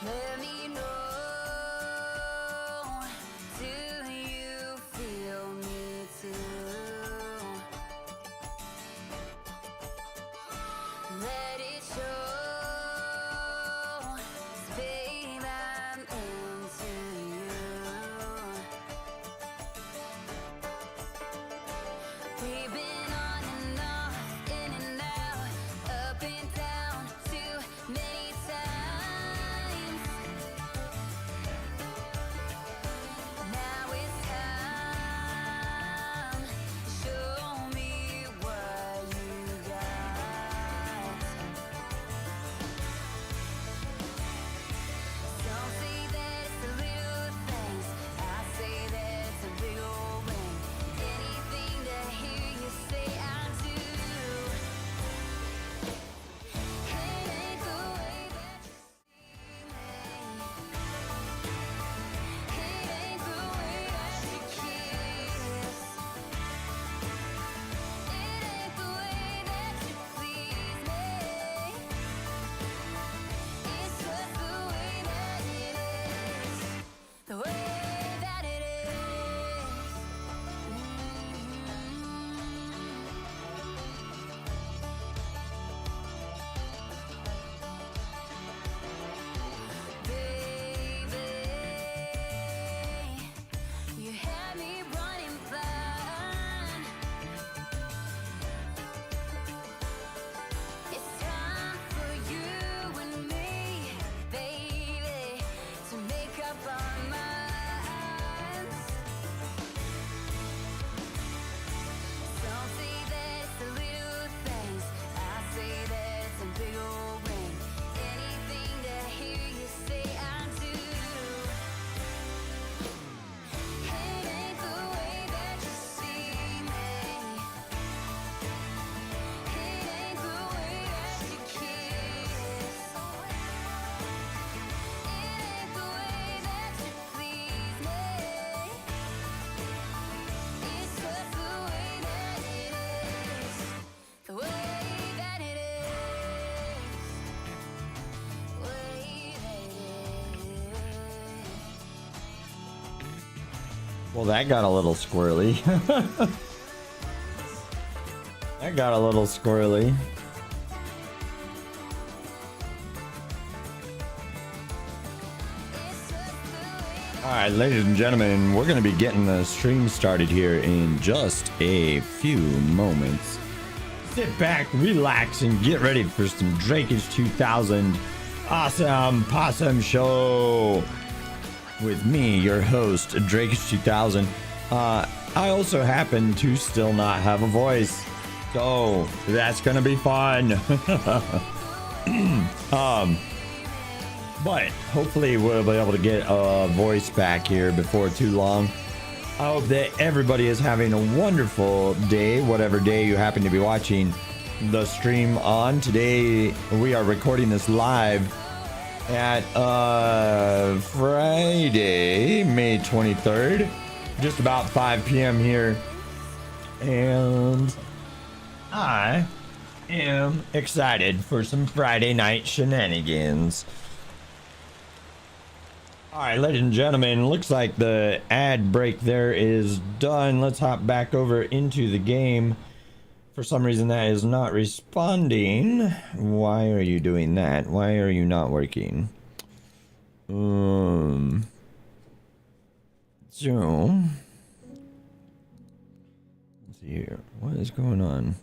Let me know, do you feel me too? Let it show, 'cause babe, I'm into you. We've been on and off, in and out, up and down too many times. Now it's time, show me what you got. Some say that it's the little things, I say that it's a big old ring. Anything to hear you say I do. It ain't the way that you see me. It ain't the way that you kiss. It ain't the way that you please me. It's just the way that it is. The way that it is. Baby, you had me running blind. It's time for you and me, baby, to make up our minds. Some say that it's the little things, I say that it's a big old ring. Anything to hear you say I do. It ain't the way that you see me. It ain't the way that you kiss. It ain't the way that you please me. It's just the way that it is. The way that it is. Way that it is. Well, that got a little squirrely. That got a little squirrely. Alright, ladies and gentlemen, we're going to be getting the stream started here in just a few moments. Sit back, relax, and get ready for some Drake's 2000 Awesome Possum Show with me, your host, Drake's 2000. I also happen to still not have a voice, so that's gonna be fun. But hopefully we'll be able to get a voice back here before too long. I hope that everybody is having a wonderful day, whatever day you happen to be watching the stream on. Today we are recording this live at Friday, May 23rd, just about 5 p.m. here, and I am excited for some Friday night shenanigans. All right, ladies and gentlemen, looks like the ad break there is done. Let's hop back over into the game. For some reason that is not responding. Why are you doing that? Why are you not working? So let's see here. What is going on?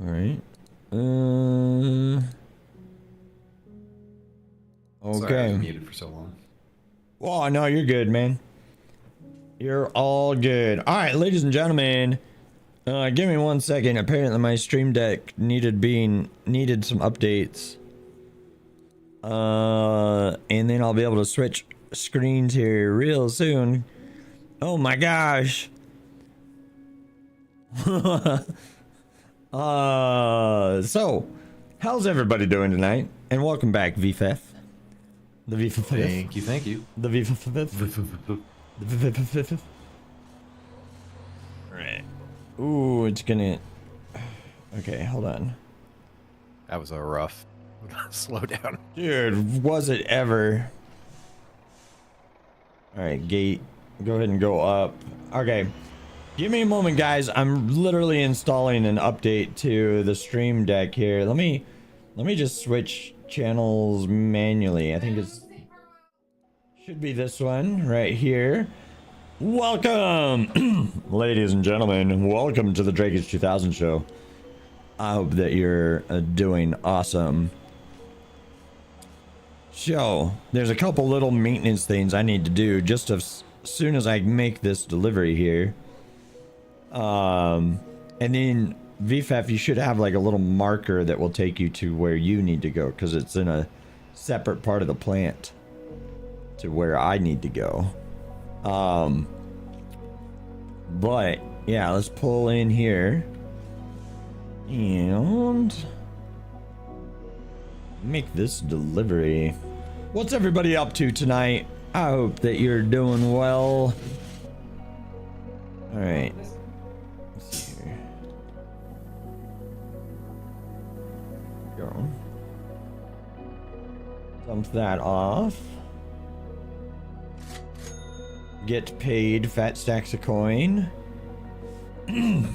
All right. Okay. Sorry, I was muted for so long. Oh, no, you're good, man. You're all good. All right, ladies and gentlemen, give me 1 second. Apparently my stream deck needed some updates. And then I'll be able to switch screens here real soon. Oh my gosh. So how's everybody doing tonight? And welcome back, VFF. The VFF. Thank you, thank you. The VFF. Right. Ooh, it's gonna. Okay, hold on. That was a rough Slow down. Dude, was it ever? All right, gate. Go ahead and go up. Okay. Give me a moment, guys. I'm literally installing an update to the stream deck here. Let me just switch channels manually. I think it's should be this one right here. Welcome, ladies and gentlemen. Welcome to the Drake's 2000 show. I hope that you're doing awesome. So, there's a couple little maintenance things I need to do just as soon as I make this delivery here. And then VFF, you should have like a little marker that will take you to where you need to go because it's in a separate part of the plant to where I need to go. But yeah, let's pull in here and make this delivery. What's everybody up to tonight? I hope that you're doing well. All right. Let's see here. Go. Dump that off. Get paid, fat stacks of coin. And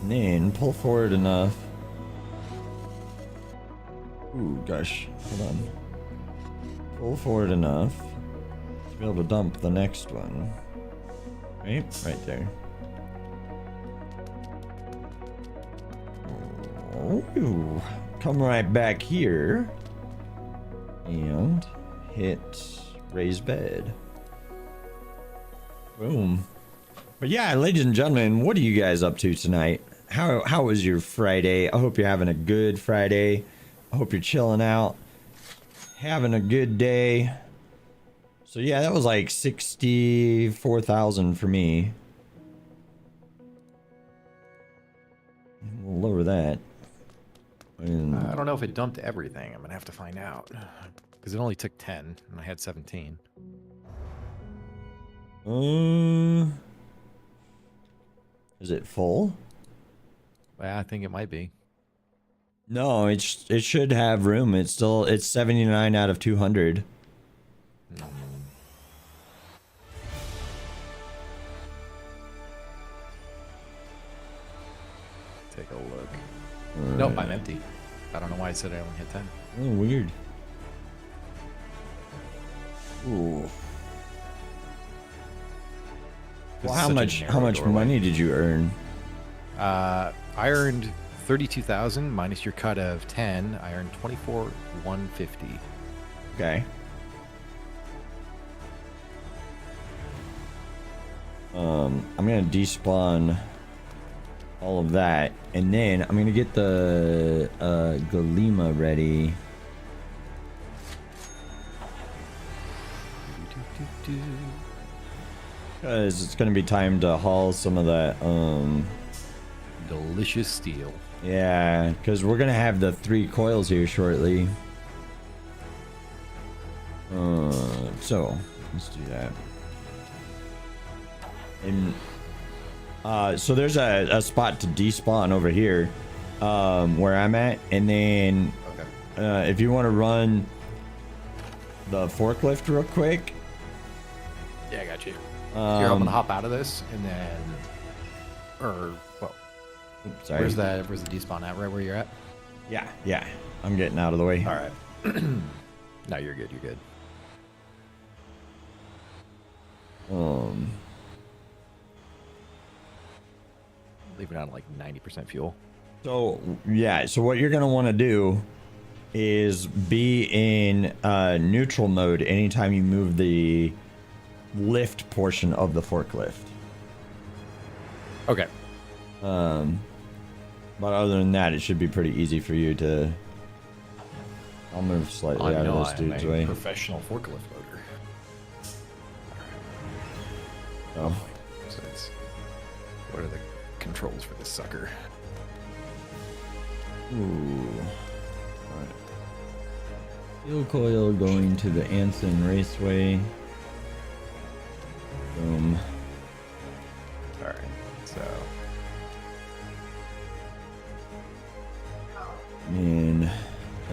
then pull forward enough. Ooh, gosh, hold on. Pull forward enough to be able to dump the next one. Right there. Ooh, come right back here and hit raise bed. Boom. But yeah, ladies and gentlemen, what are you guys up to tonight? How was your Friday? I hope you're having a good Friday. I hope you're chilling out, having a good day. So yeah, that was like 64,000 for me. We'll lower that. And I don't know if it dumped everything. I'm gonna have to find out because it only took 10 and I had 17. Is it full? Well, I think it might be. No, it should have room. It's 79 out of 200. Take a look. Nope, I'm empty. I don't know why I said I only had 10. Oh, weird. Ooh. Well, how much money did you earn? I earned 32,000 minus your cut of 10. I earned 24,150. Okay. I'm gonna despawn all of that, and then I'm gonna get the Galima ready. Because it's gonna be time to haul some of that Delicious steel. yeah, because we're gonna have the 3 coils here shortly. So let's do that. And so there's a spot to despawn over here, where I'm at, and then Okay. if you want to run the forklift real quick. Yeah, I got you. Here, I'm gonna hop out of this and then, Sorry. where's the despawn at? Right where you're at? Yeah. I'm getting out of the way. All right. No, you're good. You're good. Leaving out like 90% fuel. So yeah, so what you're gonna want to do is be in neutral mode anytime you move the lift portion of the forklift. Okay. But other than that, it should be pretty easy for you to. I'll move slightly out of this dude's way. Professional forklift loader. Oh. So it's, what are the controls for this sucker? Ooh. Alright. Fuel coil going to the Anson Raceway. Boom. Alright, so And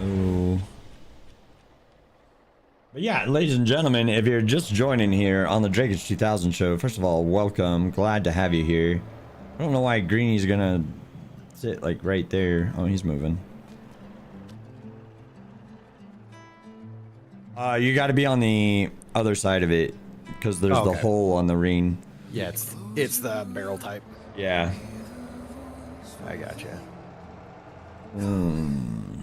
oh. But yeah, ladies and gentlemen, if you're just joining here on the Drakage 2000 show, first of all, welcome. Glad to have you here. I don't know why Greeny's gonna sit like right there. Oh, he's moving. You got to be on the other side of it because there's the hole on the ring. Yeah, it's the barrel type. Yeah. I gotcha.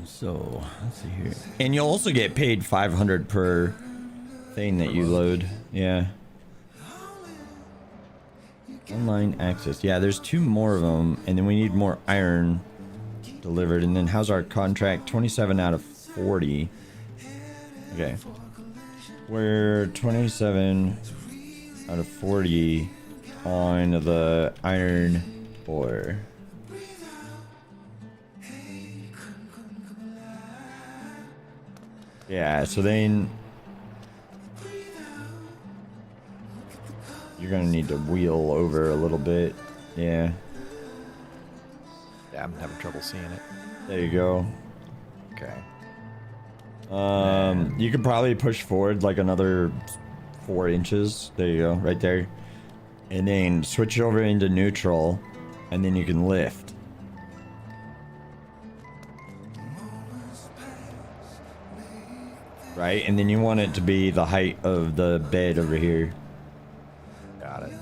So let's see here, and you'll also get paid 500 per thing that you load. Yeah. Online access. Yeah, there's 2 more of them, and then we need more iron delivered. And then how's our contract? 27 out of 40. Okay. We're 27 out of 40 on the iron ore. Yeah, so then you're gonna need to wheel over a little bit. Yeah. Yeah, I'm having trouble seeing it. There you go. Okay. You could probably push forward like another 4 inches. There you go, right there. And then switch over into neutral, and then you can lift. Right, and then you want it to be the height of the bed over here. Got it.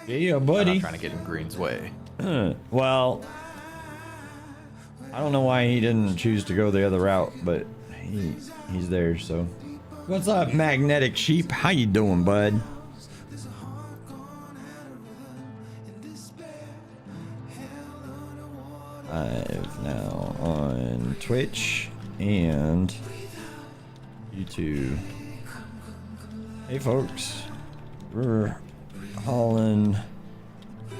Yeah, I'm buddy. not trying to get in Green's way. Well, I don't know why he didn't choose to go the other route, but he's there, so. What's up, Magnetic Sheep? How you doing, bud? Live now on Twitch and YouTube. Hey folks, we're hauling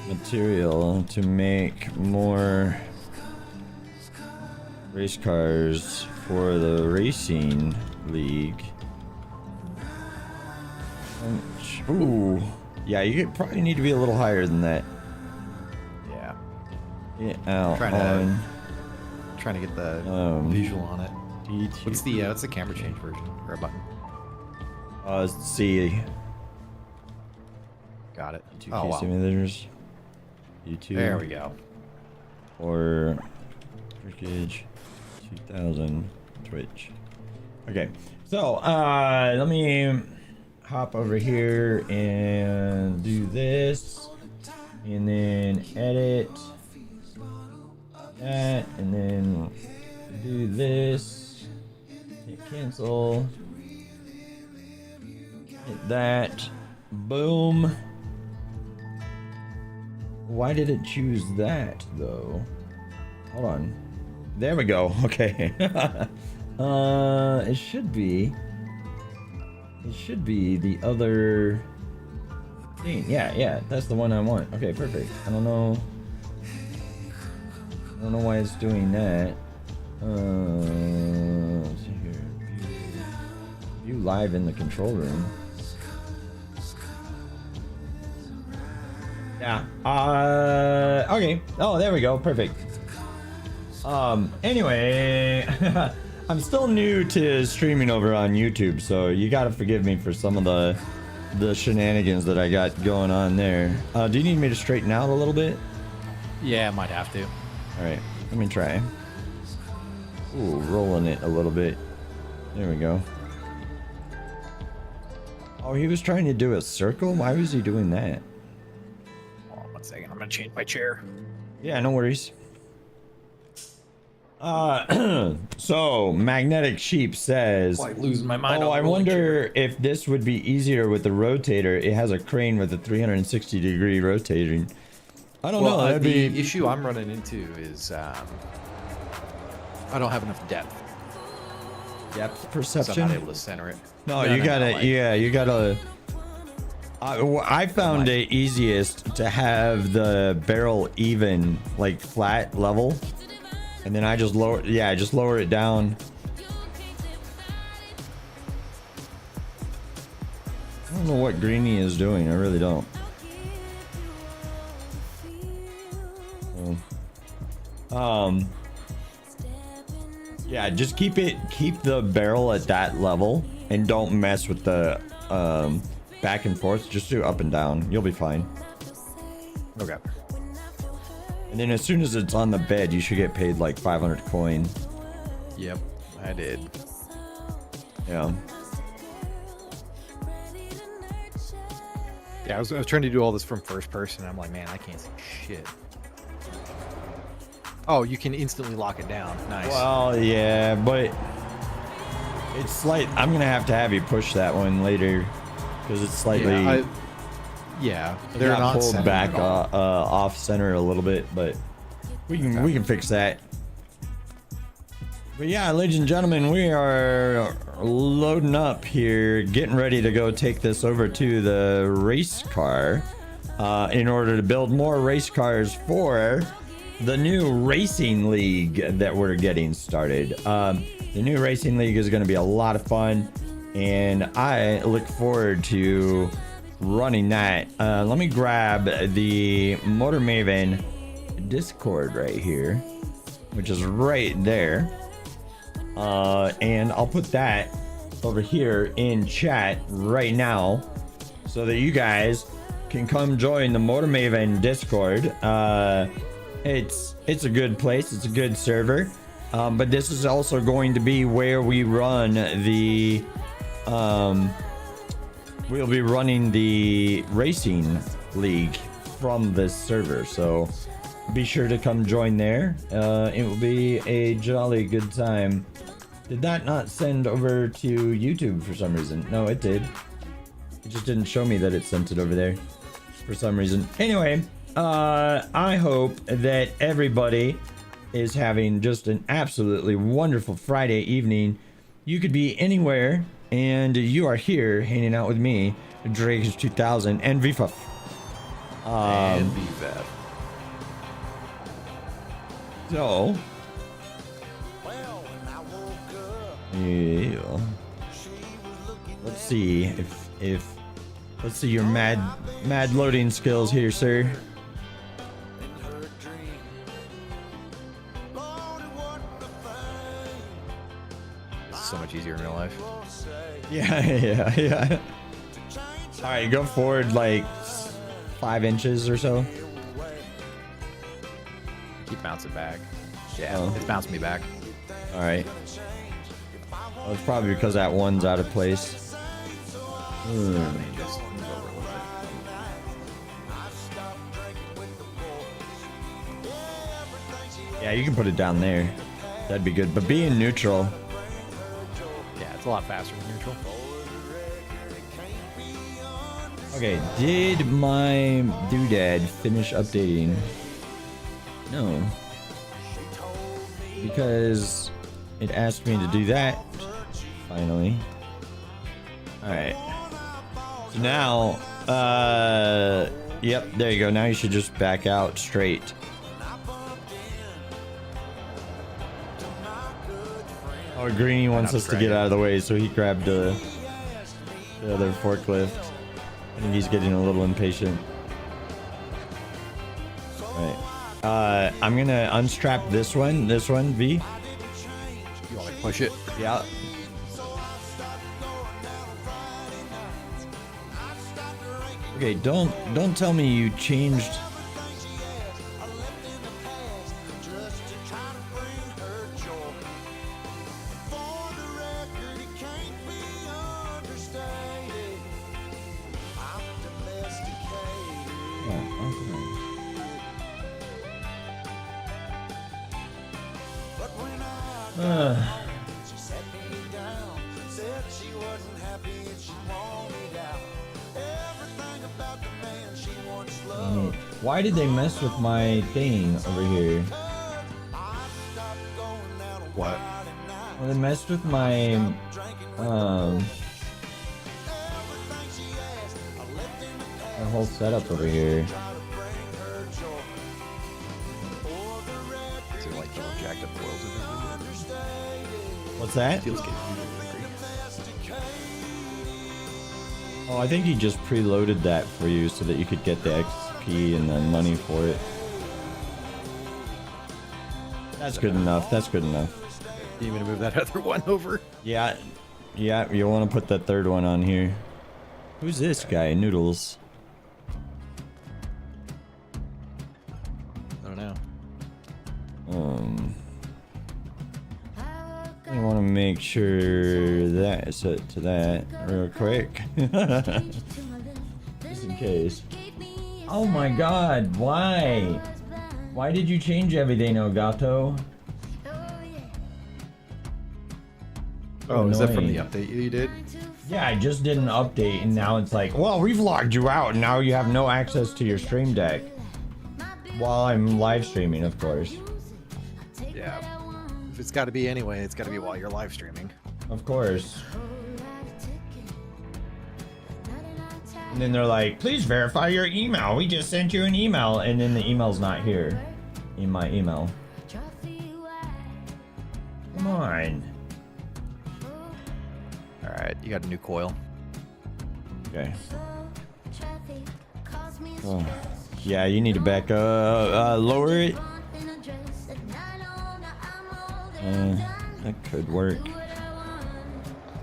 material to make more race cars for the racing league. Ooh, yeah, you could probably need to be a little higher than that. Yeah. Get out Trying to get the visual on it. D2. What's the camera change version or a button? C. Got it. 2K Oh, wow. simulators. YouTube. There we go. Or Drakage 2000 Twitch. Okay, so let me hop over here and do this, and then edit that, and then do this. Hit cancel. Hit that. Boom. Why did it choose that though? Hold on. There we go. Okay. It should be the other thing. Yeah, that's the one I want. Okay, perfect. I don't know why it's doing that. Let's see here. View live in the control room. Yeah. Okay. Oh, there we go. Perfect. Anyway, I'm still new to streaming over on YouTube, so you gotta forgive me for some of the shenanigans that I got going on there. Do you need me to straighten out a little bit? Yeah, might have to. All right, let me try. Ooh, rolling it a little bit. There we go. Oh, he was trying to do a circle? Why was he doing that? Hold on 1 second. I'm gonna change my chair. Yeah, no worries. So Magnetic Sheep says, Like losing my mind. oh, I wonder if this would be easier with the rotator. It has a crane with a 360-degree rotating. I don't know. That'd the be issue I'm running into is I don't have enough depth, depth so I'm perception. not able to center it. No, you gotta. like- Yeah, you gotta. I found it easiest to have the barrel even, like flat level, and then I just lower. Yeah, I just lower it down. I don't know what Greeny is doing. I really don't. Oh. Yeah, just keep the barrel at that level and don't mess with the back and forth. Just do up and down. You'll be fine. Okay. And then as soon as it's on the bed, you should get paid like 500 coin. Yep, I did. Yeah. Yeah, I was trying to do all this from first person. I'm like, man, I can't see shit. Oh, you can instantly lock it down. Nice. Well, yeah, but it's slight. I'm gonna have to have you push that one later because it's slightly. Yeah, it they're got not pulled centered back at all. off center a little bit, but we can fix that. But yeah, ladies and gentlemen, we are loading up here, getting ready to go take this over to the race car in order to build more race cars for the new racing league that we're getting started. The new racing league is going to be a lot of fun, and I look forward to running that. Let me grab the Motor Maven Discord right here, which is right there. And I'll put that over here in chat right now so that you guys can come join the Motor Maven Discord. It's a good place. It's a good server. But this is also going to be where we run the we'll be running the racing league from this server, so be sure to come join there. It will be a jolly good time. Did that not send over to YouTube for some reason? No, it did. It just didn't show me that it sent it over there for some reason. Anyway, I hope that everybody is having just an absolutely wonderful Friday evening. You could be anywhere, and you are here hanging out with me, Drake 2000 and VFUF. And VFUF. So, yeah. Let's see if let's see your mad loading skills here, sir. This is so much easier in real life. Yeah. All right, go forward like 5 inches or so. Keep bouncing back. Yeah, Oh. it's bounced me back. All right. Well, it's probably because that one's out of place. Just move over a little bit. Yeah, you can put it down there. That'd be good. But be in neutral. Yeah, it's a lot faster than neutral. Okay, did my doodad finish updating? No. Because it asked me to do that. Finally. Alright. So now, yep, there you go. Now you should just back out straight. Oh, Greeny wants us to get out of the way, so he grabbed the other forklift. I think he's getting a little impatient. Right. I'm gonna unstrap this one, V. You want me to push it? Yeah. Okay, don't tell me you changed. Why did they mess with my thing over here? What? Well, they messed with my my whole setup over here. Is it like double jacked up oils in there? What's that? Feels getting really angry. Oh, I think he just preloaded that for you so that you could get the XP and the money for it. That's good enough. That's good enough. You want me to move that other one over? Yeah. Yeah, you want to put that third one on here. Who's this guy? Noodles. I don't know. I want to make sure that is set to that real quick. Just in case. Oh my god, why? Why did you change everything, Elgato? Oh, is that from the Annoying. update you did? Yeah, I just did an update and now it's like, well, we've logged you out and now you have no access to your stream deck. While I'm live streaming, of course. Yeah. If it's got to be anyway, it's got to be while you're live streaming. Of course. And then they're like, please verify your email. We just sent you an email. And then the email's not here in my email. Come on. Alright, you got a new coil. Okay. Oh. Yeah, you need to back up. Lower it. That could work.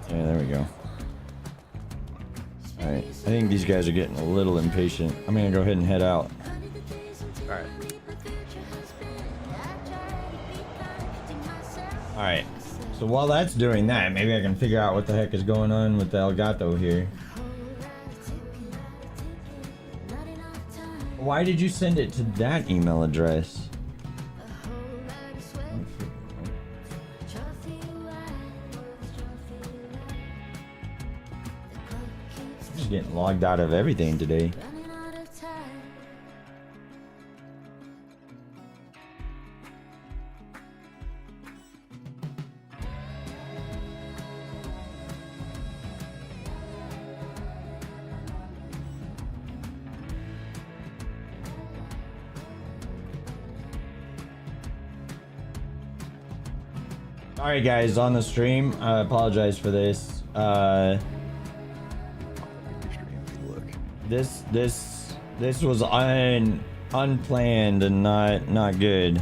Yeah, there we go. Alright, I think these guys are getting a little impatient. I'm gonna go ahead and head out. Alright. Alright, so while that's doing that, maybe I can figure out what the heck is going on with the Elgato here. Why did you send it to that email address? I'm just getting logged out of everything today. Alright guys, on the stream, I apologize for this. This was unplanned and not good.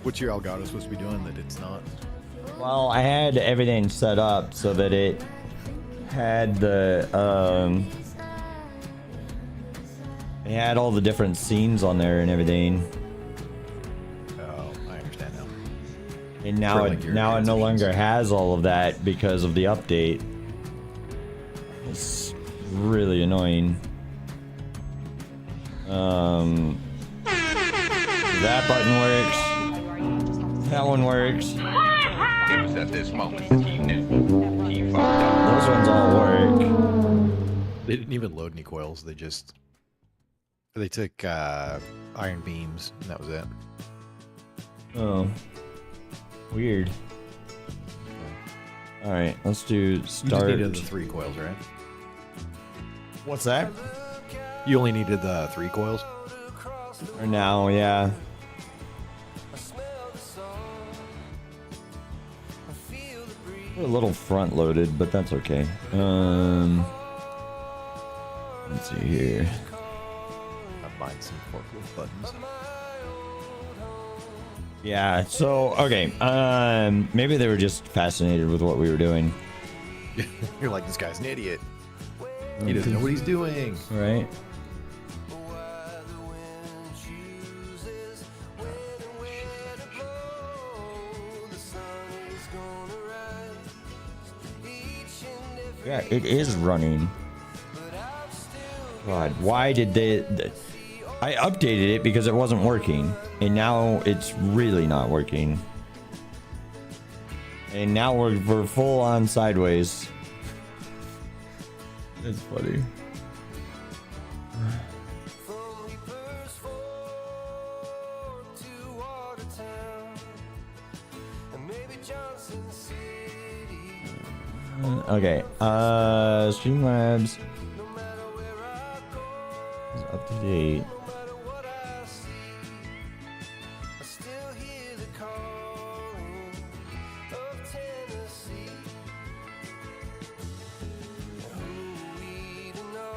What's your Elgato supposed to be doing that it's not? Well, I had everything set up so that it had the it had all the different scenes on there and everything. Oh, I understand now. And now For, like, your it no transitions. longer has all of that because of the update. It's really annoying. That button works. That one works. It was at this moment that he knew he fucked up. Those ones all work. They didn't even load any coils. They took iron beams, and that was it. Oh. Weird. Alright, let's do You just start. needed the 3 coils, right? What's that? You only needed the 3 coils? For now, yeah. We're a little front loaded, but that's okay. Let's see here. I'm buying some forklift buttons. Yeah, so okay. Maybe they were just fascinated with what we were doing. You're like, this guy's an idiot. He doesn't know what he's doing. Right? Yeah, it is running. God, why did they... I updated it because it wasn't working. And now it's really not working. And now we're full on sideways. It's funny. Okay, Streamlabs is up to date.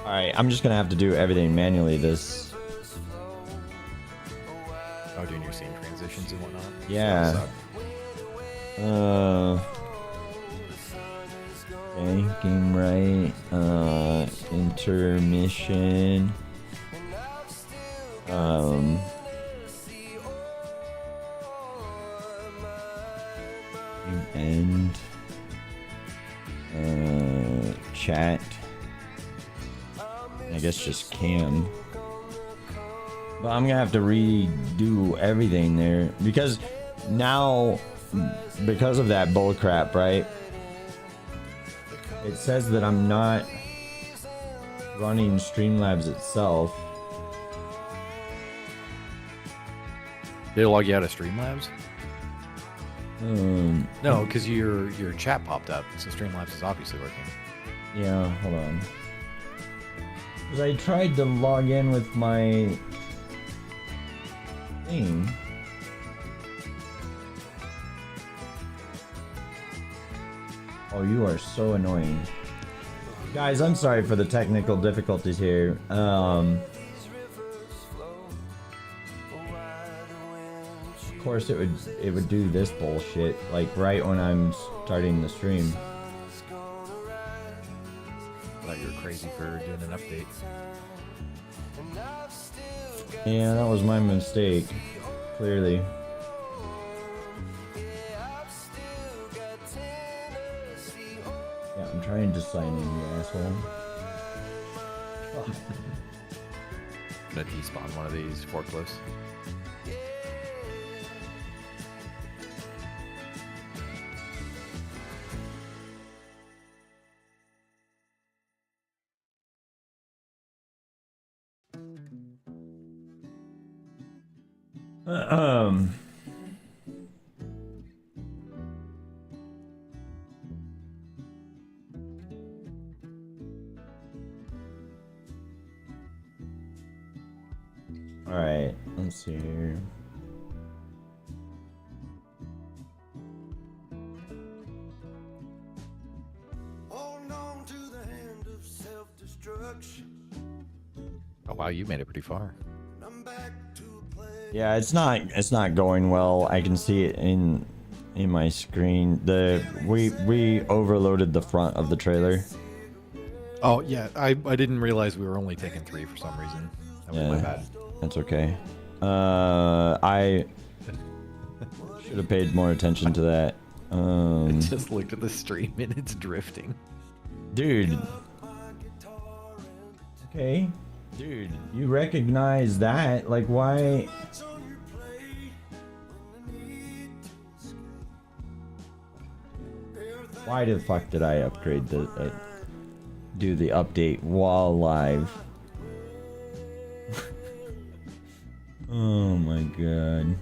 Alright, I'm just gonna have to do everything manually this. Oh, doing your scene transitions and whatnot. Yeah. Okay, game right. Intermission. End. Chat. I guess just cam. But I'm gonna have to redo everything there because now, because of that bullcrap, right? It says that I'm not running Streamlabs itself. Did it log you out of Streamlabs? Um, No, because your chat popped up, so Streamlabs is obviously working. Yeah, hold on. Because I tried to log in with my thing. Oh, you are so annoying. Guys, I'm sorry for the technical difficulties here. Of course it would do this bullshit like right when I'm starting the stream. Thought you were crazy for doing an update. Yeah, that was my mistake. Clearly. Yeah, I'm trying to sign in, you asshole. I'm gonna despawn one of these forklifts. Alright, let's see here. Oh wow, you made it pretty far. Yeah, it's not going well. I can see it in my screen. We overloaded the front of the trailer. Oh yeah, I didn't realize we were only taking 3 for some reason. That was my bad. That's okay. I should have paid more attention to that. I just looked at the stream and it's drifting. Dude. Okay. Dude, you recognize that? Like, why? Why the fuck did I upgrade the do the update while live? Oh my god.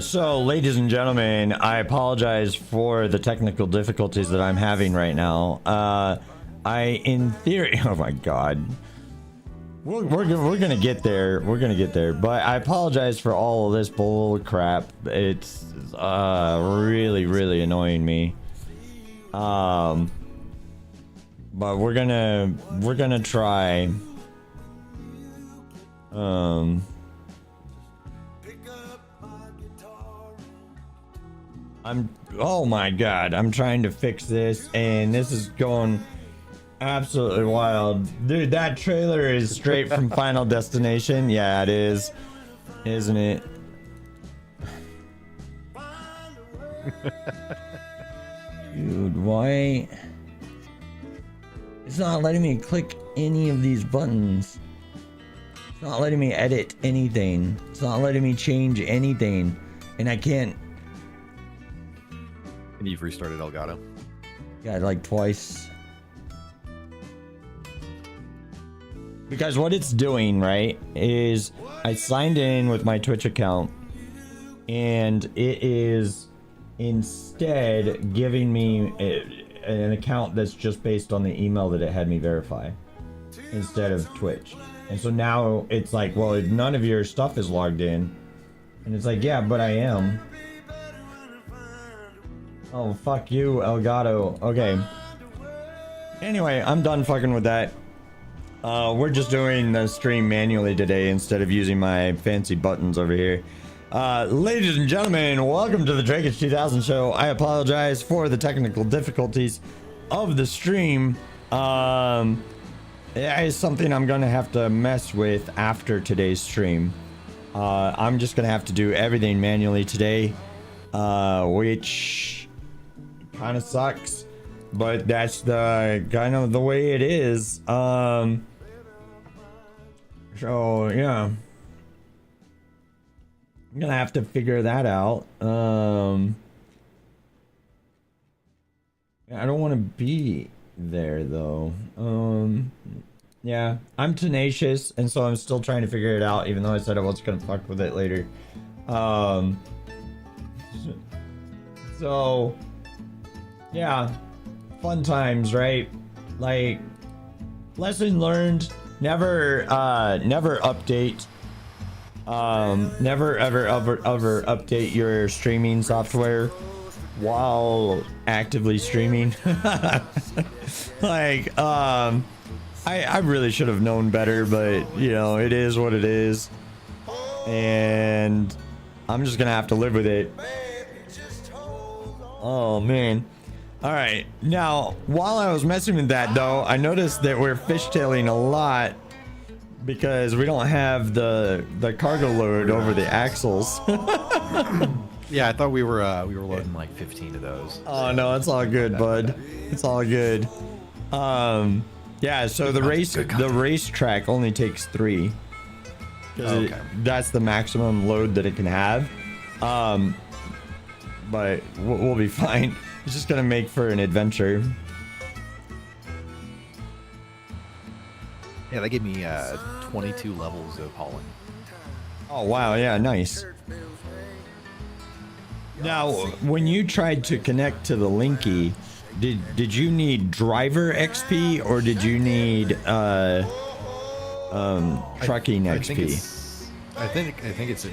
So ladies and gentlemen, I apologize for the technical difficulties that I'm having right now. In theory, oh my god. We're gonna get there. We're gonna get there. But I apologize for all of this bull crap. It's really annoying me. But we're gonna try. Oh my god, I'm trying to fix this and this is going absolutely wild. Dude, that trailer is straight from Final Destination. Yeah, it is. Isn't it? Dude, why? It's not letting me click any of these buttons. It's not letting me edit anything. It's not letting me change anything. And I can't. And you've restarted Elgato? Yeah, like twice. Because what it's doing, right, is I signed in with my Twitch account and it is instead giving me an account that's just based on the email that it had me verify instead of Twitch. And so now it's like, well, none of your stuff is logged in. And it's like, yeah, but I am. Oh, fuck you, Elgato. Okay. Anyway, I'm done fucking with that. We're just doing the stream manually today instead of using my fancy buttons over here. Ladies and gentlemen, welcome to the Drakage 2000 show. I apologize for the technical difficulties of the stream. It is something I'm gonna have to mess with after today's stream. I'm just gonna have to do everything manually today, which kind of sucks, but that's the kind of the way it is. So yeah, I'm gonna have to figure that out. I don't want to be there though. Yeah, I'm tenacious, and so I'm still trying to figure it out, even though I said I was gonna fuck with it later. So yeah, fun times, right? Like, lesson learned: never update. Never ever update your streaming software while actively streaming. Like, I really should have known better, but you know, it is what it is, and I'm just gonna have to live with it. Oh man. All right, now while I was messing with that though, I noticed that we're fishtailing a lot because we don't have the cargo load over the axles. Yeah, I thought we were loading like 15 of those. Oh no, it's all good, bud. It's all good. Yeah, so the racetrack only takes 3. Okay. That's the maximum load that it can have. But we'll be fine. It's just gonna make for an adventure. Yeah, they gave me 22 levels of hauling. Oh wow, yeah, nice. Now, when you tried to connect to the Linky, did you need driver XP or did you need trucking XP? I think it's a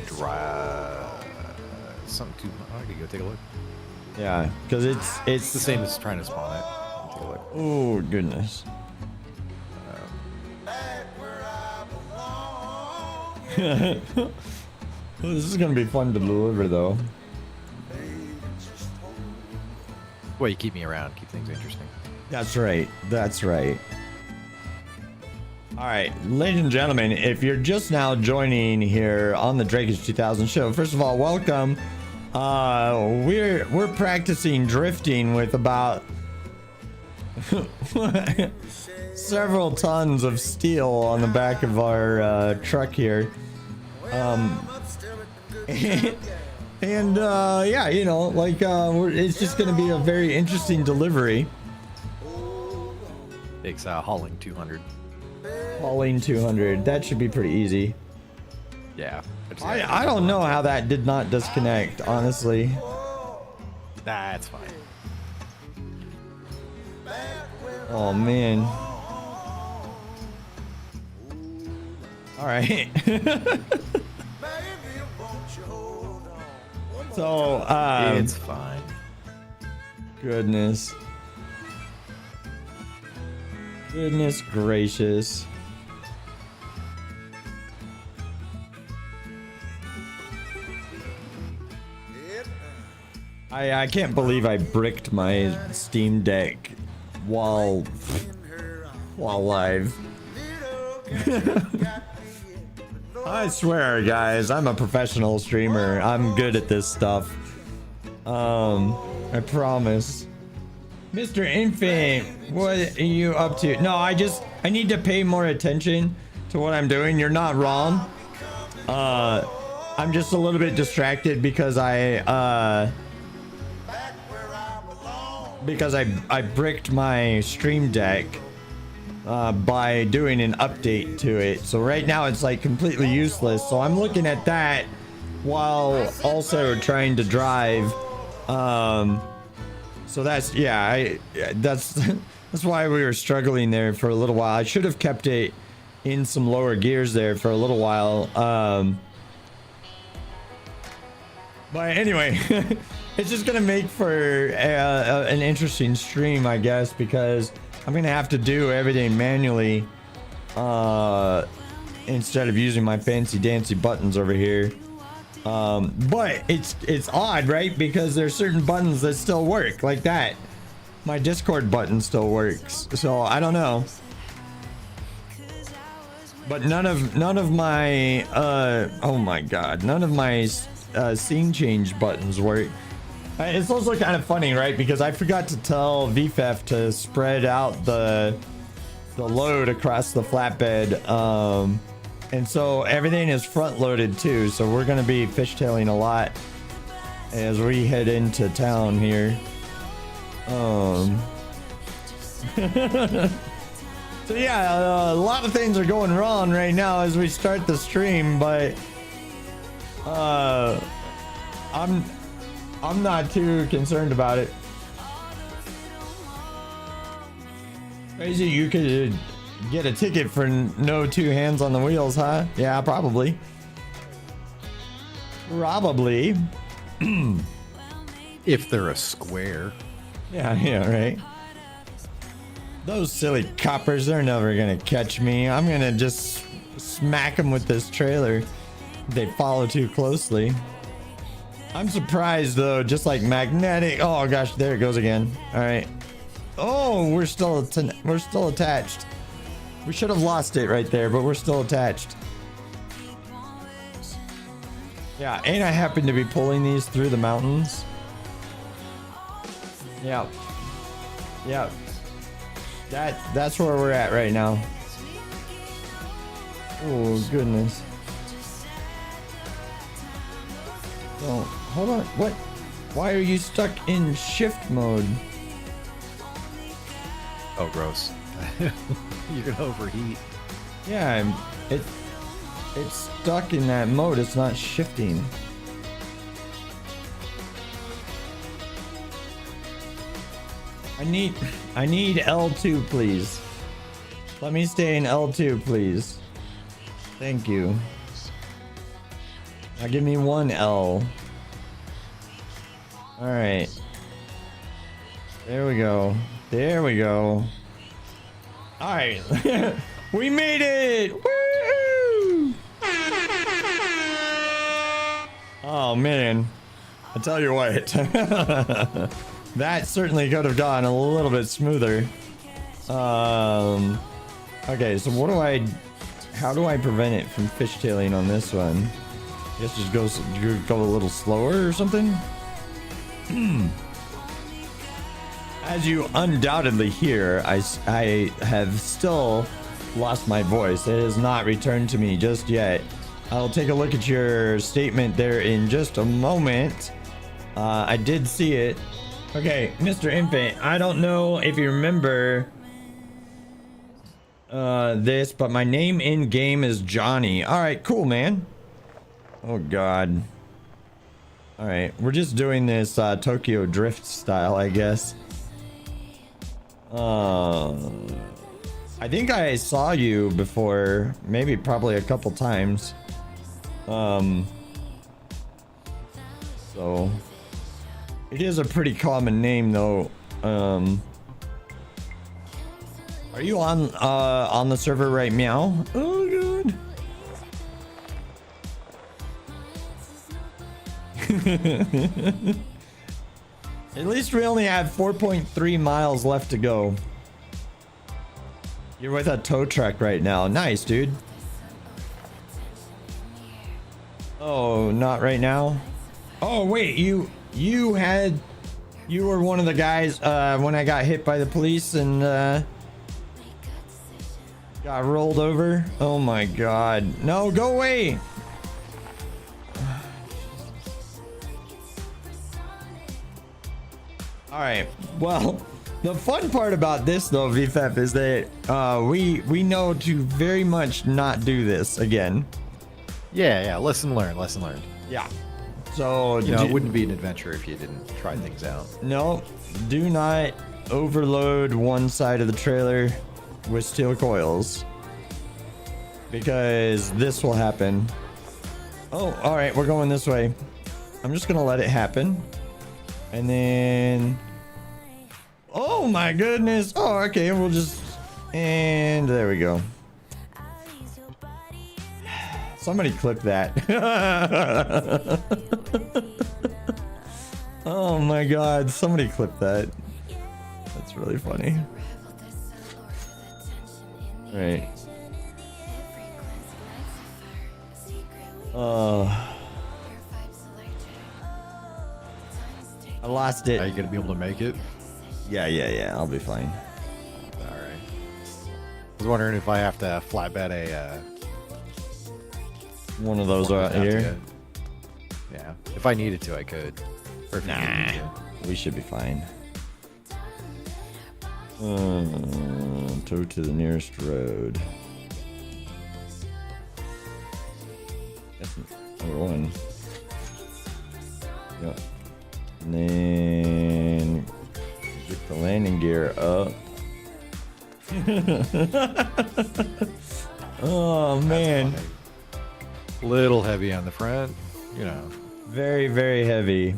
something too. I could go take a look. Yeah, because it's the same as trying to spawn it. Take a look. Oh goodness. This is gonna be fun to deliver though. Well, you keep me around, keep things interesting. That's right. That's right. All right, ladies and gentlemen, if you're just now joining here on the Drakage 2000 show, first of all, welcome. We're practicing drifting with about several tons of steel on the back of our truck here. And yeah, you know, like it's just gonna be a very interesting delivery. It's hauling 200. Hauling 200. That should be pretty easy. Yeah. I don't know how that did not disconnect, honestly. That's fine. Oh man. All right. So it's fine. Goodness gracious. I can't believe I bricked my Steam Deck while live. I swear, guys, I'm a professional streamer. I'm good at this stuff. I promise. Mr. Infant, what are you up to? No, I need to pay more attention to what I'm doing. You're not wrong. I'm just a little bit distracted because I bricked my Stream Deck by doing an update to it. So right now it's like completely useless. So I'm looking at that while also trying to drive. So that's, yeah, that's why we were struggling there for a little while. I should have kept it in some lower gears there for a little while. But anyway, it's just gonna make for an interesting stream, I guess, because I'm gonna have to do everything manually instead of using my fancy dancy buttons over here. But it's odd, right? Because there's certain buttons that still work, like that. My Discord button still works, so I don't know. But none of my oh my god, none of my scene change buttons work. It's also kind of funny, right? Because I forgot to tell VFF to spread out the load across the flatbed, and so everything is front loaded too. So we're gonna be fishtailing a lot as we head into town here. So yeah, a lot of things are going wrong right now as we start the stream, but I'm not too concerned about it. Crazy, you could get a ticket for no two hands on the wheels, huh? Yeah, probably. Probably. If they're a square. Yeah, right. Those silly coppers, they're never gonna catch me. I'm gonna just smack them with this trailer if they follow too closely. I'm surprised though, just like magnetic. Oh gosh, there it goes again. All right. Oh, we're still attached. We should have lost it right there, but we're still attached. Yeah, and I happen to be pulling these through the mountains. Yeah. Yeah. That's where we're at right now. Oh goodness. Oh, hold on. What? Why are you stuck in shift mode? Oh, gross. You're gonna overheat. Yeah, it's stuck in that mode. It's not shifting. I need L2, please. Let me stay in L2, please. Thank you. Now give me one L. All right. There we go. There we go. All right. We made it. Woo! Oh man. I tell you what. That certainly could have gone a little bit smoother. Okay, so how do I prevent it from fishtailing on this one? I guess just go a little slower or something? As you undoubtedly hear, I have still lost my voice. It has not returned to me just yet. I'll take a look at your statement there in just a moment. I did see it. Okay, Mr. Infant, I don't know if you remember this, but my name in game is Johnny. All right, cool, man. Oh god. All right, we're just doing this Tokyo Drift style, I guess. I think I saw you before, maybe probably a couple times. So it is a pretty common name though. Are you on the server right meow? Oh good. At least we only have 4.3 miles left to go. You're with a tow truck right now. Nice, dude. Oh, not right now. Oh wait, you were one of the guys when I got hit by the police and got rolled over. Oh my god. No, go away. All right. Well, the fun part about this though, VFF, is that we know to very much not do this again. Yeah. Lesson learned. Yeah. So You know, it wouldn't be an adventure if you didn't try things out. no, do not overload one side of the trailer with steel coils, because this will happen. Oh, all right, we're going this way. I'm just gonna let it happen. And then, oh my goodness. Oh, okay, we'll just, and there we go. Somebody clip that. Oh my god, somebody clip that. That's really funny. Right. I lost it. Are you gonna be able to make it? Yeah, I'll be fine. All right. I was wondering if I have to flatbed a. One of those out here. Yeah. If I needed to, I could. Or if you needed me to. We should be fine. Tow to the nearest road. That's number one. Yep. And then get the landing gear up. Oh man. Little heavy on the front, you know. Very, very heavy.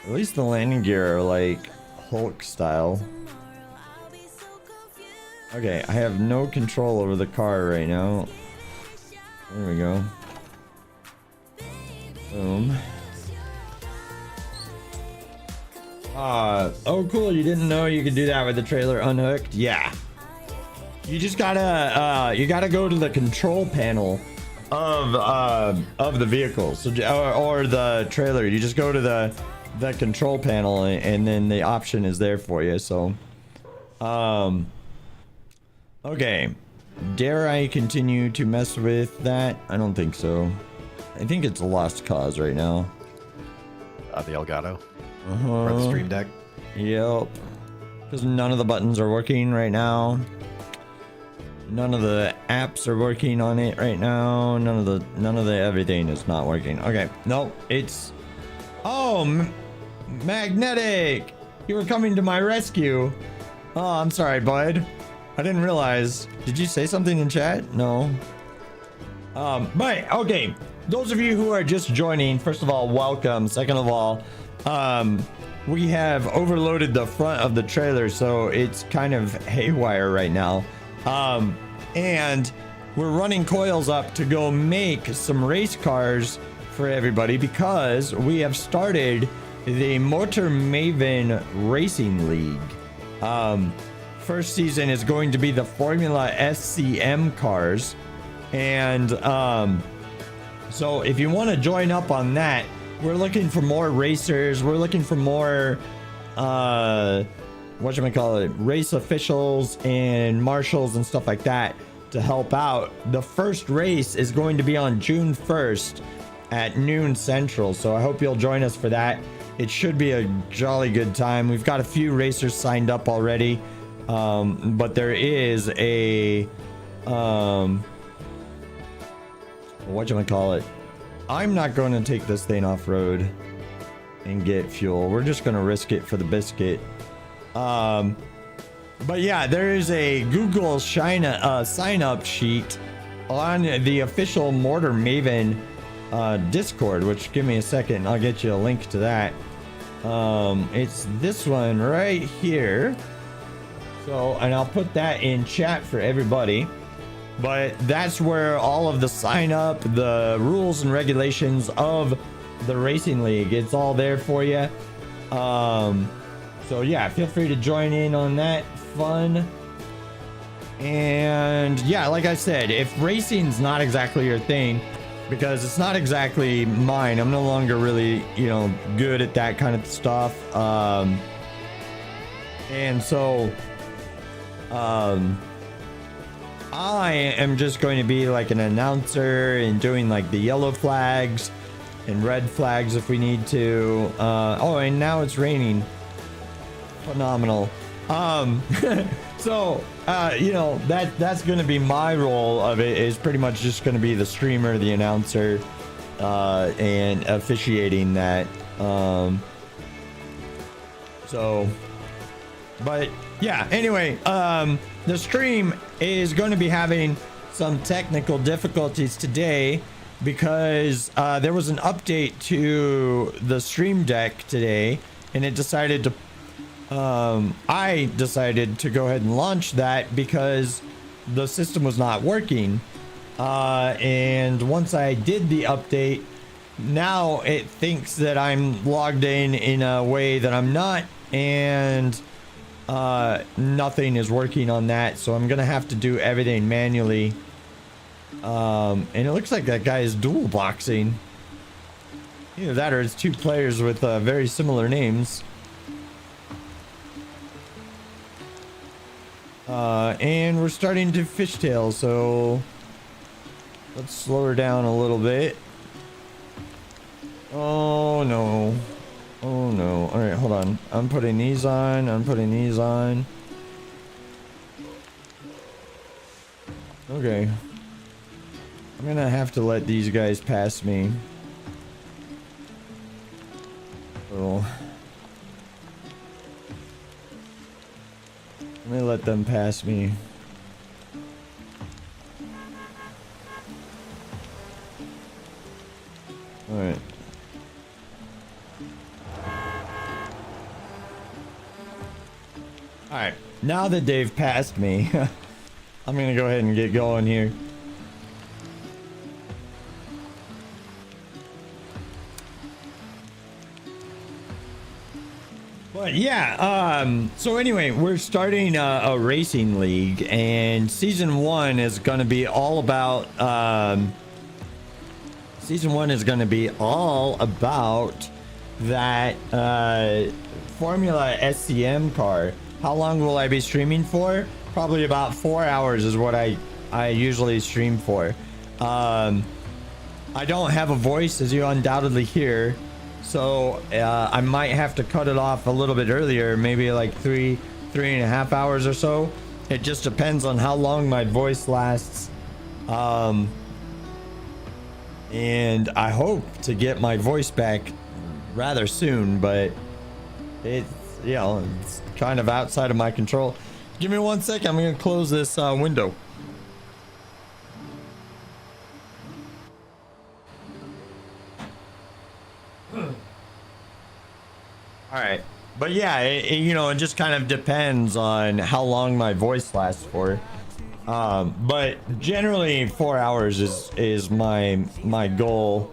At least the landing gear are like Hulk style. Okay, I have no control over the car right now. There we go. Boom. Oh cool, you didn't know you could do that with the trailer unhooked? Yeah. You just gotta go to the control panel of the vehicle. So or the trailer. You just go to the control panel and then the option is there for you. So okay. Dare I continue to mess with that? I don't think so. I think it's a lost cause right now. The Elgato. Uh-huh. Or the Stream Deck. Yep. Because none of the buttons are working right now. None of the apps are working on it right now. None of the everything is not working. Okay. No, it's... Oh, Magnetic! You were coming to my rescue. Oh, I'm sorry, bud. I didn't realize. Did you say something in chat? No. But, okay. Those of you who are just joining, first of all, welcome. Second of all, we have overloaded the front of the trailer, so it's kind of haywire right now. And we're running coils up to go make some race cars for everybody because we have started the Motor Maven Racing League. First season is going to be the Formula SCM cars. And so if you want to join up on that, we're looking for more racers. We're looking for more whatchamacallit, race officials and marshals and stuff like that to help out. The first race is going to be on June 1st at noon Central, so I hope you'll join us for that. It should be a jolly good time. We've got a few racers signed up already, but there is a whatchamacallit, I'm not going to take this thing off-road and get fuel. We're just going to risk it for the biscuit. But yeah, there is a Google sign up sheet on the official Motor Maven Discord, which, give me a second, I'll get you a link to that. It's this one right here. So, and I'll put that in chat for everybody. But that's where all of the sign up, the rules and regulations of the racing league, it's all there for you. So yeah, feel free to join in on that fun. And yeah, like I said, if racing's not exactly your thing, because it's not exactly mine, I'm no longer really, good at that kind of stuff. And so, I am just going to be like an announcer and doing like the yellow flags and red flags if we need to. Oh, and now it's raining. Phenomenal. So, that's going to be my role of it, is pretty much just going to be the streamer, the announcer, and officiating that. But yeah, anyway, the stream is going to be having some technical difficulties today. because there was an update to the Stream Deck today, and it decided to I decided to go ahead and launch that because the system was not working. And once I did the update, now it thinks that I'm logged in a way that I'm not, and nothing is working on that. So I'm gonna have to do everything manually. And it looks like that guy is dual boxing. Either that or it's two players with very similar names. And we're starting to fishtail, so let's slow her down a little bit. Oh no. Oh no. Alright, hold on. I'm putting these on. I'm putting these on. Okay. I'm gonna have to let these guys pass me. So let me let them pass me. Alright. Alright. Now that they've passed me, I'm gonna go ahead and get going here. But yeah, so anyway, we're starting a racing league, and season 1 is going to be all about that Formula SCM car. How long will I be streaming for? Probably about 4 hours is what I usually stream for. I don't have a voice, as you undoubtedly hear. So I might have to cut it off a little bit earlier, maybe like three and a half hours or so. It just depends on how long my voice lasts. And I hope to get my voice back rather soon, but it's, you know, it's kind of outside of my control. Give me 1 second. I'm going to close this window. All right, but yeah, you know, it just kind of depends on how long my voice lasts for. But generally 4 hours is my goal.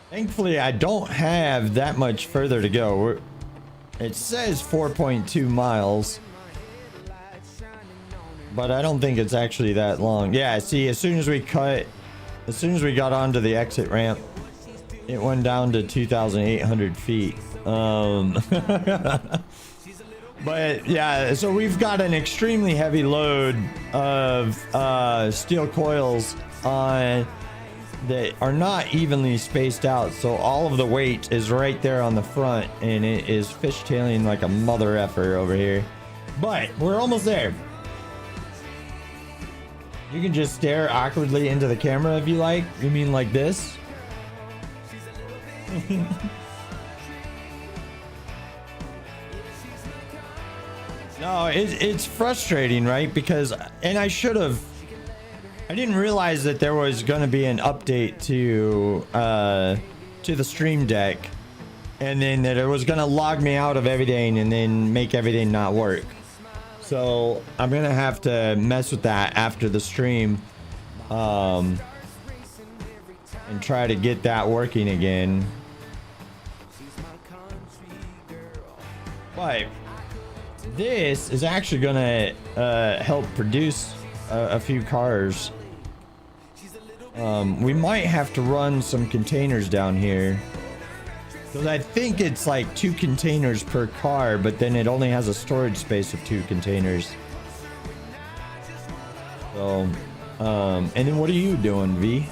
Thankfully, I don't have that much further to go. It says 4.2 miles. But I don't think it's actually that long. Yeah, see, as soon as we got onto the exit ramp, it went down to 2,800 feet. But yeah, so we've got an extremely heavy load of steel coils on that are not evenly spaced out. So all of the weight is right there on the front, and it is fishtailing like a mother effer over here. But we're almost there. You can just stare awkwardly into the camera if you like. You mean like this? No, it's frustrating, right? Because, and I didn't realize that there was going to be an update to the Stream Deck, and then that it was going to log me out of everything and then make everything not work. So I'm going to have to mess with that after the stream, and try to get that working again. But this is actually going to help produce a few cars. We might have to run some containers down here, because I think it's like 2 containers per car, but then it only has a storage space of 2 containers. So, and then what are you doing, V?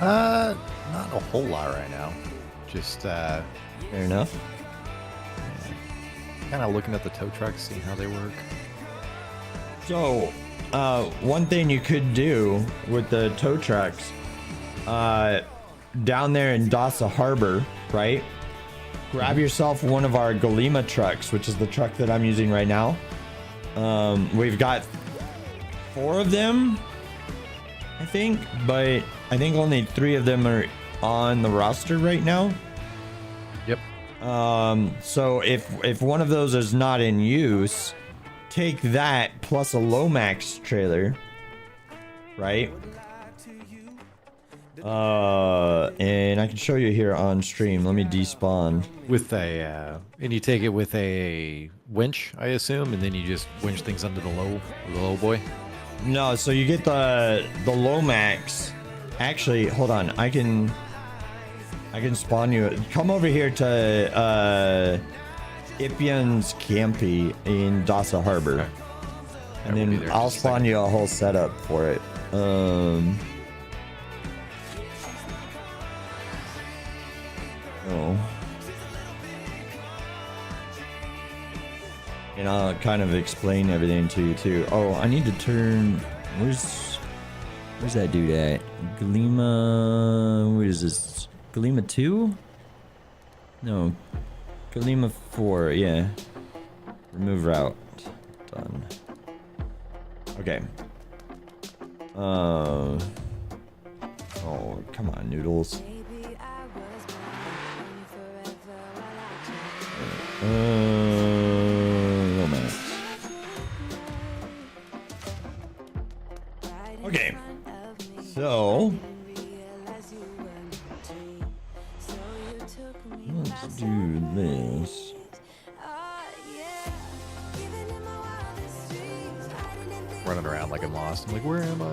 Not a whole lot right now. Just fair enough. Kind of looking at the tow trucks, seeing how they work. So, one thing you could do with the tow trucks, down there in Dasa Harbor, right? Grab yourself one of our Golema trucks, which is the truck that I'm using right now. We've got 4 of them, I think, but I think only 3 of them are on the roster right now. Yep. So if one of those is not in use, take that plus a Lomax trailer, right? And I can show you here on stream. Let me despawn. With a, and you take it with a winch, I assume, and then you just winch things under the low boy. No, so you get the Lomax. Actually, hold on. I can spawn you. Come over here to Ipian's Campi in Dasa Harbor. Okay. And then I'll spawn you a whole setup for it. Oh. And I'll kind of explain everything to you too. Oh, I need to turn. Where's that dude at? Galima. What is this? Galima 2? No. Galima 4. Yeah. Remove route. Done. Okay. Oh, come on, noodles. Romance. Okay. So let's do this. Running around like I'm lost. I'm like, where am I?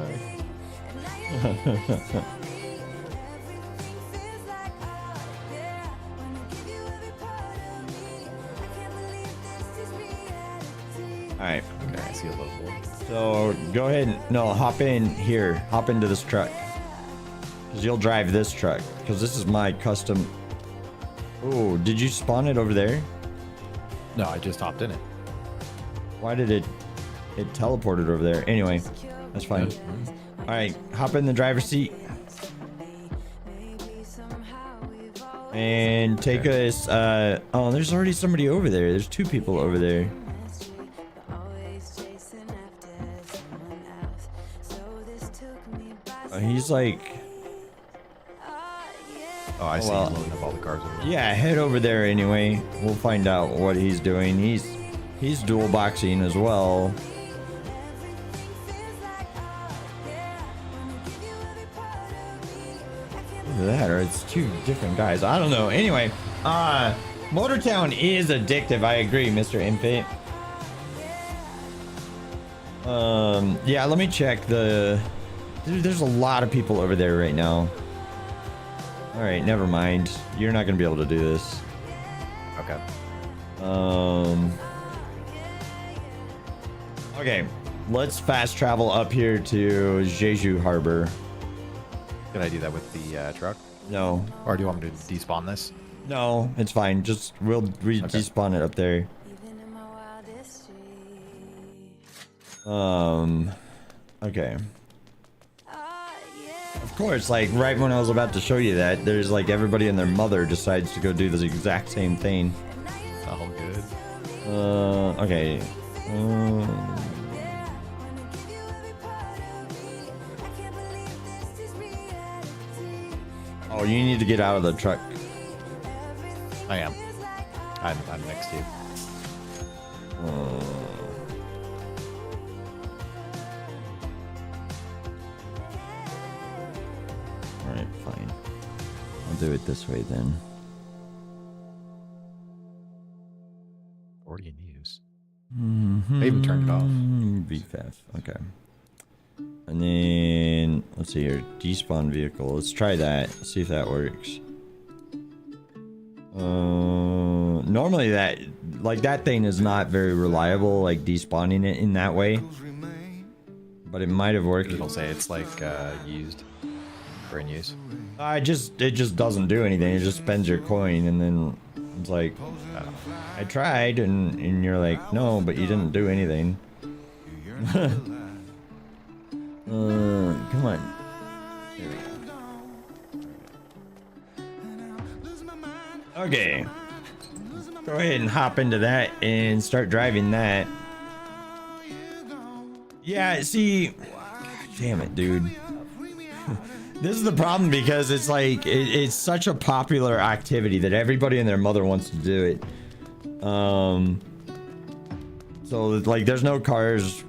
Alright. Okay, I see a little boy. So go ahead and hop in here. Hop into this truck. Because you'll drive this truck. Because this is my custom. Oh, did you spawn it over there? No, I just hopped in it. Why did it teleported over there? Anyway, that's fine. Alright, hop in the driver's seat. And take us, oh, there's already somebody over there. There's 2 people over there. He's like... Oh, I see. well, He's loading up all the cars over there. yeah, head over there anyway. We'll find out what he's doing. He's dual boxing as well. Either that or it's 2 different guys. I don't know. Anyway, Motortown is addictive. I agree, Mr. Infant. Yeah, let me check the... Dude, there's a lot of people over there right now. Alright, never mind. You're not gonna be able to do this. Okay. Okay, let's fast travel up here to Jeju Harbor. Can I do that with the truck? No. Or do you want me to despawn this? No, it's fine. Just we'll despawn it up there. Okay. Of course, like right when I was about to show you that, there's like everybody and their mother decides to go do the exact same thing. Oh, good. Okay. Oh, you need to get out of the truck. I am. I'm next to you. Alright, fine. I'll do it this way then. Already in use. I even turned it off. VFF. Okay. And then let's see here. Despawn vehicle. Let's try that. See if that works. Normally that thing is not very reliable, like despawning it in that way. But it might have worked. It'll say it's like used or in use. It just doesn't do anything. It just spends your coin and then it's like I tried and you're like, no, but you didn't do anything. Come on. There we go. Okay. Go ahead and hop into that and start driving that. Yeah, see, God damn it, dude. This is the problem because it's like it's such a popular activity that everybody and their mother wants to do it. So like, there's no cars.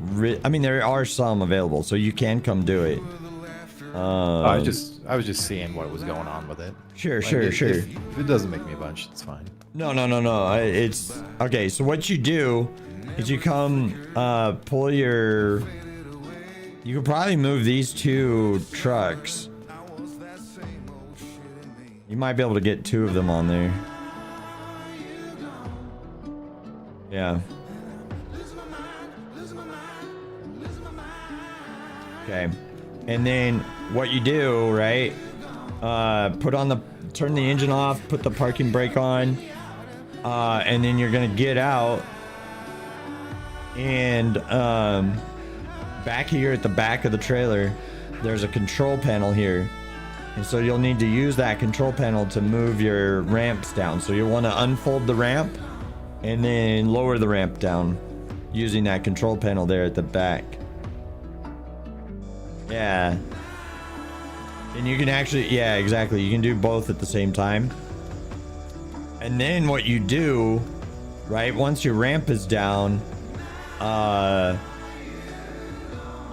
I mean, there are some available, so you can come do it. I was just seeing what was going on with it. Sure, Like, sure. If it doesn't make me a bunch, it's fine. No. It's okay. So what you do is you come, pull your. You could probably move these 2 trucks. You might be able to get 2 of them on there. Yeah. Okay. And then what you do, right? Turn the engine off, put the parking brake on, and then you're gonna get out. And back here at the back of the trailer, there's a control panel here. And so you'll need to use that control panel to move your ramps down. So you'll want to unfold the ramp and then lower the ramp down using that control panel there at the back. Yeah. And you can actually, yeah, exactly. You can do both at the same time. And then what you do, right, once your ramp is down,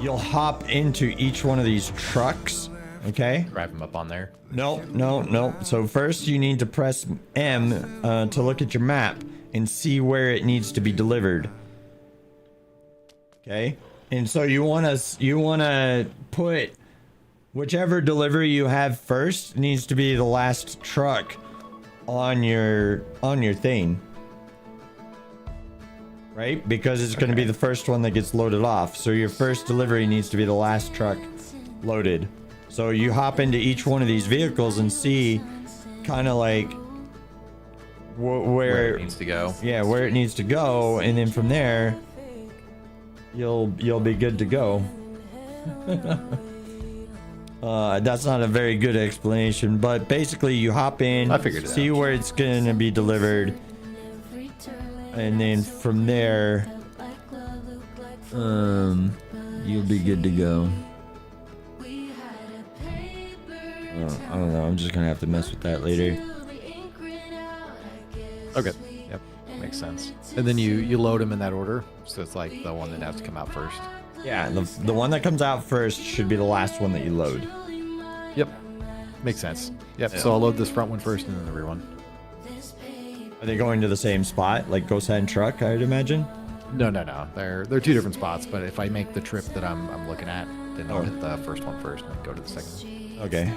you'll hop into each one of these trucks. Okay. Drive them up on there. No. So first you need to press M to look at your map and see where it needs to be delivered. Okay. And so you want to put whichever delivery you have first needs to be the last truck on your thing. Right? Because it's going to be the first one that gets loaded off. So your first delivery needs to be the last truck loaded. So you hop into each one of these vehicles and see kind of like where it needs to go. Yeah, where it needs to go, and then from there you'll be good to go. That's not a very good explanation, but basically you hop in, I figured it see out. where it's going to be delivered, and then from there you'll be good to go. I don't know. I'm just gonna have to mess with that later. Okay. Yep. Makes sense. And then you load them in that order, so it's like the one that has to come out first. Yeah, the one that comes out first should be the last one that you load. Yep. Makes sense. Yep. Yeah. So I'll load this front one first and then the rear one. Are they going to the same spot, like Ghost Hand Truck? I'd imagine. No. They're 2 different spots, but if I make the trip that I'm looking at, then I'll hit the first one first and then go to the second one. Okay.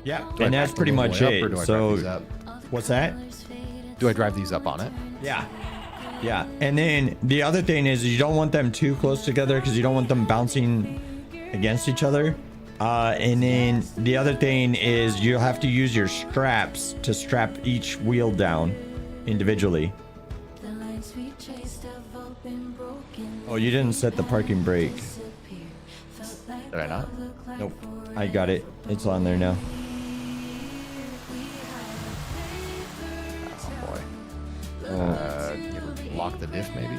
Yeah, Do I and that's back pretty them all the much way up, or do it. I So, drive these up? what's that? Do I drive these up on it? Yeah. And then the other thing is you don't want them too close together because you don't want them bouncing against each other. And then the other thing is you'll have to use your straps to strap each wheel down individually. Oh, you didn't set the parking brake. Did I not? Nope. I got it. It's on there now. Oh boy. You lock the diff maybe?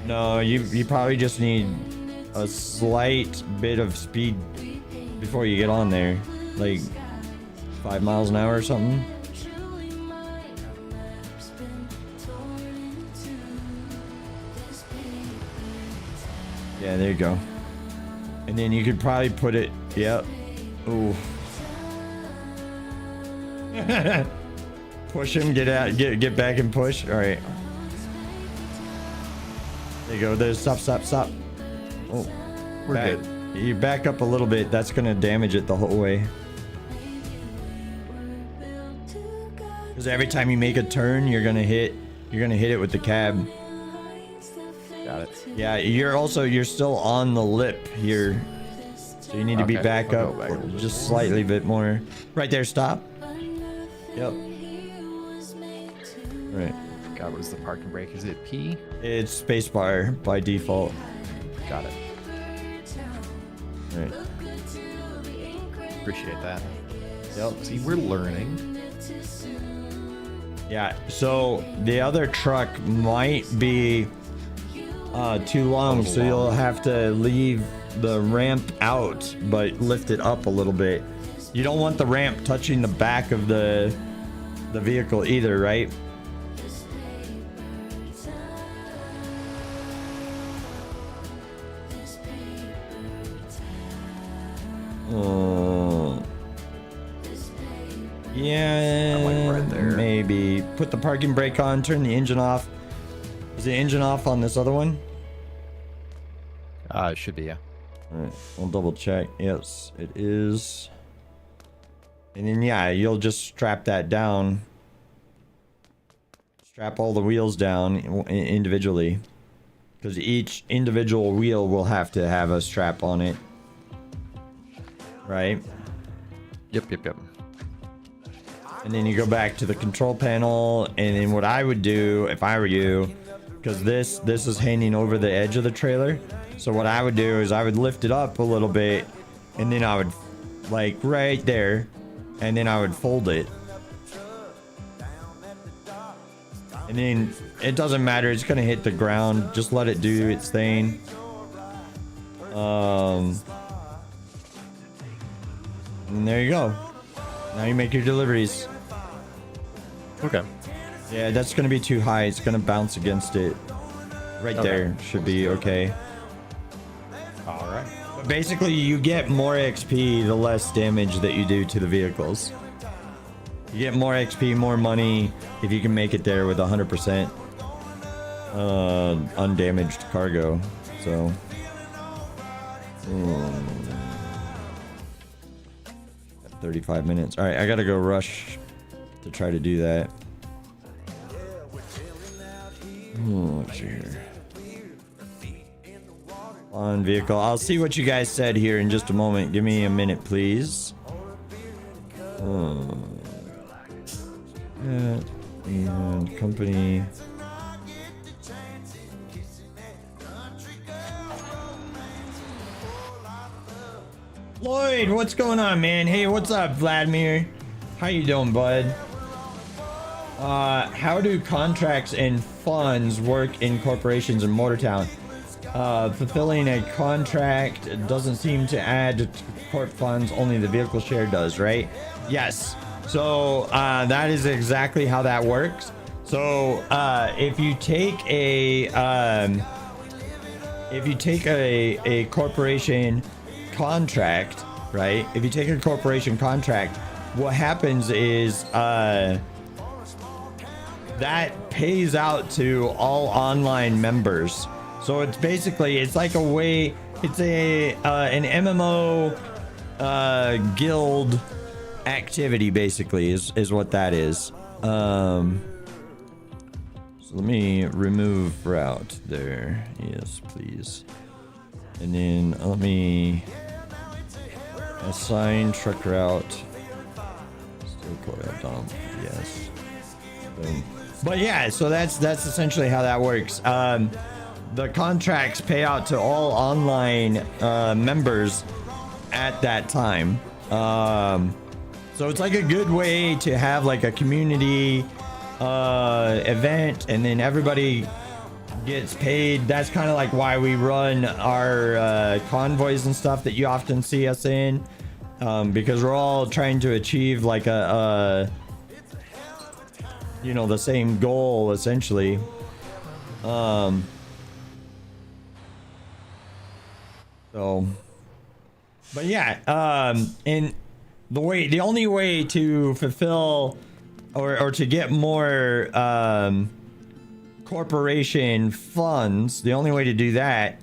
No, you probably just need a slight bit of speed before you get on there. Like 5 miles an hour or something. Yeah, there you go. And then you could probably put it, yep. Ooh. Push him, get out, get back and push. All right. There you go. There's stop. Oh, We're back. good. You back up a little bit. That's gonna damage it the whole way. Because every time you make a turn, you're gonna hit it with the cab. Got it. Yeah, you're still on the lip here. So you need to be Okay, back I'll up go back a little bit just slightly bit more. Right there, stop. Yep. Right. God, what is the parking brake? Is it P? It's spacebar by default. Got it. Right. Appreciate that. Yep. See, we're learning. Yeah, so the other truck might be too long, so you'll have to leave the ramp out but lift it up a little bit. You don't want the ramp touching the back of the vehicle either, right? Yeah, right there. maybe. Put the parking brake on, turn the engine off. Is the engine off on this other one? It should be, yeah. Alright, we'll double check. Yes, it is. And then, yeah, you'll just strap that down. Strap all the wheels down individually. Because each individual wheel will have to have a strap on it. Right? Yep. And then you go back to the control panel. And then what I would do if I were you, because this is hanging over the edge of the trailer. So what I would do is I would lift it up a little bit. And then I would, like, right there. And then I would fold it. And then it doesn't matter. It's going to hit the ground. Just let it do its thing. And there you go. Now you make your deliveries. Okay. Yeah, that's going to be too high. It's going to bounce against it. Right there should be okay. All right. But basically, you get more XP the less damage that you do to the vehicles. You get more XP, more money if you can make it there with 100% undamaged cargo. So 35 minutes. All right, I gotta go rush to try to do that. Let's see here. On vehicle. I'll see what you guys said here in just a moment. Give me a minute, please. And company. Lloyd, what's going on, man? Hey, what's up, Vladimir? How you doing, bud? How do contracts and funds work in corporations in Motortown? Fulfilling a contract doesn't seem to add to corp funds, only the vehicle share does, right? Yes. So that is exactly how that works. So if you take a corporation contract, right? If you take a corporation contract, what happens is that pays out to all online members. So it's basically, it's like a way, it's an MMO guild activity, basically, is what that is. So let me remove route there. Yes, please. And then let me assign truck route. Still coil dump. Yes. Boom. But yeah, so that's essentially how that works. The contracts pay out to all online members at that time. So it's like a good way to have like a community event, and then everybody gets paid. That's kind of like why we run our convoys and stuff that you often see us in, because we're all trying to achieve like a you know, the same goal essentially. So, but yeah, and the only way to fulfill or to get more corporation funds, the only way to do that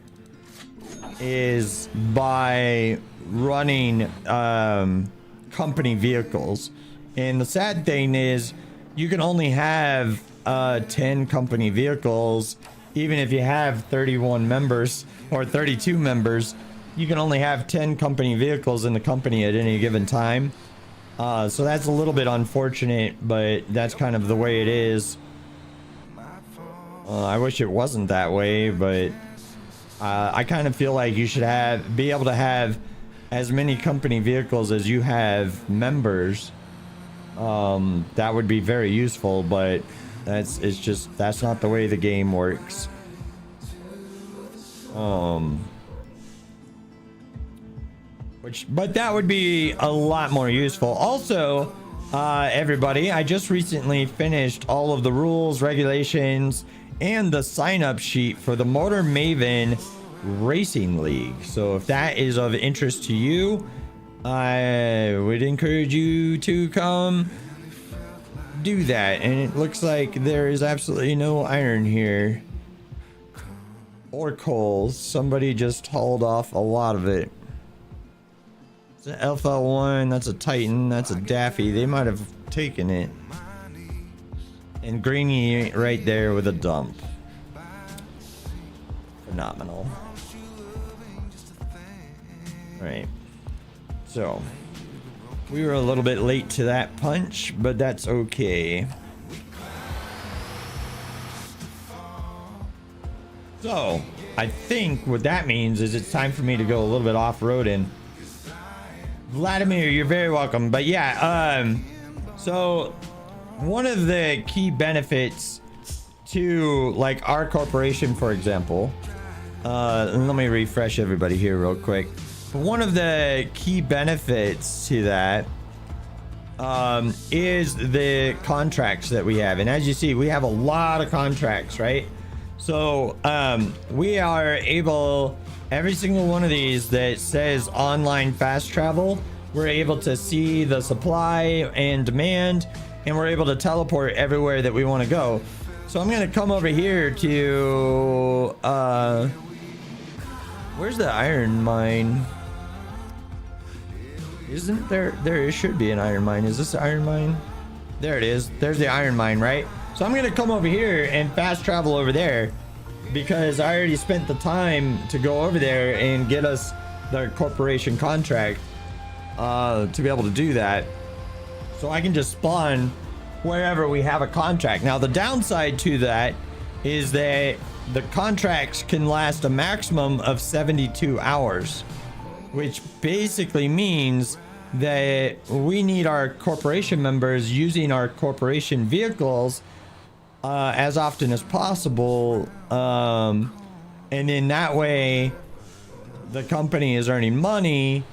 is by running company vehicles. And the sad thing is, you can only have 10 company vehicles. Even if you have 31 members or 32 members, you can only have 10 company vehicles in the company at any given time. So that's a little bit unfortunate, but that's kind of the way it is. I wish it wasn't that way, but I kind of feel like you should be able to have as many company vehicles as you have members. That would be very useful, but that's not the way the game works. But that would be a lot more useful. Also, everybody, I just recently finished all of the rules, regulations, and the sign-up sheet for the Motor Maven Racing League. So if that is of interest to you, I would encourage you to come do that. And it looks like there is absolutely no iron here or coal. Somebody just hauled off a lot of it. It's an FL1, that's a Titan, that's a Daffy. They might have taken it. And Greeny right there with a dump. Phenomenal. Right. So, we were a little bit late to that punch, but that's okay. So, I think what that means is it's time for me to go a little bit off-roading. Vladimir, you're very welcome. But yeah, so one of the key benefits to like our corporation, for example, let me refresh everybody here real quick. One of the key benefits to that is the contracts that we have. And as you see, we have a lot of contracts, right? So we are able, every single one of these that says online fast travel, we're able to see the supply and demand, and we're able to teleport everywhere that we want to go. So I'm going to come over here to, where's the iron mine? Isn't there should be an iron mine. Is this the iron mine? There it is. There's the iron mine, right? So I'm going to come over here and fast travel over there because I already spent the time to go over there and get us the corporation contract to be able to do that. So I can just spawn wherever we have a contract. Now, the downside to that is that the contracts can last a maximum of 72 hours, which basically means that we need our corporation members using our corporation vehicles as often as possible. And in that way, the company is earning money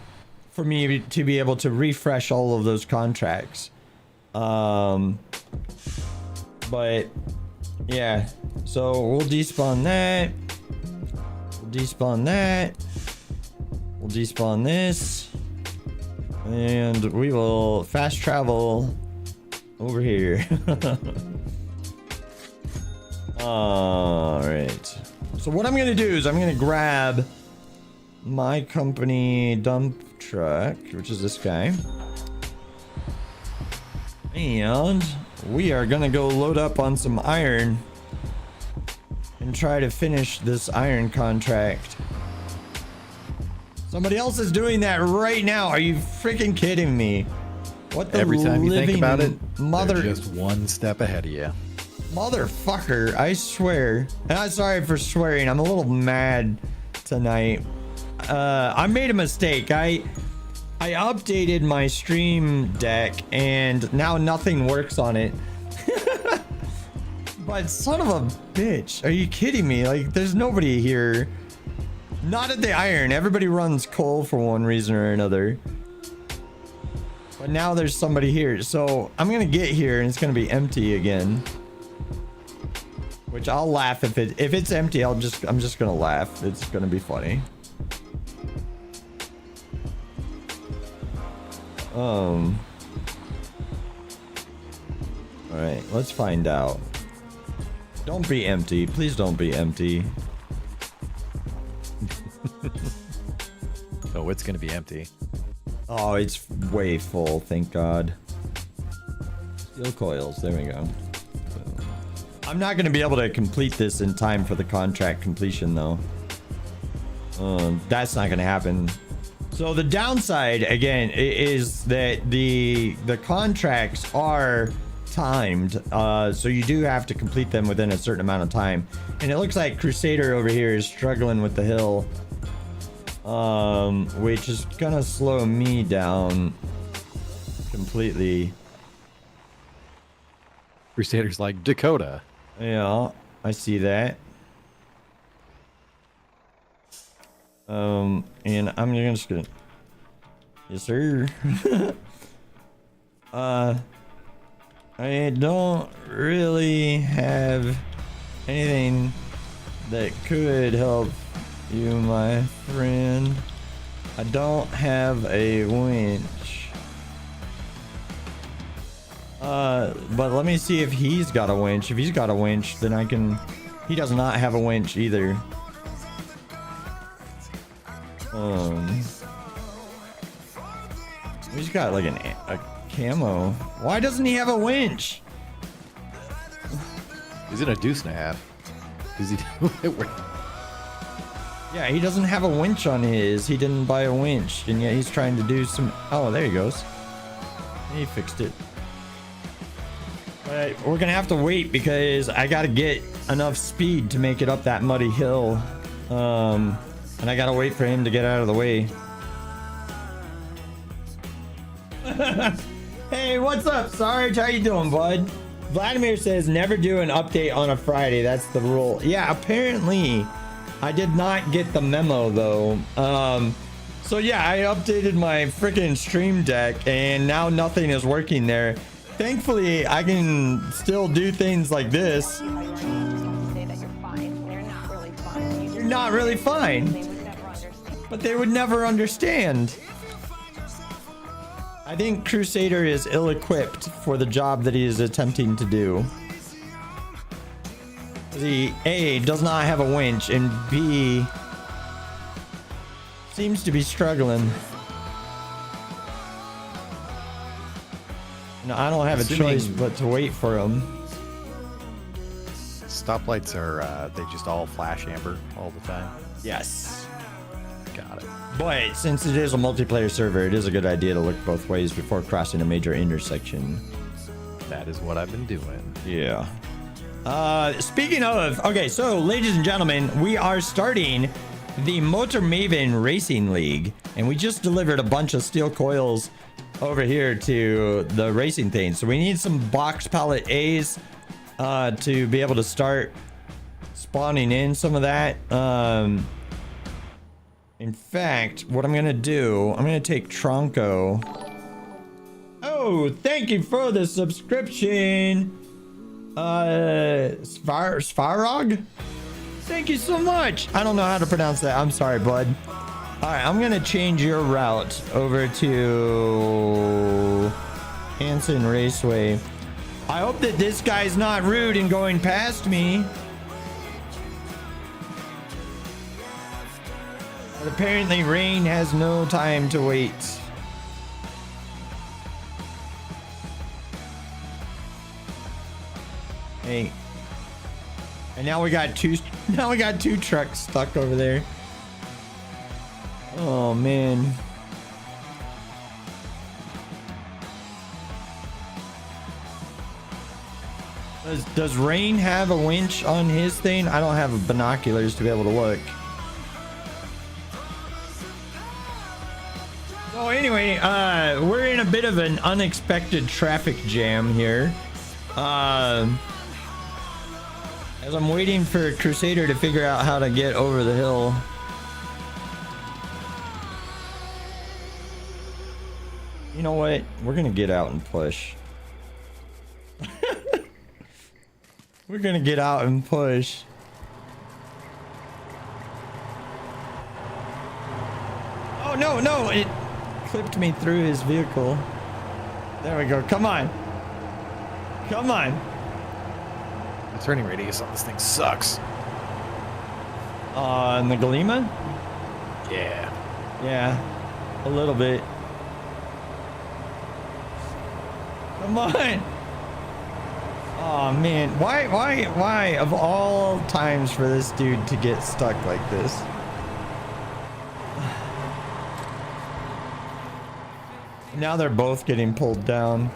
for me to be able to refresh all of those contracts. But yeah, so we'll despawn that. We'll despawn that. We'll despawn this. And we will fast travel over here. All right. So what I'm going to do is I'm going to grab my company dump truck, which is this guy. And we are going to go load up on some iron and try to finish this iron contract. Somebody else is doing that right now. Are you freaking kidding me? What the Every time you think about it, mother, they're just one step ahead of you. Motherfucker, I swear. And I'm sorry for swearing. I'm a little mad tonight. I made a mistake. I updated my stream deck and now nothing works on it. But son of a bitch, are you kidding me? Like, there's nobody here. Not at the iron. Everybody runs coal for one reason or another. But now there's somebody here. So I'm gonna get here and it's gonna be empty again. Which I'll laugh if it's empty. I'm just gonna laugh. It's gonna be funny. All right, let's find out. Don't be empty. Please don't be empty. Oh, it's gonna be empty. Oh, it's way full, thank God. Steel coils, there we go. So, I'm not gonna be able to complete this in time for the contract completion though. That's not gonna happen. So the downside again is that the contracts are timed, so you do have to complete them within a certain amount of time. And it looks like Crusader over here is struggling with the hill, which is gonna slow me down completely. Crusader's like Dakota. Yeah, I see that. And I'm just gonna. Yes, sir. I don't really have anything that could help you, my friend. I don't have a winch. But let me see if he's got a winch. If he's got a winch, then I can... He does not have a winch either. He's got like a camo. Why doesn't he have a winch? He's in a deuce and a half. Does he do it? Yeah, he doesn't have a winch on his. He didn't buy a winch, and yet he's trying to do some... Oh, there he goes. He fixed it. But we're gonna have to wait because I gotta get enough speed to make it up that muddy hill. And I gotta wait for him to get out of the way. Hey, what's up, Sarge? How you doing, bud? Vladimir says never do an update on a Friday. That's the rule. Yeah, apparently I did not get the memo though. So yeah, I updated my freaking stream deck and now nothing is working there. Thankfully, I can still do things like this. You're not really fine. But they would never understand. I think Crusader is ill-equipped for the job that he is attempting to do. He, A, does not have a winch, and B, seems to be struggling. No, I don't have a choice but to wait for him. Stoplights are, they just all flash amber all the time? Yes. Got it. But since it is a multiplayer server, it is a good idea to look both ways before crossing a major intersection. That is what I've been doing. Yeah. Speaking of, okay, so ladies and gentlemen, we are starting the Motor Maven Racing League, and we just delivered a bunch of steel coils over here to the racing thing. So we need some box pallet A's to be able to start spawning in some of that. In fact, what I'm gonna do, I'm gonna take Tronco. Oh, thank you for the subscription. Svarog? Thank you so much. I don't know how to pronounce that. I'm sorry, bud. All right, I'm gonna change your route over to Hanson Raceway. I hope that this guy's not rude and going past me. But apparently Rain has no time to wait. Hey. And now we got two trucks stuck over there. Oh man. Does Rain have a winch on his thing? I don't have binoculars to be able to look. So anyway, we're in a bit of an unexpected traffic jam here. As I'm waiting for Crusader to figure out how to get over the hill. You know what? We're gonna get out and push. We're gonna get out and push. Oh no, no! It clipped me through his vehicle. There we go. Come on. Come on. The turning radius on this thing sucks. On the Galima? Yeah. Yeah, a little bit. Come on. Oh man, why of all times for this dude to get stuck like this? Now they're both getting pulled down.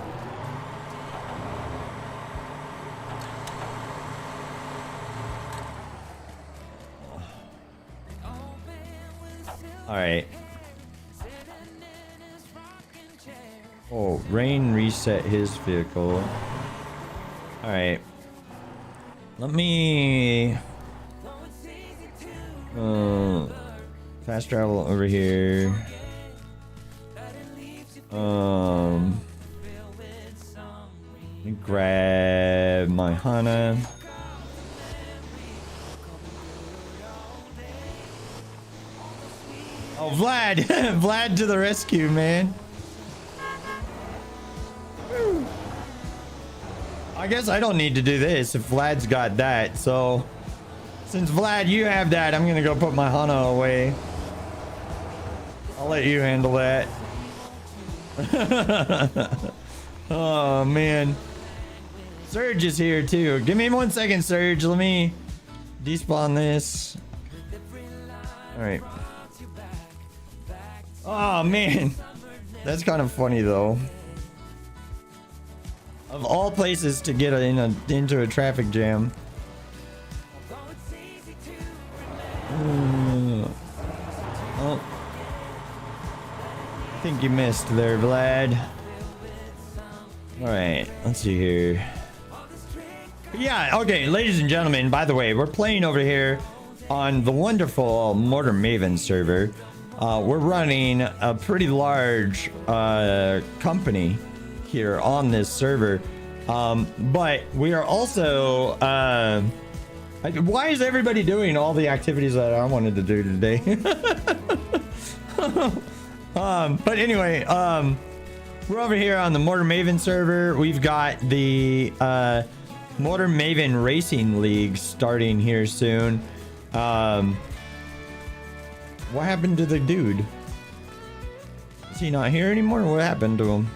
All right. Oh, Rain reset his vehicle. All right. Let me... fast travel over here. Let me grab my Hana. Oh, Vlad! Vlad to the rescue, man. Woo. I guess I don't need to do this if Vlad's got that. So, since Vlad, you have that, I'm gonna go put my Hana away. I'll let you handle that. Oh, man. Surge is here, too. Give me 1 second, Surge. Let me despawn this. All right. Oh, man. That's kind of funny, though. Of all places to get into a traffic jam. Oh. I think you missed there, Vlad. All right, let's see here. Yeah, okay, ladies and gentlemen, by the way, we're playing over here on the wonderful Mortar Maven server. We're running a pretty large company here on this server. But we are also... why is everybody doing all the activities that I wanted to do today? But anyway, we're over here on the Mortar Maven server. We've got the Mortar Maven Racing League starting here soon. What happened to the dude? Is he not here anymore? What happened to him?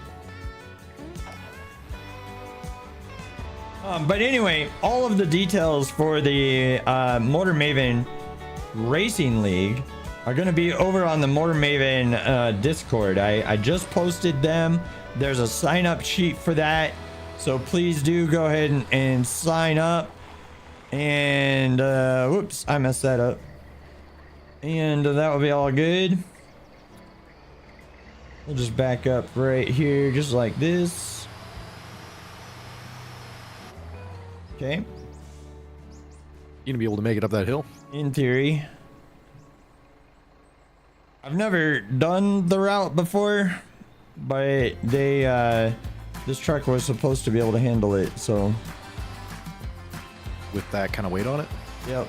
But anyway, all of the details for the Mortar Maven Racing League are going to be over on the Mortar Maven Discord. I just posted them. There's a sign up sheet for that. So please do go ahead and sign up. And whoops, I messed that up. And that will be all good. We'll just back up right here, just like this. Okay. You gonna be able to make it up that hill? In theory. I've never done the route before, but they this truck was supposed to be able to handle it, so With that kind of weight on it? yep.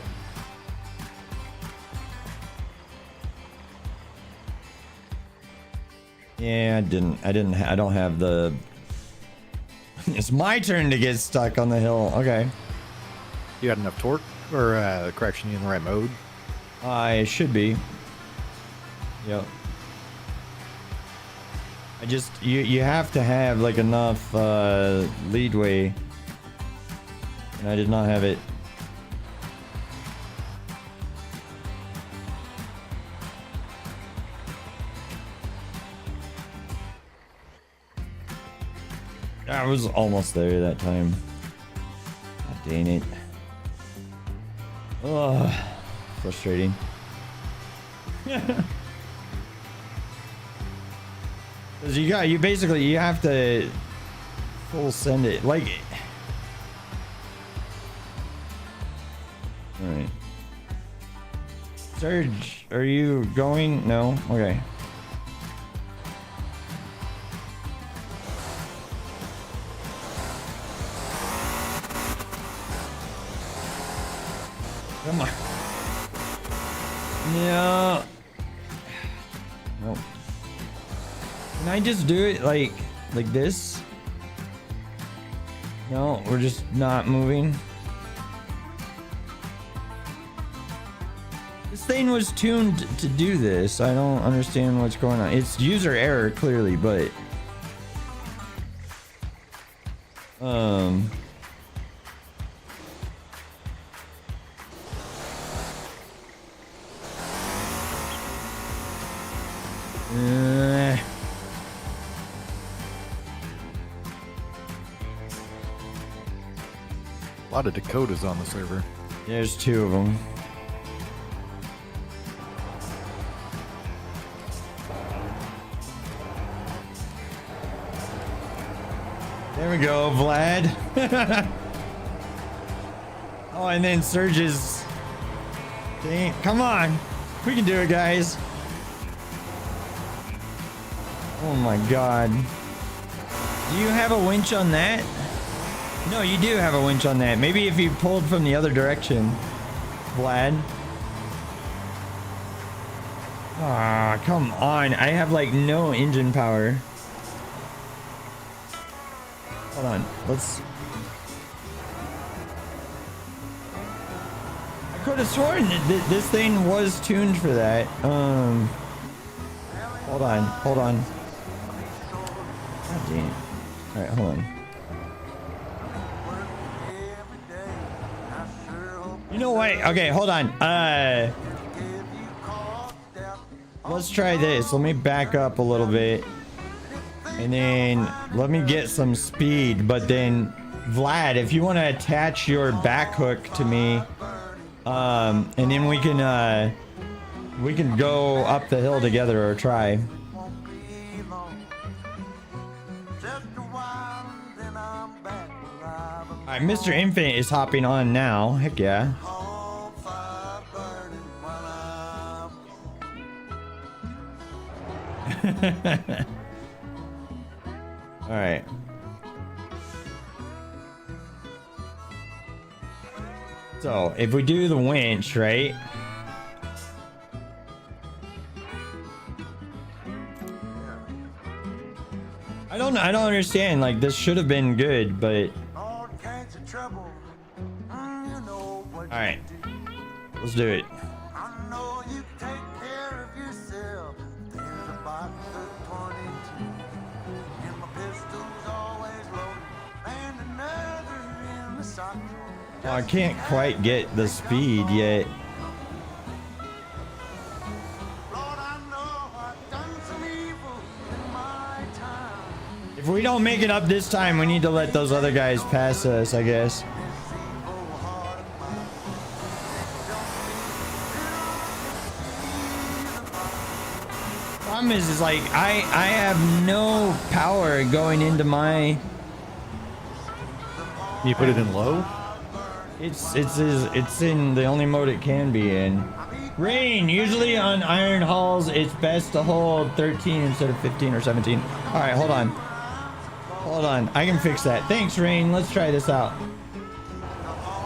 Yeah, I don't have the it's my turn to get stuck on the hill. Okay. You got enough torque? Or correction, you in the right mode? I should be. Yep. I just you have to have like enough leadway, and I did not have it. I was almost there that time. God dang it. Ugh, frustrating. Cause you basically have to full send it like. All right. Surge, are you going? No. Okay. Come on. No. Nope. Can I just do it like this? No, we're just not moving. This thing was tuned to do this. I don't understand what's going on. It's user error clearly, but A lot of Dakotas on the server. there's two of them. There we go, Vlad. Oh, and then Surge's. Dang, come on. We can do it, guys. Oh my god. Do you have a winch on that? No, you do have a winch on that. Maybe if you pulled from the other direction, Vlad. Ah, come on. I have like no engine power. Hold on. Let's... I could have sworn that this thing was tuned for that. Hold on. Hold on. God damn it. Alright, hold on. You know what? Okay, hold on. Let's try this. Let me back up a little bit. And then let me get some speed. But then, Vlad, if you want to attach your back hook to me, and then we can go up the hill together or try. Alright, Mr. Infinite is hopping on now. Heck yeah. Alright. So, if we do the winch, right? I don't understand. Like, this should have been good, but... Alright. Let's do it. Oh, I can't quite get the speed yet. If we don't make it up this time, we need to let those other guys pass us, I guess. Problem is like I have no power going into my... You put it in low? It's in the only mode it can be in. Rain, usually on iron hulls, it's best to hold 13 instead of 15 or 17. All right, hold on. Hold on, I can fix that. Thanks, Rain. Let's try this out.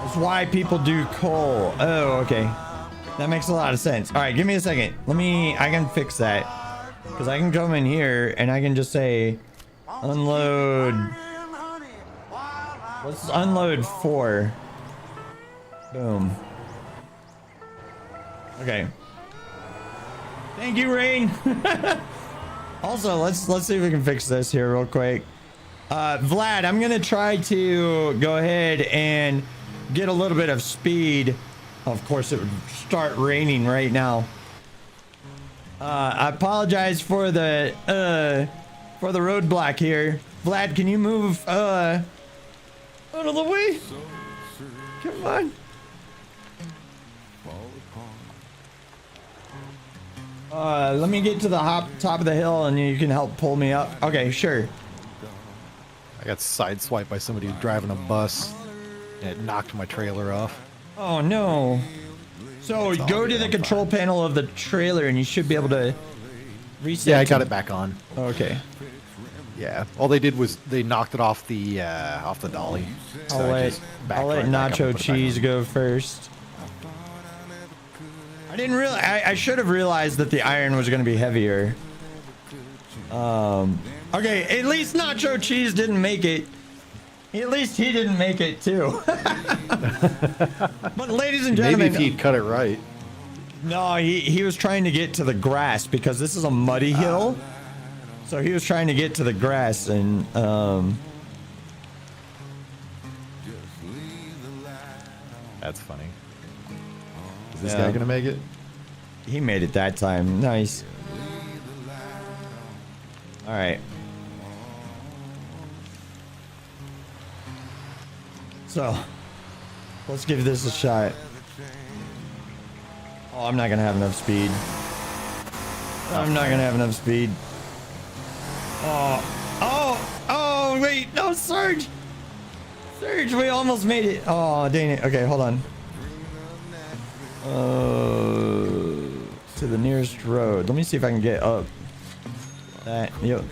That's why people do coal. Oh, okay. That makes a lot of sense. All right, give me a second. I can fix that. Because I can come in here and I can just say, unload. Let's unload 4. Boom. Okay. Thank you, Rain. Also, let's see if we can fix this here real quick. Vlad, I'm gonna try to go ahead and get a little bit of speed. Of course, it would start raining right now. I apologize for the roadblock here. Vlad, can you move out of the way? Come on. Let me get to the top of the hill and you can help pull me up. Okay, sure. I got sideswiped by somebody who's driving a bus and it knocked my trailer off. Oh no. So go to the control panel of the trailer and you should be able to reset. Yeah, I got it back on. Okay. Yeah. All they did was they knocked it off the dolly. I'll let Nacho Cheese go first. I didn't really. I should have realized that the iron was going to be heavier. Okay, at least Nacho Cheese didn't make it. At least he didn't make it too. But ladies and gentlemen, maybe if he'd cut it right. No, he was trying to get to the grass because this is a muddy hill. So he was trying to get to the grass and That's funny. Is this guy gonna make it? He made it that time. Nice. All right. So, let's give this a shot. Oh, I'm not gonna have enough speed. I'm not gonna have enough speed. Oh, wait, no, Surge! Surge, we almost made it. Oh, dang it. Okay, hold on. to the nearest road. Let me see if I can get up that. Yep.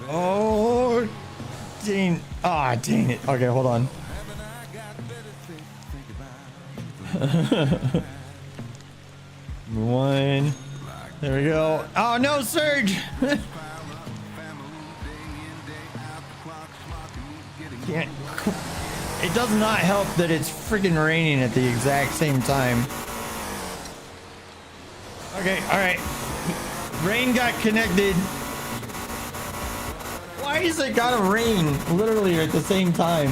Oh, dang. Ah, dang it. Okay, hold on. One. There we go. Oh, no, Surge. Can't. It does not help that it's freaking raining at the exact same time. Okay, all right. Rain got connected. Why is it gotta rain literally at the same time?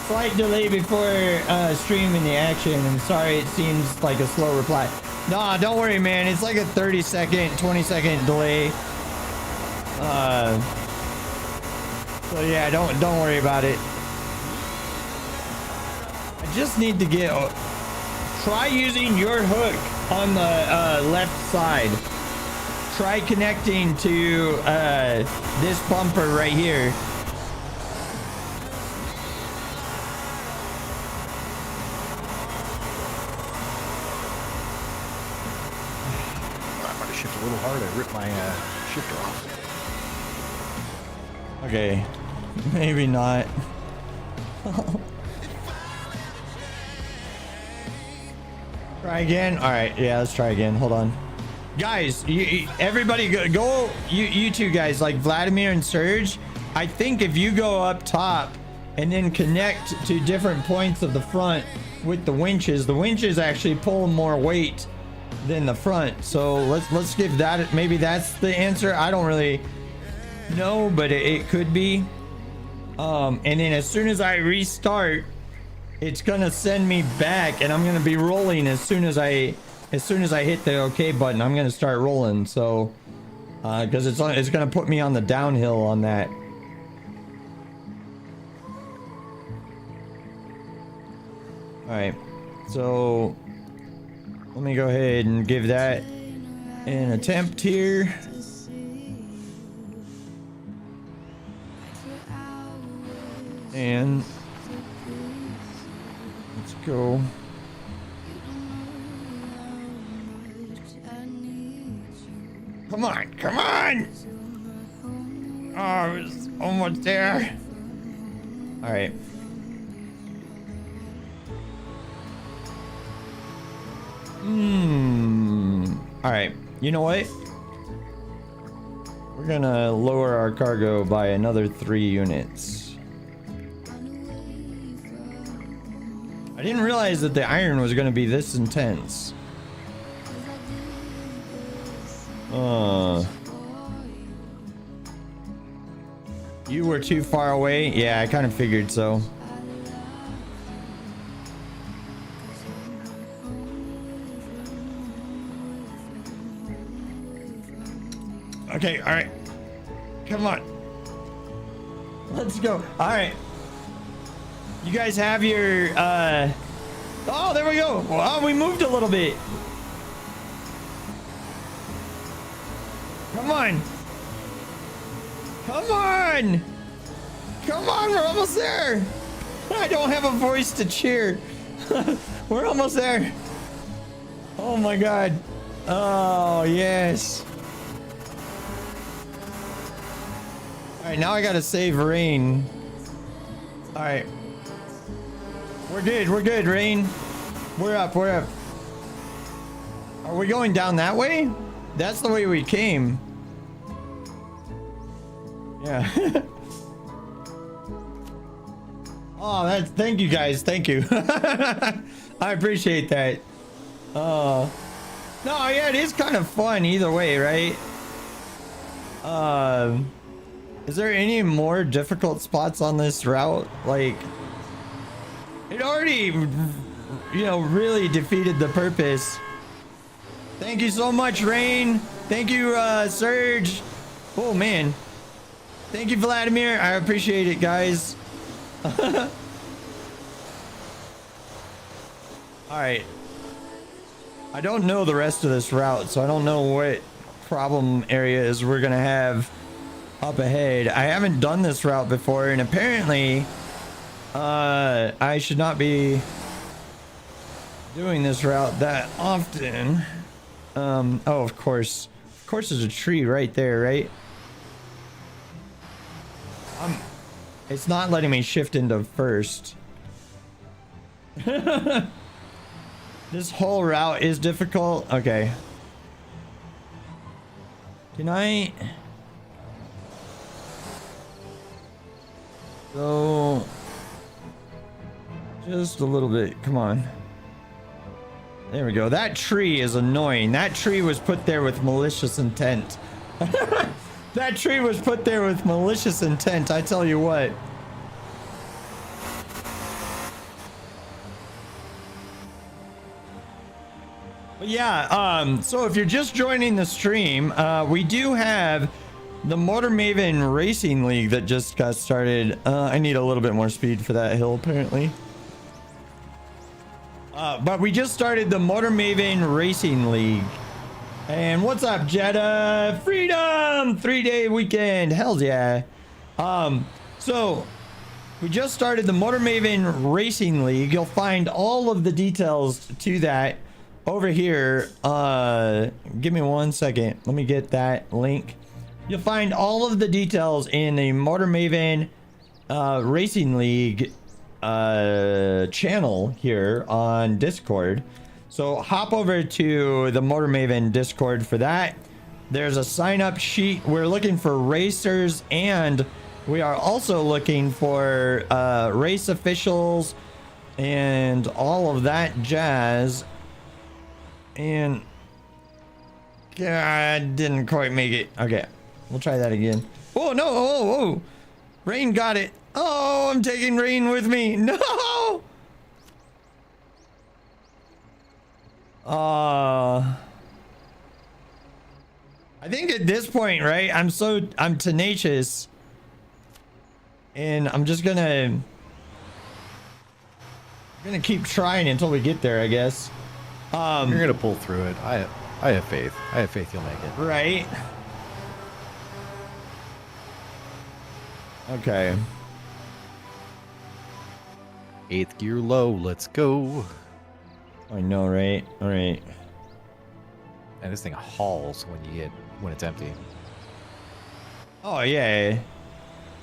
Slight delay before streaming the action. I'm sorry it seems like a slow reply. Nah, don't worry, man. It's like a 30-second, 20-second delay. So yeah, don't worry about it. I just need to get... try using your hook on the left side. Try connecting to this bumper right here. I might have shifted a little hard. I ripped my shifter off. Okay, maybe not. Try again. All right, yeah, let's try again. Hold on, guys. Everybody, go. You two guys, like Vladimir and Serge. I think if you go up top and then connect to different points of the front with the winches actually pull more weight than the front. So let's give that. Maybe that's the answer. I don't really know, but it could be. And then as soon as I restart, it's gonna send me back, and I'm gonna be rolling as soon as I hit the OK button. I'm gonna start rolling. So, because it's gonna put me on the downhill on that. All right, so let me go ahead and give that an attempt here. And let's go. Come on, come on! Oh, I was almost there. All right. All right. You know what? We're gonna lower our cargo by another 3 units. I didn't realize that the iron was gonna be this intense. You were too far away? Yeah, I kind of figured so. Okay, all right. Come on. Let's go. All right. You guys have your, oh, there we go. Wow, we moved a little bit. Come on. Come on. Come on, we're almost there. I don't have a voice to cheer. We're almost there. Oh my God. Oh, yes. All right, now I gotta save Rain. All right. We're good, Rain. We're up. Are we going down that way? That's the way we came. Yeah. Oh, thank you guys. Thank you. I appreciate that. No, yeah, it is kind of fun either way, right? Is there any more difficult spots on this route? Like, it already, really defeated the purpose. Thank you so much, Rain. Thank you, Surge. Oh, man. Thank you, Vladimir. I appreciate it, guys. All right. I don't know the rest of this route, so I don't know what problem areas we're going to have up ahead. I haven't done this route before, and apparently I should not be doing this route that often. Oh, of course there's a tree right there, right? It's not letting me shift into first. This whole route is difficult. Okay. Can I? So, just a little bit. Come on. There we go. That tree is annoying. That tree was put there with malicious intent. That tree was put there with malicious intent, I tell you what. But yeah, so if you're just joining the stream, we do have the Motor Maven Racing League that just got started. I need a little bit more speed for that hill, apparently. But we just started the Motor Maven Racing League. And what's up, Jetta? Freedom! 3-day weekend. Hells yeah. So we just started the Motor Maven Racing League. You'll find all of the details to that over here. Give me 1 second. Let me get that link. You'll find all of the details in the Motor Maven Racing League channel here on Discord. So hop over to the Motor Maven Discord for that. There's a sign up sheet. We're looking for racers, and we are also looking for race officials and all of that jazz. And God, didn't quite make it. Okay, we'll try that again. Oh no! Oh, Rain got it. Oh, I'm taking Rain with me. No. I think at this point, right? I'm tenacious, and I'm just gonna keep trying until we get there, I guess. You're gonna pull through it. I have faith. I have faith you'll make it. Right. Okay. 8th gear low. Let's go. I know, right? All right. And this thing hauls when it's empty. Oh yeah.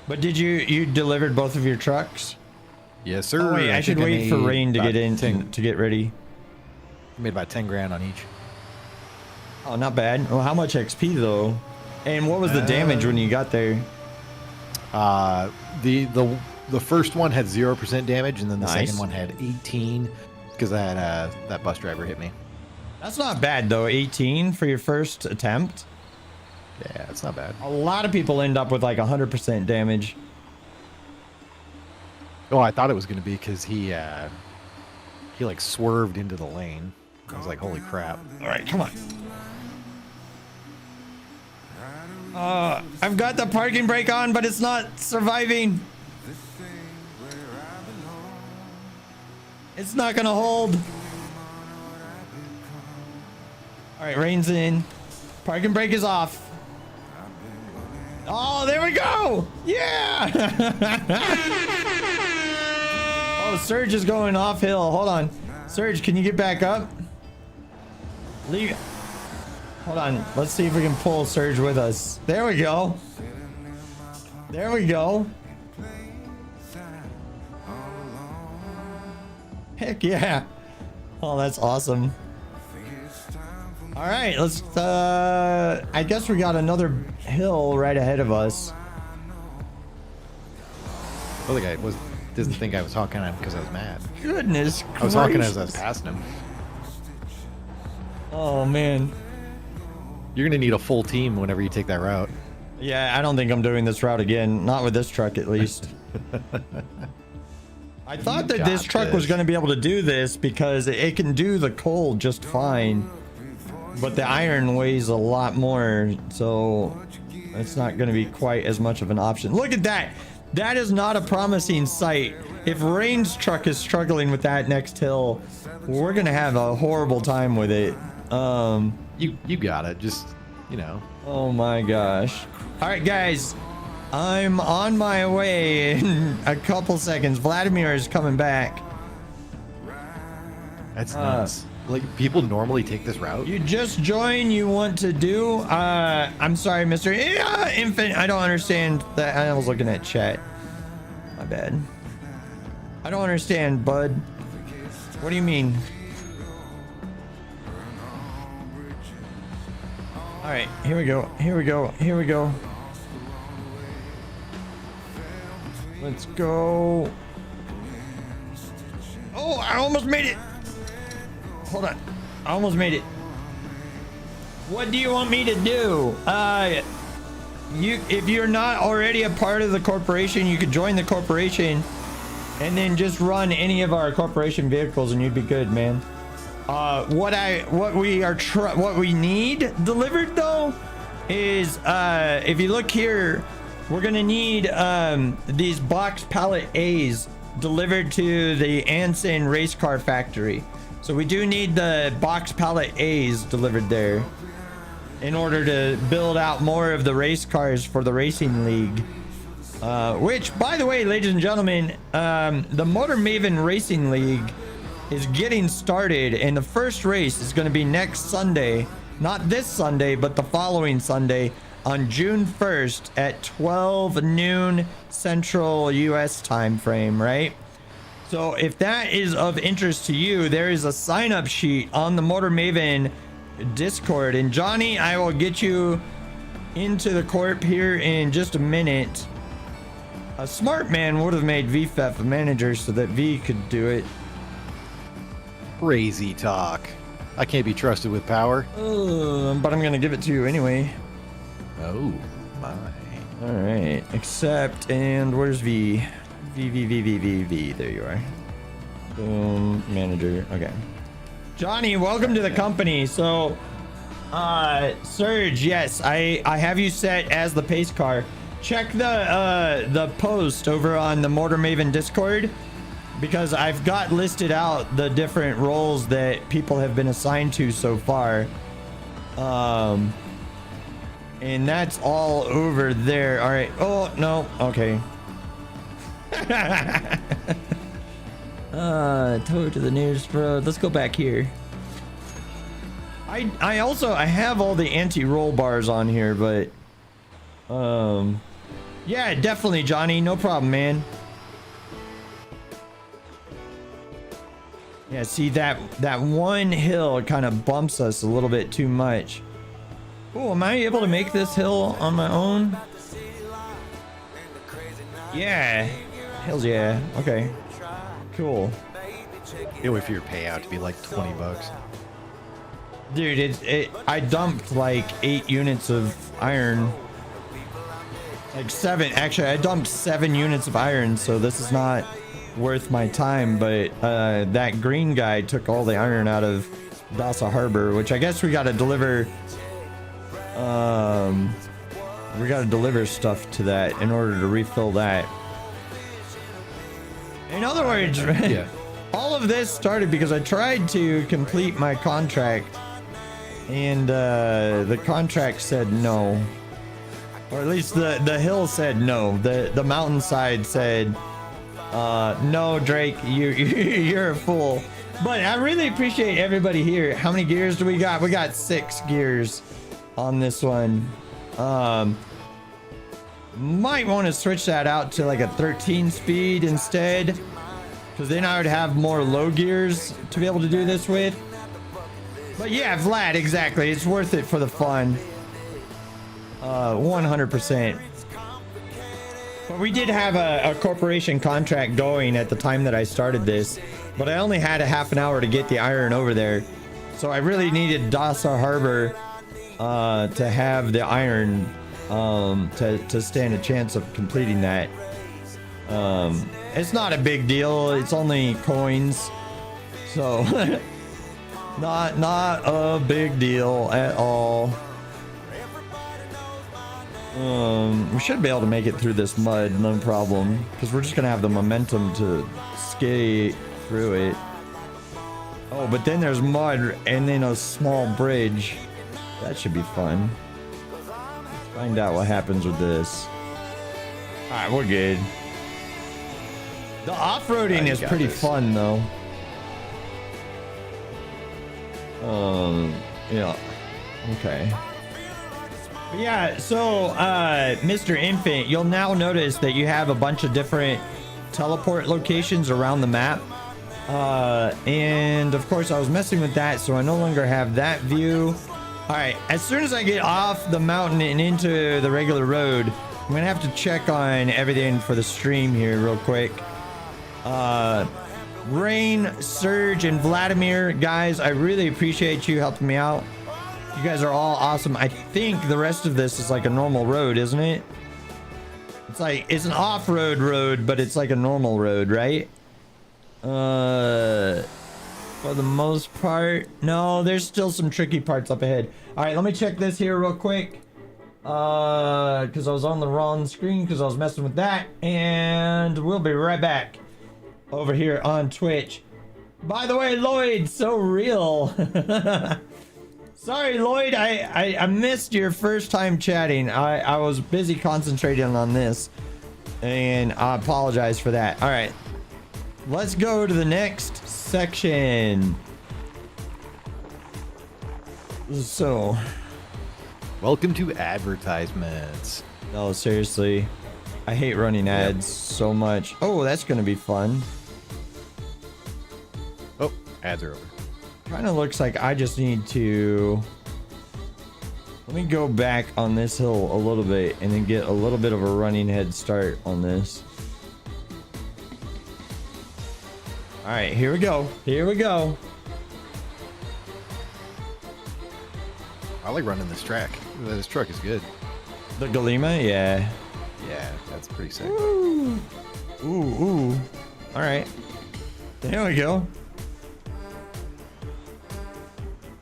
But did you delivered both of your trucks? Yes, sir. Oh wait, I should wait for Rain to get in to get ready. Made about 10 grand on each. Oh, not bad. Well, how much XP though? And what was the damage when you got there? The first one had 0% damage, and then the Nice. second one had 18 because that bus driver hit me. That's not bad though. 18 for your first attempt. Yeah, it's not bad. A lot of people end up with like 100% damage. Oh, I thought it was gonna be because he like swerved into the lane. I was like, holy crap. All right, come on. I've got the parking brake on, but it's not surviving. It's not gonna hold. All right, Rain's in. Parking brake is off. Oh, there we go. Yeah. Oh, Surge is going off hill. Hold on. Surge, can you get back up? Leave. Hold on. Let's see if we can pull Surge with us. There we go. There we go. Heck yeah. Oh, that's awesome. All right, let's I guess we got another hill right ahead of us. The other guy doesn't think I was talking at him because I was mad. Goodness I was talking as I gracious. was passing him. Oh man. You're gonna need a full team whenever you take that route. Yeah, I don't think I'm doing this route again. Not with this truck, at least. I thought that this got truck was this. going to be able to do this because it can do the coal just fine. But the iron weighs a lot more, so it's not going to be quite as much of an option. Look at that. That is not a promising sight. If Rain's truck is struggling with that next hill, we're going to have a horrible time with it. You got it. Just, you know. Oh my gosh. All right, guys. I'm on my way in a couple seconds. Vladimir is coming back. That's nuts. Like, people normally take this route? You just join, you want to do? I'm sorry, Mr. Infant. I don't understand that. I was looking at chat. My bad. I don't understand, bud. What do you mean? All right, here we go. Here we go. Here we go. Let's go. Oh, I almost made it. Hold on. I almost made it. What do you want me to do? If you're not already a part of the corporation, you could join the corporation and then just run any of our corporation vehicles and you'd be good, man. What we need delivered though is if you look here, we're gonna need these box pallet A's delivered to the Anson race car factory. So we do need the box pallet A's delivered there in order to build out more of the race cars for the racing league. Which, by the way, ladies and gentlemen, the Motor Maven Racing League is getting started, and the first race is going to be next Sunday. Not this Sunday, but the following Sunday on June 1st at 12 noon Central US time frame, right? So if that is of interest to you, there is a sign-up sheet on the Motor Maven Discord. And Johnny, I will get you into the corp here in just a minute. A smart man would have made VFEF a manager so that V could do it. Crazy talk. I can't be trusted with power. But I'm gonna give it to you anyway. Oh my. All right, accept, and where's V? V. There you are. Boom, manager. Okay. Johnny, welcome to the company. So, Surge, yes, I have you set as the pace car. Check the post over on the Motor Maven Discord, because I've got listed out the different roles that people have been assigned to so far. And that's all over there. All right. Oh, no. Okay. Tow to the nearest road. Let's go back here. I have all the anti-roll bars on here, but yeah, definitely, Johnny, no problem, man. Yeah, see that one hill kind of bumps us a little bit too much. Oh, am I able to make this hill on my own? Yeah. Hells yeah. Okay. Cool. Can't wait for your payout to be like $20. Dude, I dumped like 8 units of iron. Like 7. Actually, I dumped 7 units of iron, so this is not worth my time. But that green guy took all the iron out of Dasa Harbor, which I guess we got to deliver. We got to deliver stuff to that in order to refill that. In other words, yeah. All of this started because I tried to complete my contract, and the contract said no, or at least the hill said no. The mountainside said, no, Drake, you're a fool. But I really appreciate everybody here. How many gears do we got? We got 6 gears on this one. Might want to switch that out to like a 13 speed instead, because then I would have more low gears to be able to do this with. But yeah, Vlad, exactly, it's worth it for the fun. 100%. But we did have a corporation contract going at the time that I started this, but I only had a half an hour to get the iron over there, so I really needed Dasa Harbor to have the iron to stand a chance of completing that. It's not a big deal, it's only coins, so not a big deal at all. We should be able to make it through this mud, no problem, because we're just gonna have the momentum to skate through it. Oh, but then there's mud and then a small bridge. That should be fun. Let's find out what happens with this. All right, we're good. The off-roading is pretty fun, though. Yeah. Okay. But yeah, so Mr. Infant, you'll now notice that you have a bunch of different teleport locations around the map. And of course I was messing with that, so I no longer have that view. All right, as soon as I get off the mountain and into the regular road, I'm gonna have to check on everything for the stream here real quick. Rain, Surge, and Vladimir, guys, I really appreciate you helping me out. You guys are all awesome. I think the rest of this is like a normal road, isn't it? It's like, it's an off-road road, but it's like a normal road, right? For the most part. No, there's still some tricky parts up ahead. All right, let me check this here real quick. Because I was on the wrong screen because I was messing with that. And we'll be right back over here on Twitch. By the way, Lloyd, so real. Sorry, Lloyd, I missed your first time chatting. I was busy concentrating on this, and I apologize for that. All right, let's go to the next section. So, Welcome to advertisements. no, seriously, I hate running ads so much. Oh, that's gonna be fun. Oh, ads are over. Kind of looks like I just need to, let me go back on this hill a little bit and then get a little bit of a running head start on this. All right, here we go. Here we go. I like running this track. This truck is good. The Galima, yeah. Yeah, that's pretty sick. Ooh, ooh. All right. There we go.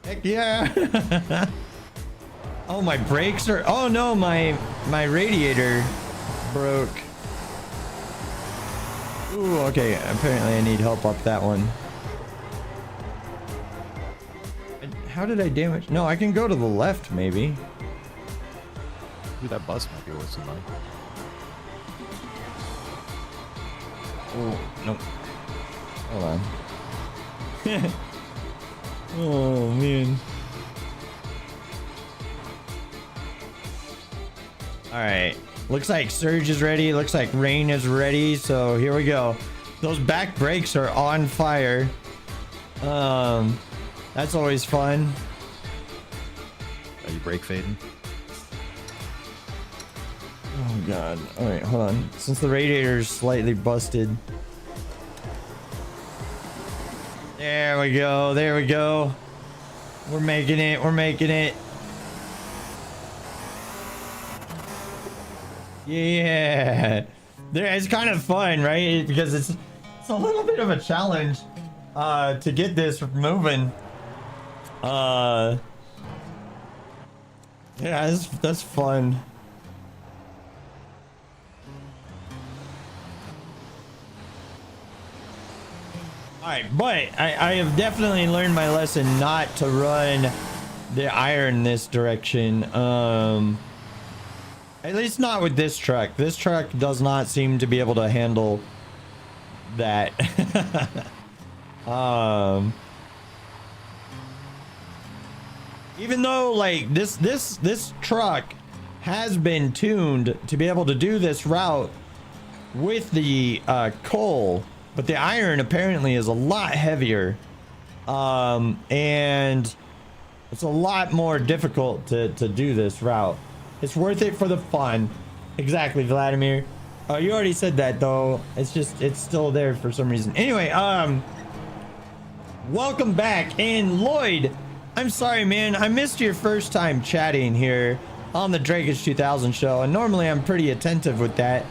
Heck yeah. Oh, my brakes are, oh no, my radiator broke. Ooh, okay, apparently I need help up that one. How did I damage? No, I can go to the left, maybe. Ooh, that bus might be worth some money. Oh, nope. Hold on. Oh, man. Alright. Looks like Surge is ready. Looks like Rain is ready. So here we go. Those back brakes are on fire. That's always fun. Are you brake fading? Oh god. Alright, hold on. Since the radiator's slightly busted. There we go. There we go. We're making it. We're making it. Yeah. There, it's kind of fun, right? Because it's a little bit of a challenge to get this moving. Yeah, that's fun. Alright, but I have definitely learned my lesson not to run the iron this direction. At least not with this truck. This truck does not seem to be able to handle that. Even though like this truck has been tuned to be able to do this route with the coal, but the iron apparently is a lot heavier, and it's a lot more difficult to do this route. It's worth it for the fun. Exactly, Vladimir. Oh, you already said that though. It's just, it's still there for some reason. Anyway, welcome back. And Lloyd, I'm sorry, man. I missed your first time chatting here on the Drakage 2000 show. And normally I'm pretty attentive with that,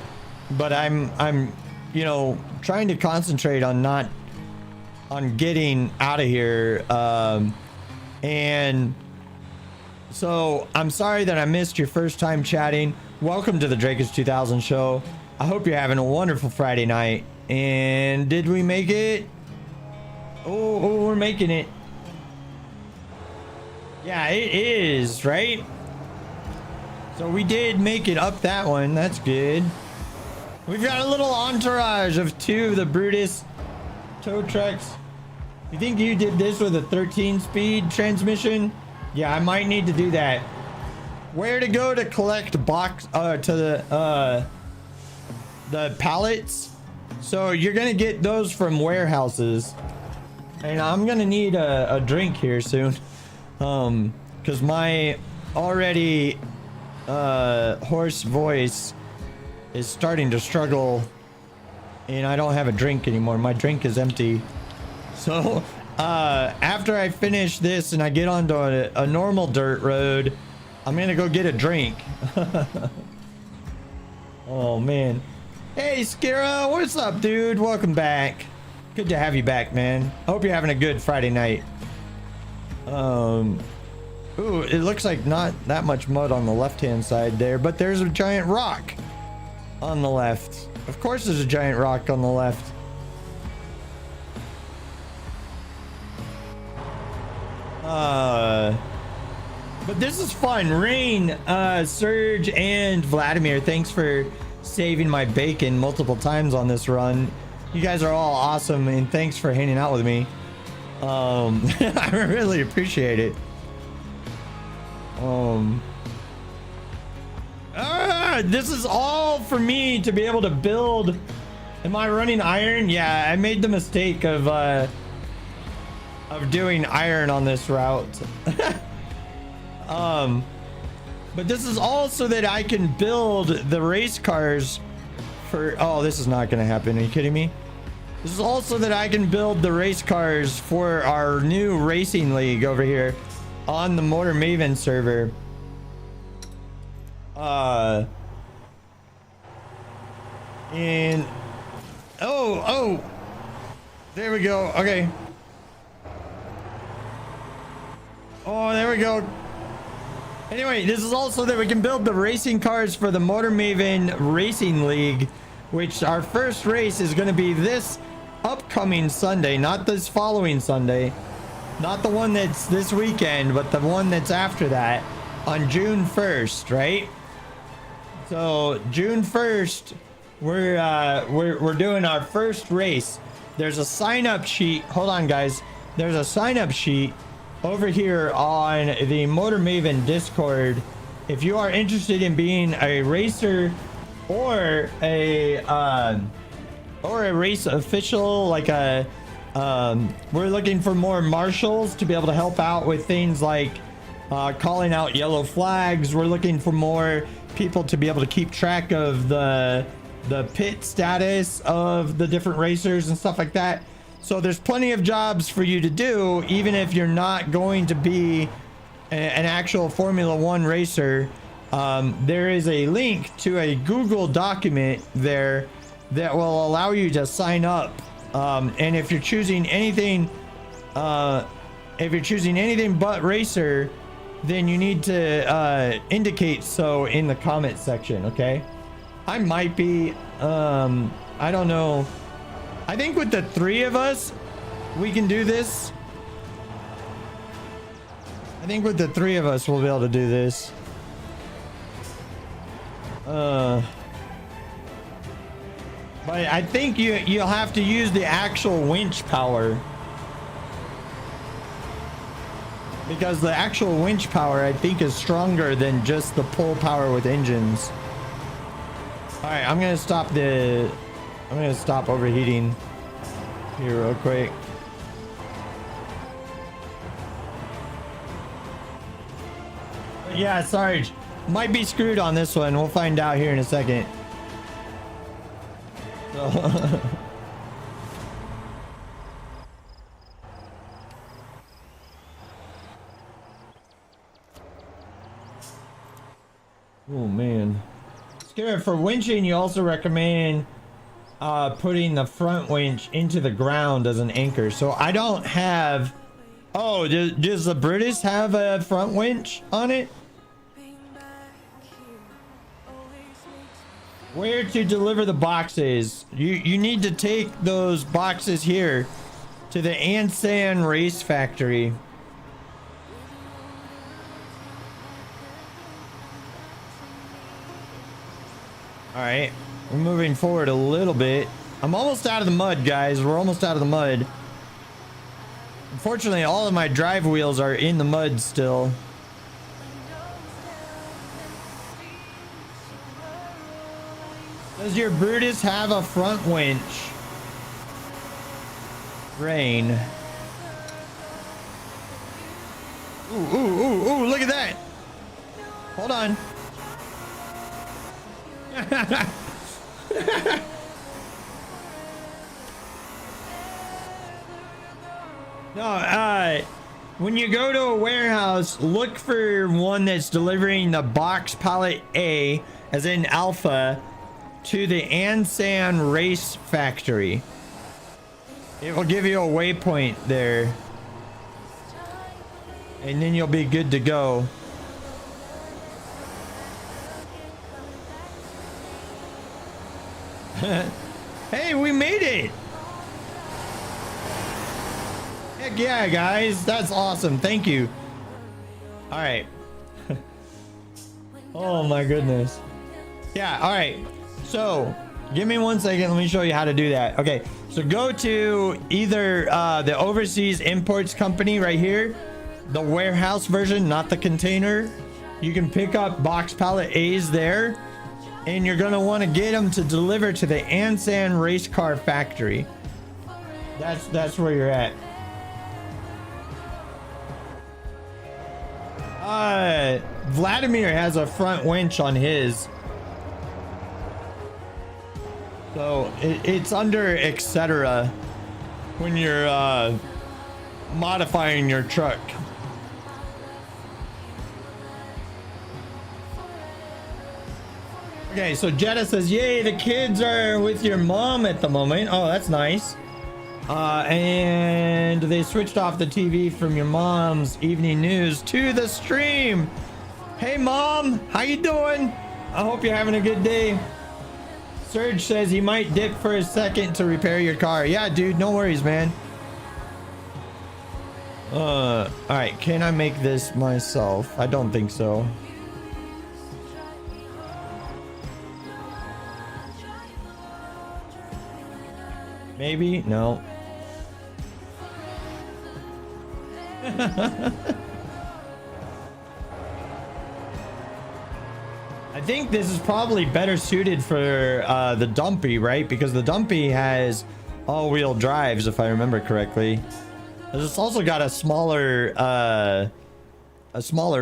but I'm, you know, trying to concentrate on on getting out of here. And so I'm sorry that I missed your first time chatting. Welcome to the Drakage 2000 show. I hope you're having a wonderful Friday night. And did we make it? Oh, we're making it. Yeah, it is, right? So we did make it up that one. That's good. We've got a little entourage of two of the Brutus tow trucks. You think you did this with a 13 speed transmission? Yeah, I might need to do that. Where to go to collect the pallets? So you're gonna get those from warehouses. And I'm gonna need a drink here soon. Cause my already hoarse voice is starting to struggle, and I don't have a drink anymore. My drink is empty. So after I finish this and I get onto a normal dirt road, I'm gonna go get a drink. Oh man. Hey Skira, what's up, dude? Welcome back. Good to have you back, man. Hope you're having a good Friday night. Ooh, it looks like not that much mud on the left-hand side there, but there's a giant rock on the left. Of course there's a giant rock on the left. But this is fun. Rain, Serge, and Vladimir, thanks for saving my bacon multiple times on this run. You guys are all awesome, and thanks for hanging out with me. I really appreciate it. This is all for me to be able to build. Am I running iron? Yeah, I made the mistake of doing iron on this route. But this is all so that I can build the race cars for... Oh, this is not gonna happen. Are you kidding me? This is also that I can build the race cars for our new racing league over here on the Motor Maven server. And oh, there we go. Okay. Oh, there we go. Anyway, this is also that we can build the racing cars for the Motor Maven Racing League, which our first race is going to be this upcoming Sunday, not this following Sunday, not the one that's this weekend, but the one that's after that on June 1st, right? So June 1st, we're doing our first race. There's a sign-up sheet. Hold on, guys. There's a sign-up sheet over here on the Motor Maven Discord. If you are interested in being a racer or a race official, like we're looking for more marshals to be able to help out with things like calling out yellow flags. We're looking for more people to be able to keep track of the pit status of the different racers and stuff like that. So there's plenty of jobs for you to do, even if you're not going to be an actual Formula One racer. There is a link to a Google document there that will allow you to sign up. And if you're choosing anything, but racer, then you need to indicate so in the comment section. Okay. I might be, I don't know. I think with the three of us, we can do this. I think with the three of us, we'll be able to do this. But I think you'll have to use the actual winch power. Because the actual winch power, I think, is stronger than just the pull power with engines. All right, I'm gonna stop overheating here real quick. Yeah, Sarge, might be screwed on this one. We'll find out here in a second. So oh man. Scarab, for winching, you also recommend putting the front winch into the ground as an anchor. So I don't have... Oh, does the British have a front winch on it? Where to deliver the boxes? You need to take those boxes here to the Ansan Race Factory. All right, we're moving forward a little bit. I'm almost out of the mud, guys. We're almost out of the mud. Unfortunately, all of my drive wheels are in the mud still. Does your Brutus have a front winch? Rain. Ooh, ooh, ooh, ooh, look at that. Hold on. No, when you go to a warehouse, look for one that's delivering the box pallet A, as in Alpha, to the Ansan Race Factory. It will give you a waypoint there. And then you'll be good to go. Hey, we made it! Heck yeah, guys. That's awesome. Thank you. All right. Oh my goodness. Yeah, all right. So, give me 1 second. Let me show you how to do that. Okay, so go to either the Overseas Imports Company right here. The warehouse version, not the container. You can pick up box pallet A's there. And you're going to want to get them to deliver to the Ansan Race Car Factory. That's where you're at. Vladimir has a front winch on his. So it's under etc. when you're modifying your truck. Okay, so Jetta says, yay, the kids are with your mom at the moment. Oh, that's nice. And they switched off the TV from your mom's evening news to the stream. Hey, Mom, how you doing? I hope you're having a good day. Serge says he might dip for a second to repair your car. Yeah, dude, no worries, man. All right, can I make this myself? I don't think so. Maybe? No. I think this is probably better suited for the Dumpy, right? Because the Dumpy has all-wheel drives, if I remember correctly. It's also got a smaller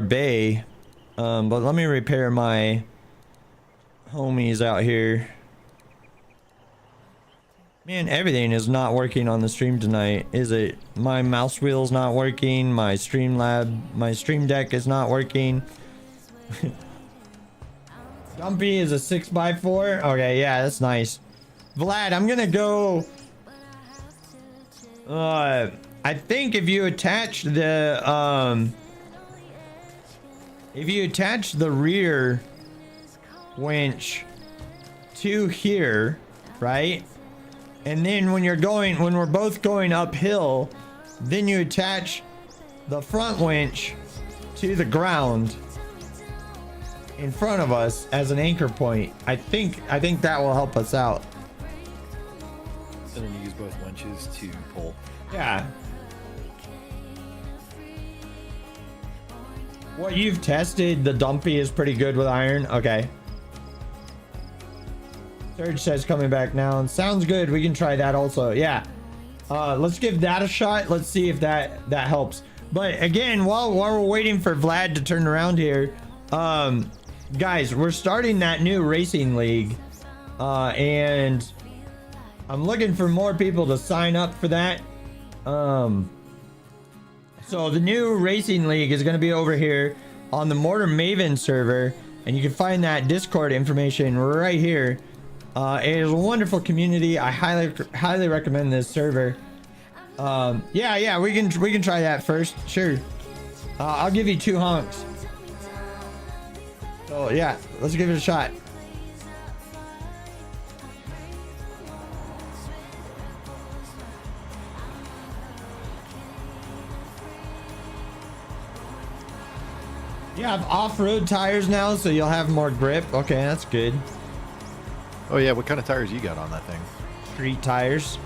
bay. But let me repair my homies out here. Man, everything is not working on the stream tonight, is it? My mouse wheel's not working. My stream deck is not working. Dumpy is a 6x4. Okay, yeah, that's nice. Vlad, I'm gonna go. I think if you attach the rear winch to here, right? And then when we're both going uphill, then you attach the front winch to the ground in front of us as an anchor point. I think that will help us out. And then you use both winches to pull. Yeah. What you've tested, the Dumpy is pretty good with iron. Okay. Serge says coming back now. And sounds good. We can try that also. Yeah. Let's give that a shot. Let's see if that helps. But again, while we're waiting for Vlad to turn around here, guys, we're starting that new racing league. And I'm looking for more people to sign up for that. So the new racing league is going to be over here on the Mortar Maven server. And you can find that Discord information right here. It is a wonderful community. I highly recommend this server. Yeah, we can try that first. Sure. I'll give you 2 honks. So yeah, let's give it a shot. You have off-road tires now, so you'll have more grip. Okay, that's good. Oh yeah, what kind of tires you got on that thing? Street tires.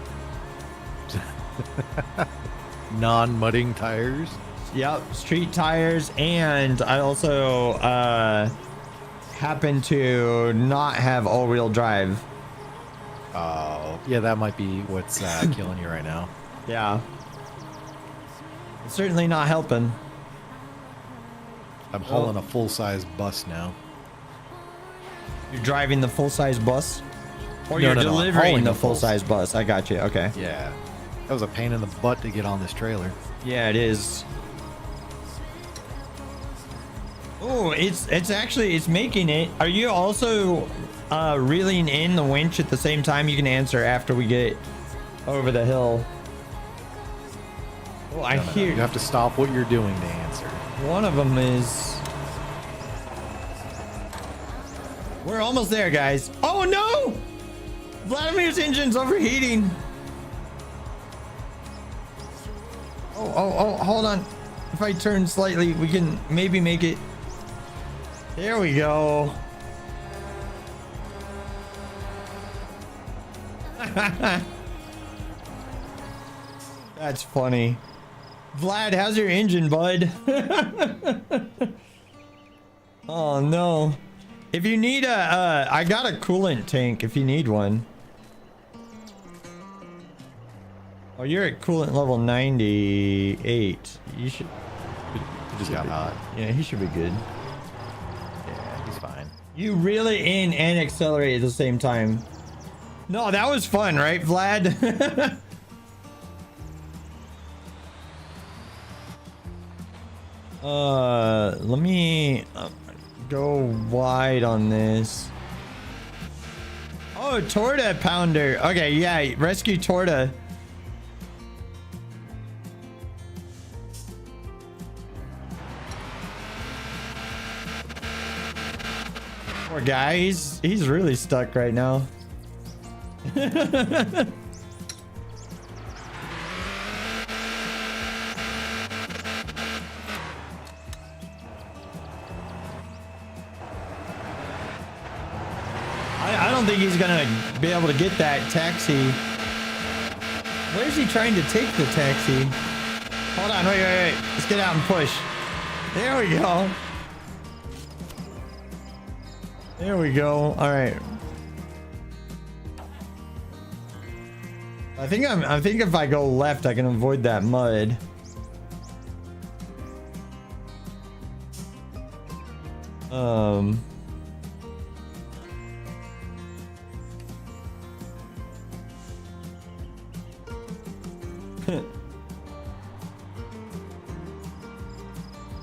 Non-mudding tires. Yep, street tires, and I also happen to not have all-wheel drive. Oh, yeah, that might be what's killing you right now. Yeah. It's certainly not helping. I'm hauling a full-size bus now. You're driving the full-size bus? Or No, you're no, no, I'm delivering hauling the the full- full-size bus. I got you. Okay. Yeah. That was a pain in the butt to get on this trailer. Yeah, it is. Oh, it's actually, it's making it. Are you also reeling in the winch at the same time? You can answer after we get over the hill. Oh, I No, hear you have to stop what you're doing to answer. one of them is. We're almost there, guys. Oh no! Vladimir's engine's overheating. Oh, hold on. If I turn slightly, we can maybe make it. There we go. That's funny. Vlad, how's your engine, bud? Oh no. If you need a, I got a coolant tank if you need one. Oh, you're at coolant level 98. You should. He just got hot. Yeah, he should be good. Yeah, he's fine. You really in and accelerate at the same time. No, that was fun, right, Vlad? Let me go wide on this. Oh, Torta Pounder. Okay, yeah, rescue Torta. Poor guy, he's really stuck right now. I don't think he's gonna be able to get that taxi. Where's he trying to take the taxi? Hold on, wait. Let's get out and push. There we go. There we go. All right. I think if I go left, I can avoid that mud.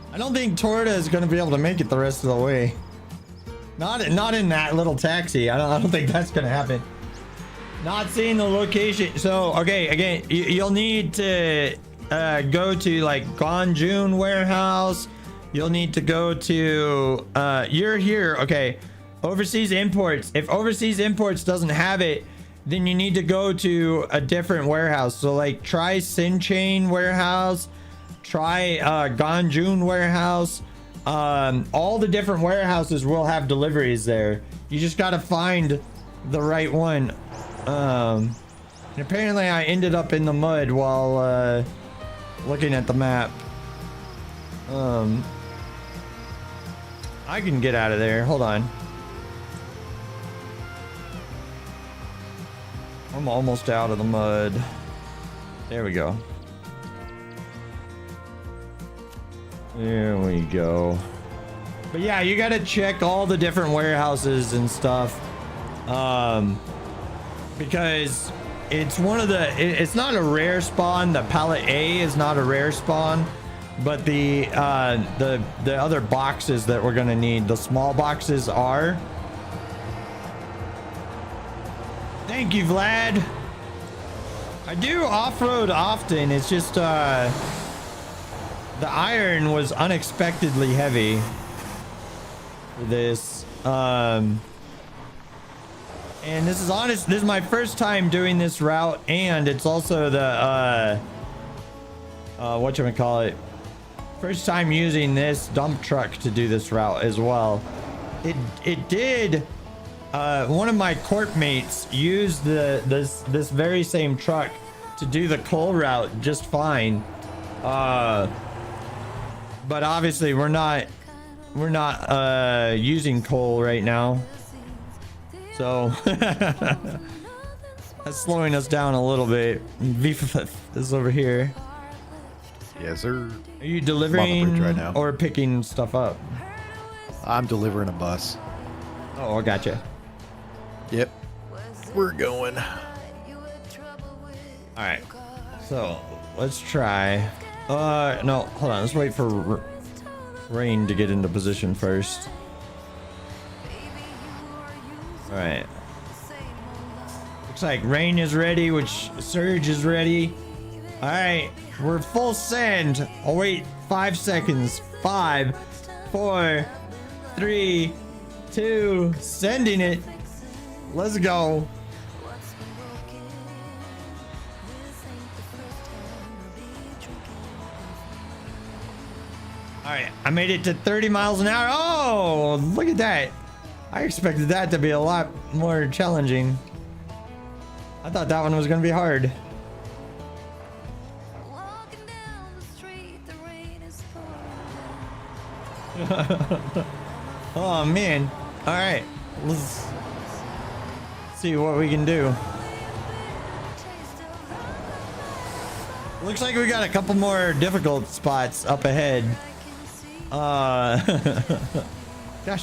I don't think Torta is going to be able to make it the rest of the way. Not in that little taxi. I don't think that's going to happen. Not seeing the location. So, okay, again, you'll need to go to like Ganjun warehouse. You'll need to go to you're here. Okay. Overseas imports. If overseas imports doesn't have it, then you need to go to a different warehouse. So like try Sinchain warehouse, try Ganjun warehouse. All the different warehouses will have deliveries there. You just got to find the right one. And apparently I ended up in the mud while looking at the map. I can get out of there. Hold on. I'm almost out of the mud. There we go. There we go. But yeah, you gotta check all the different warehouses and stuff. Because it's one of the, it's not a rare spawn. The pallet A is not a rare spawn, but the other boxes that we're gonna need, the small boxes are. Thank you, Vlad. I do off-road often. It's just the iron was unexpectedly heavy for this. And this is honest, this is my first time doing this route, and it's also the whatchamacallit, first time using this dump truck to do this route as well. It did one of my corp mates used this very same truck to do the coal route just fine. But obviously we're not using coal right now. So that's slowing us down a little bit. V is over here. Yes, sir. Are you I'm on the delivering bridge right now. or picking stuff up? I'm delivering a bus. Oh, I gotcha. Yep. We're going. All right. So let's try. No, hold on. Let's wait for Rain to get into position first. All right. Looks like Rain is ready, which Surge is ready. All right, we're full send. I'll wait 5 seconds. 5, 4, 3, 2, sending it. Let's go. All right, I made it to 30 miles an hour. Oh, look at that. I expected that to be a lot more challenging. I thought that one was going to be hard. Walking down the street, the rain is pouring. Oh man. All right, let's see what we can do. Looks like we got a couple more difficult spots up ahead. Gosh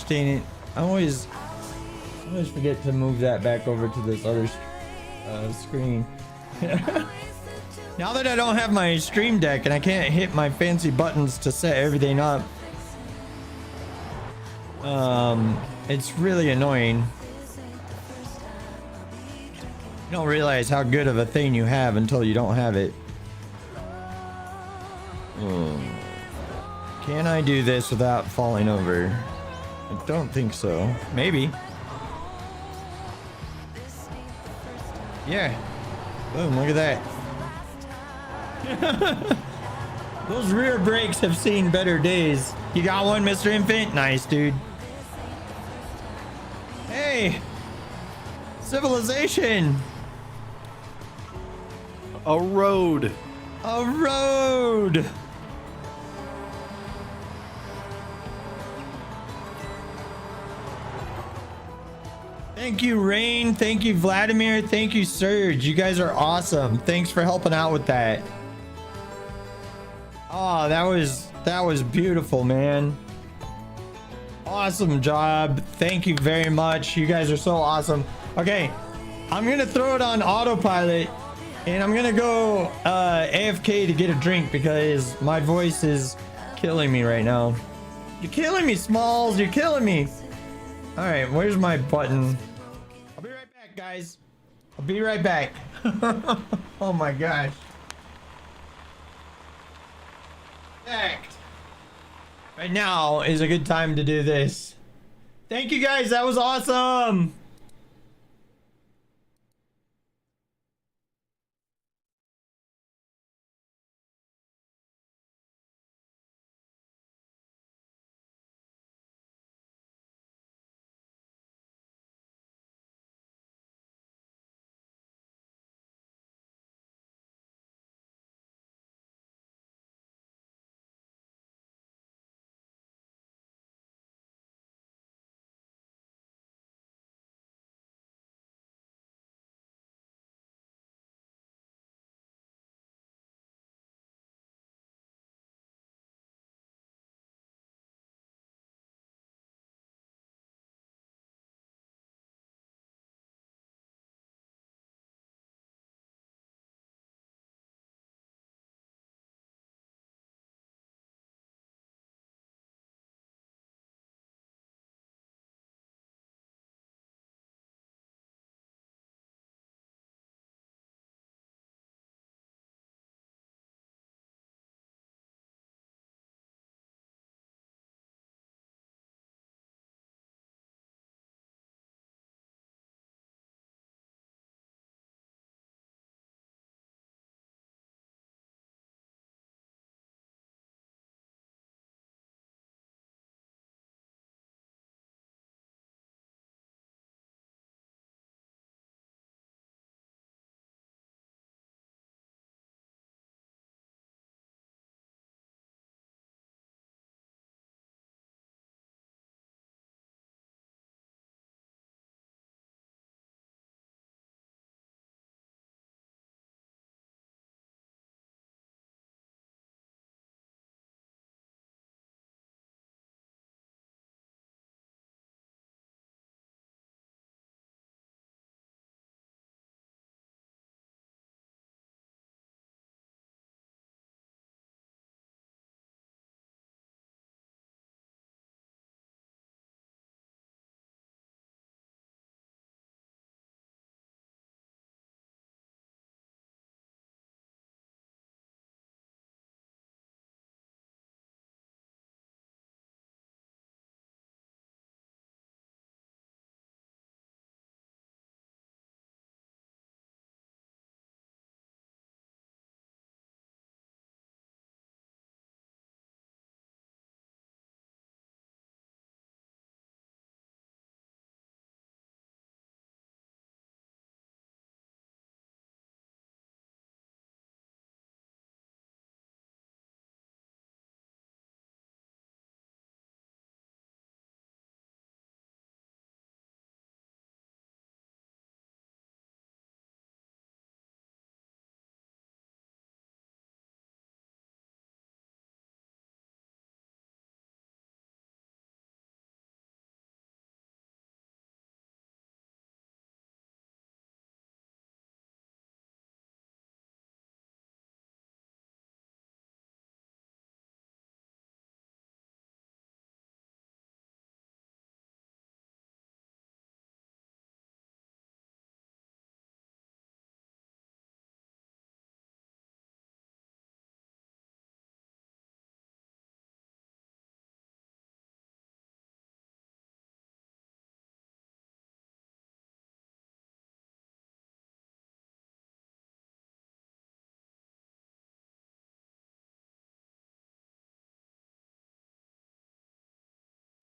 dang it. I always forget to move that back over to this other screen. Now that I don't have my stream deck and I can't hit my fancy buttons to set everything up, it's really annoying. You don't realize how good of a thing you have until you don't have it. Can I do this without falling over? I don't think so. Maybe. Yeah. Boom, look at that. Those rear brakes have seen better days. You got one, Mr. Infant? Nice, dude. Hey! Civilization! A road. A road! Thank you, Rain. Thank you, Vladimir. Thank you, Surge. You guys are awesome. Thanks for helping out with that. Oh, that was beautiful, man. Awesome job. Thank you very much. You guys are so awesome. Okay, I'm gonna throw it on autopilot and I'm gonna go AFK to get a drink because my voice is killing me right now. You're killing me, Smalls. You're killing me. All right, where's my button? I'll be right back, guys. I'll be right back. Oh my gosh. Fact. Right now is a good time to do this. Thank you guys. That was awesome.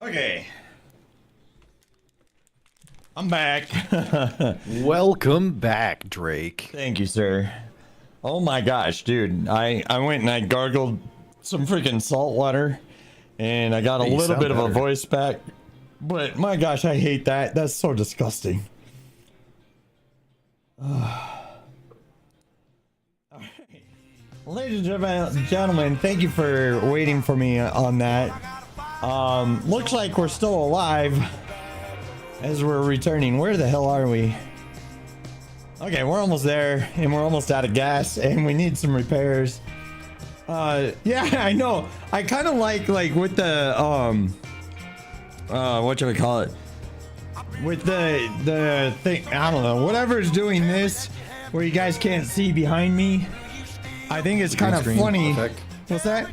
Okay. I'm back. Welcome back, Drake. Thank you, sir. Oh my gosh, dude. I went and I gargled some freaking salt water and I got a Hey, you little sound bit of a better. voice back. But my gosh, I hate that. That's so disgusting. Ladies and gentlemen, thank you for waiting for me on that. Looks like we're still alive as we're returning. Where the hell are we? Okay, we're almost there and we're almost out of gas and we need some repairs. Yeah, I know. I kind of like with the what should we call it? With the thing, I don't know, whatever's doing this where you guys can't see behind me. I think it's kind of Green screen funny. effect. What's that?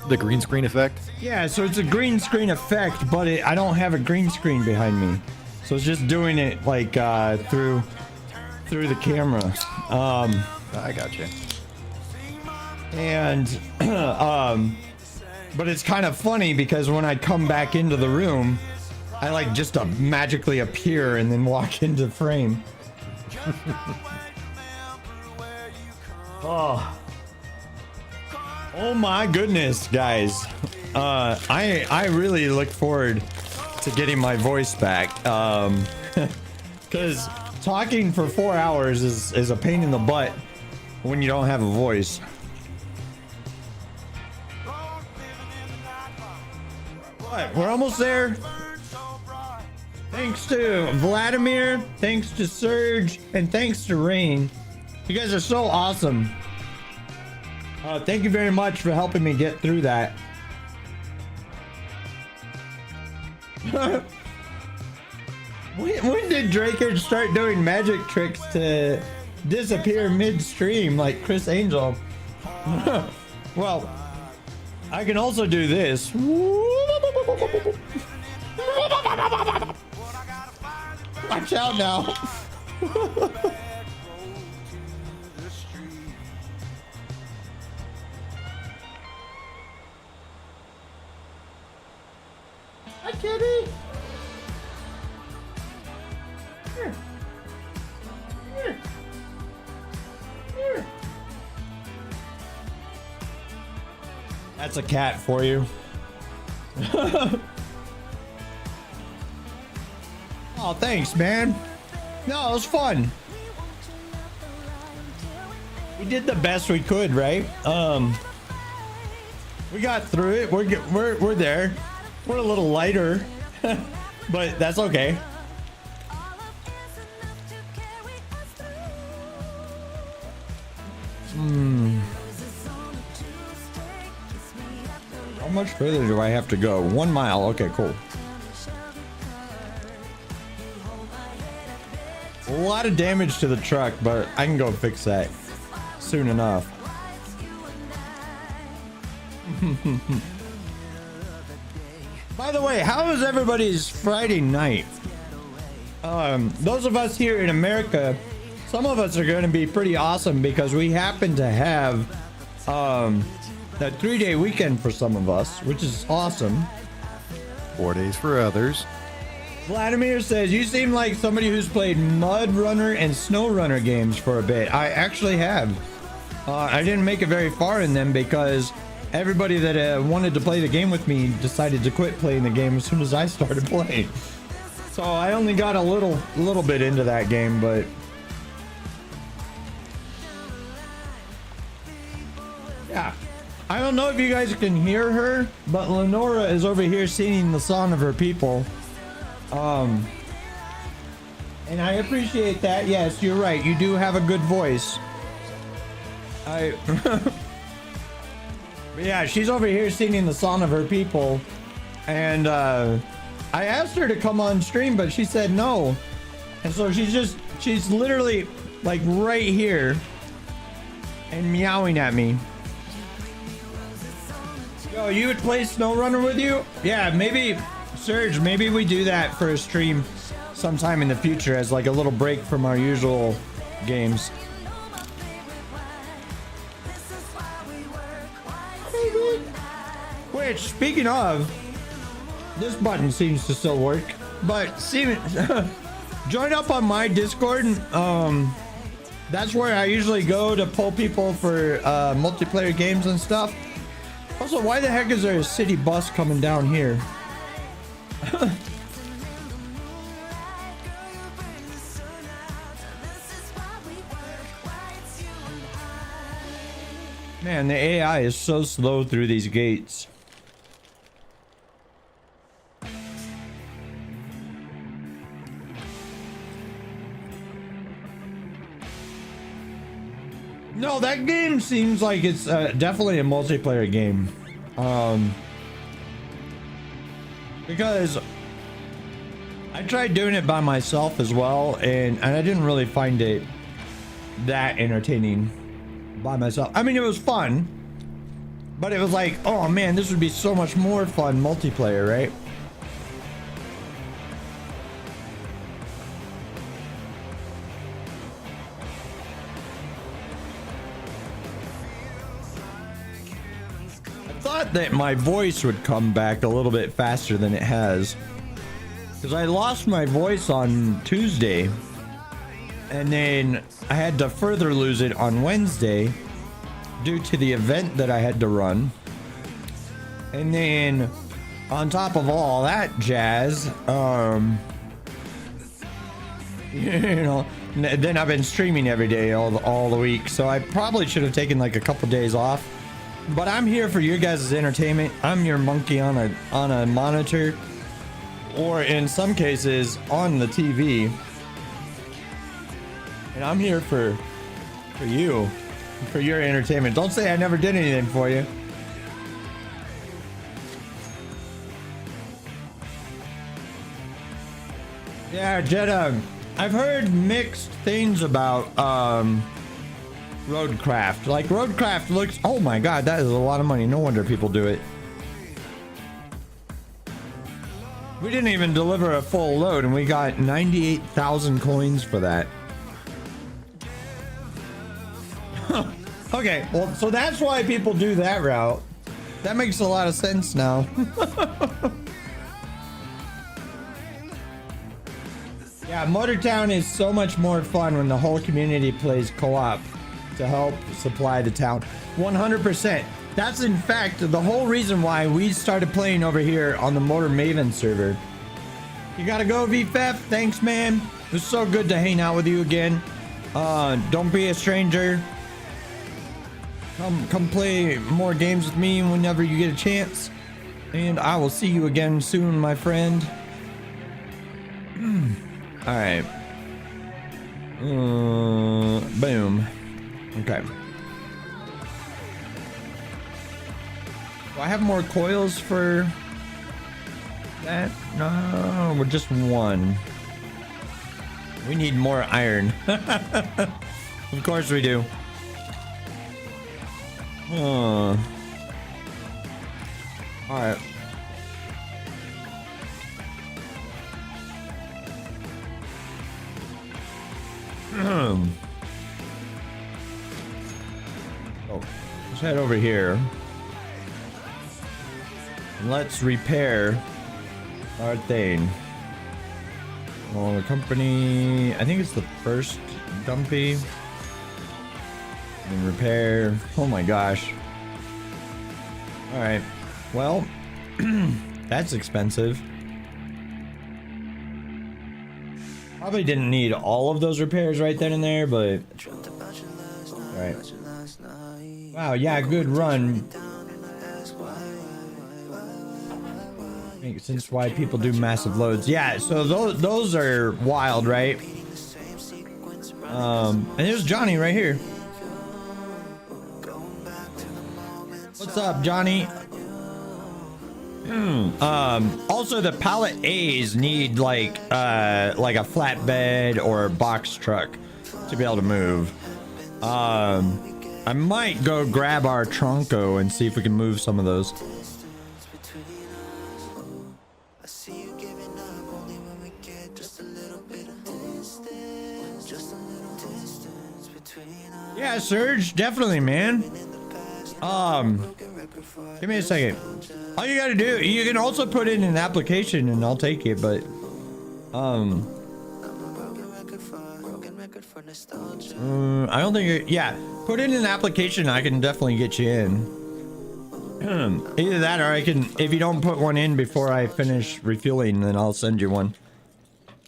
The green screen effect. Yeah, so it's a green screen effect, but I don't have a green screen behind me. So it's just doing it like through the camera. I got you. And but it's kind of funny because when I come back into the room, I like just magically appear and then walk into frame. Oh my goodness, guys. I really look forward to getting my voice back. Because talking for 4 hours is a pain in the butt when you don't have a voice. But we're almost there. Thanks to Vladimir, thanks to Surge, and thanks to Rain. You guys are so awesome. Thank you very much for helping me get through that. When did Drakers start doing magic tricks to disappear midstream like Chris Angel? Well, I can also do this. Watch out now. Hi, kitty. Here. Here. Here. That's a cat for you. Oh, thanks, man. No, it was fun. We did the best we could, right? We got through it. We're there. We're a little lighter, but that's okay. How much further do I have to go? 1 mile. Okay, cool. A lot of damage to the truck, but I can go fix that soon enough. By the way, how was everybody's Friday night? Those of us here in America, some of us are going to be pretty awesome because we happen to have that 3-day weekend for some of us, which is awesome. 4 days for others. Vladimir says, you seem like somebody who's played Mud Runner and Snow Runner games for a bit. I actually have. I didn't make it very far in them because everybody that wanted to play the game with me decided to quit playing the game as soon as I started playing. So I only got a little bit into that game, but yeah. I don't know if you guys can hear her, but Lenora is over here singing the song of her people. And I appreciate that. Yes, you're right. You do have a good voice. But yeah, she's over here singing the song of her people. And I asked her to come on stream, but she said no. And so she's literally like right here and meowing at me. Yo, you would play SnowRunner with you? Yeah, maybe, Serge, maybe we do that for a stream sometime in the future as like a little break from our usual games. Which, speaking of, This button seems to still work, but join up on my Discord. That's where I usually go to pull people for multiplayer games and stuff. Also, why the heck is there a city bus coming down here? Man, the AI is so slow through these gates. No, that game seems like it's definitely a multiplayer game. Because I tried doing it by myself as well, and I didn't really find it that entertaining by myself. I mean, it was fun, but it was like, oh man, this would be so much more fun multiplayer, right? Thought that my voice would come back a little bit faster than it has, because I lost my voice on Tuesday, and then I had to further lose it on Wednesday due to the event that I had to run. And then on top of all that jazz, you know, then I've been streaming every day all the week, so I probably should have taken like a couple days off. But I'm here for your guys' entertainment. I'm your monkey on a monitor, or in some cases on the TV. And I'm here for you, for your entertainment. Don't say I never did anything for you. Yeah, Jetta, I've heard mixed things about Roadcraft. Like, Roadcraft looks, oh my god, that is a lot of money. No wonder people do it. We didn't even deliver a full load and we got 98,000 coins for that. Okay, well, so that's why people do that route. That makes a lot of sense now. Yeah, Motortown is so much more fun when the whole community plays co-op to help supply the town. 100%. That's in fact the whole reason why we started playing over here on the Motor Maven server. You gotta go, VFF. Thanks, man. It was so good to hang out with you again. Don't be a stranger. Come play more games with me whenever you get a chance. And I will see you again soon, my friend. All right. Boom. Okay. Do I have more coils for that? No, we're just one. We need more iron. Of course we do. All right. Oh, let's head over here. Let's repair our thing. Well, the company, I think it's the first dumpy. And repair. Oh my gosh. All right. Well, that's expensive. Probably didn't need all of those repairs right then and there, but all right. Wow, yeah, good run. Makes sense why people do massive loads. Yeah, so those are wild, right? And there's Johnny right here. What's up, Johnny? Also the pallet A's need like a flatbed or a box truck to be able to move. I might go grab our Tronco and see if we can move some of those. Yeah, Surge, definitely, man. Give me a second. All you gotta do, you can also put in an application and I'll take it, but I don't think yeah, put in an application. I can definitely get you in. Either that or I can, if you don't put one in before I finish refueling, then I'll send you one.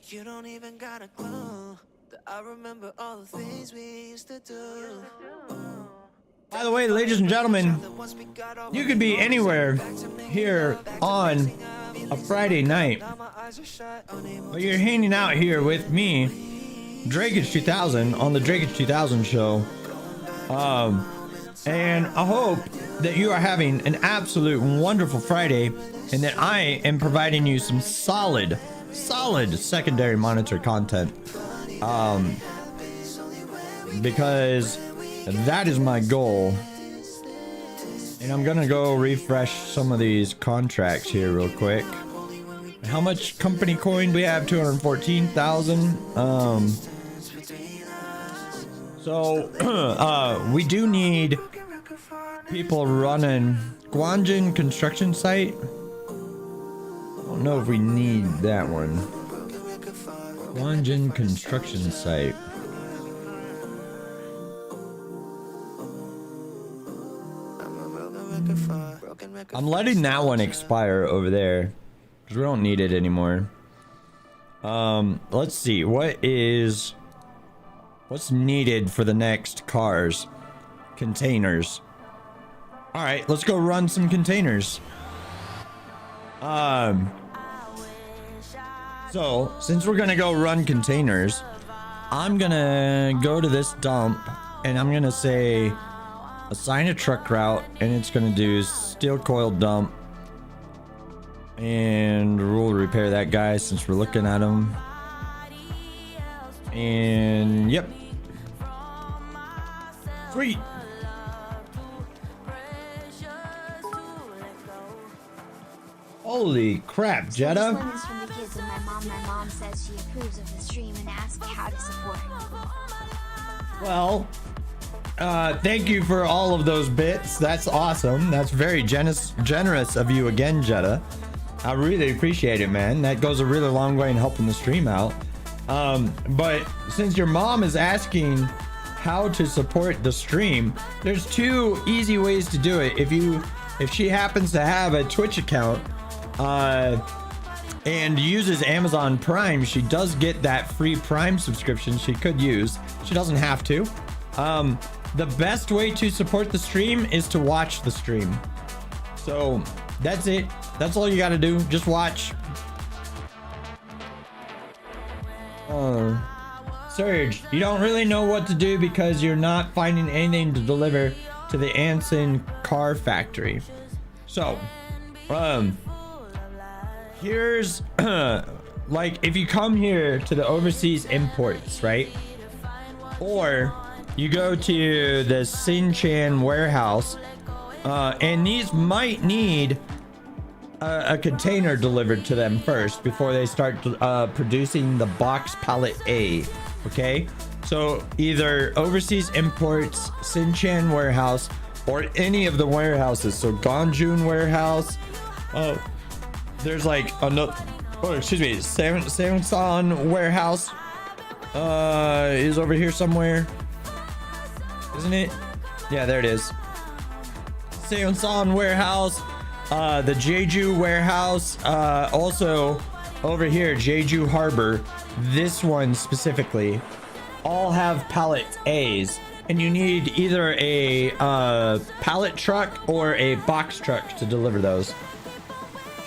You don't even got a clue that I remember all the things we used to do. By the way, ladies and gentlemen, you could be anywhere here on a Friday night, but you're hanging out here with me, Drakeage 2000, on the Drakeage 2000 show. And I hope that you are having an absolute wonderful Friday and that I am providing you some solid secondary monitor content. Because that is my goal. And I'm gonna go refresh some of these contracts here real quick. How much company coin do we have? 214,000. So we do need people running Guanjin construction site. I don't know if we need that one. Guanjin construction site. I'm letting that one expire over there because we don't need it anymore. Let's see what's needed for the next cars. Containers. All right, let's go run some containers. So since we're gonna go run containers, I'm gonna go to this dump and I'm gonna say assign a truck route, and it's gonna do steel coil dump, and we'll repair that guy since we're looking at him. And yep, sweet. Holy crap, Jetta. This one is from the kids of my mom. My mom says she approves of the stream and asks how to support. Well, thank you for all of those bits. That's awesome. That's very generous of you again, Jetta. I really appreciate it, man. That goes a really long way in helping the stream out. But since your mom is asking how to support the stream, there's two easy ways to do it. If she happens to have a Twitch account and uses Amazon Prime, she does get that free Prime subscription she could use. She doesn't have to. The best way to support the stream is to watch the stream. So that's it. That's all you got to do. Just watch. Surge, you don't really know what to do because you're not finding anything to deliver to the Anson car factory. So, here's like if you come here to the overseas imports, right? Or you go to the Sinchan warehouse, and these might need a container delivered to them first before they start producing the box pallet A. Okay, so either overseas imports, Sinchan warehouse, or any of the warehouses. So Ganjun warehouse, there's like another, Samsung warehouse is over here somewhere, isn't it? Yeah, there it is. Samsung warehouse, the Jeju warehouse, also over here, Jeju Harbor, this one specifically, all have pallet A's, and you need either a pallet truck or a box truck to deliver those.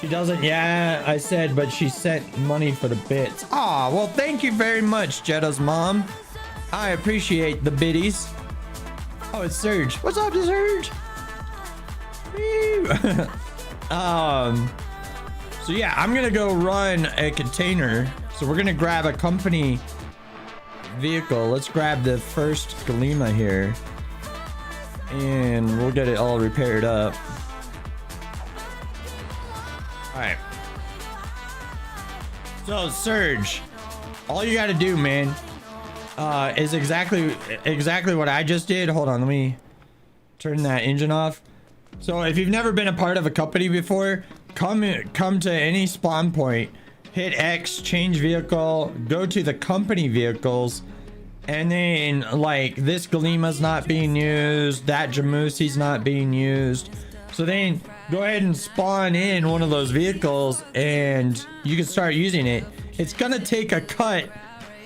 She doesn't, yeah, I said, but she sent money for the bits. Ah, well, thank you very much, Jetta's mom. I appreciate the biddies. Oh, it's Surge. What's up, Surge? So yeah, I'm gonna go run a container. So we're gonna grab a company vehicle. Let's grab the first Galima here, and we'll get it all repaired up. All right. So Surge, all you gotta do, man, is exactly what I just did. Hold on, let me turn that engine off. So if you've never been a part of a company before, come to any spawn point, hit X, change vehicle, go to the company vehicles, and then like this Galima's not being used, that Jamusi's not being used. So then go ahead and spawn in one of those vehicles and you can start using it. It's gonna take a cut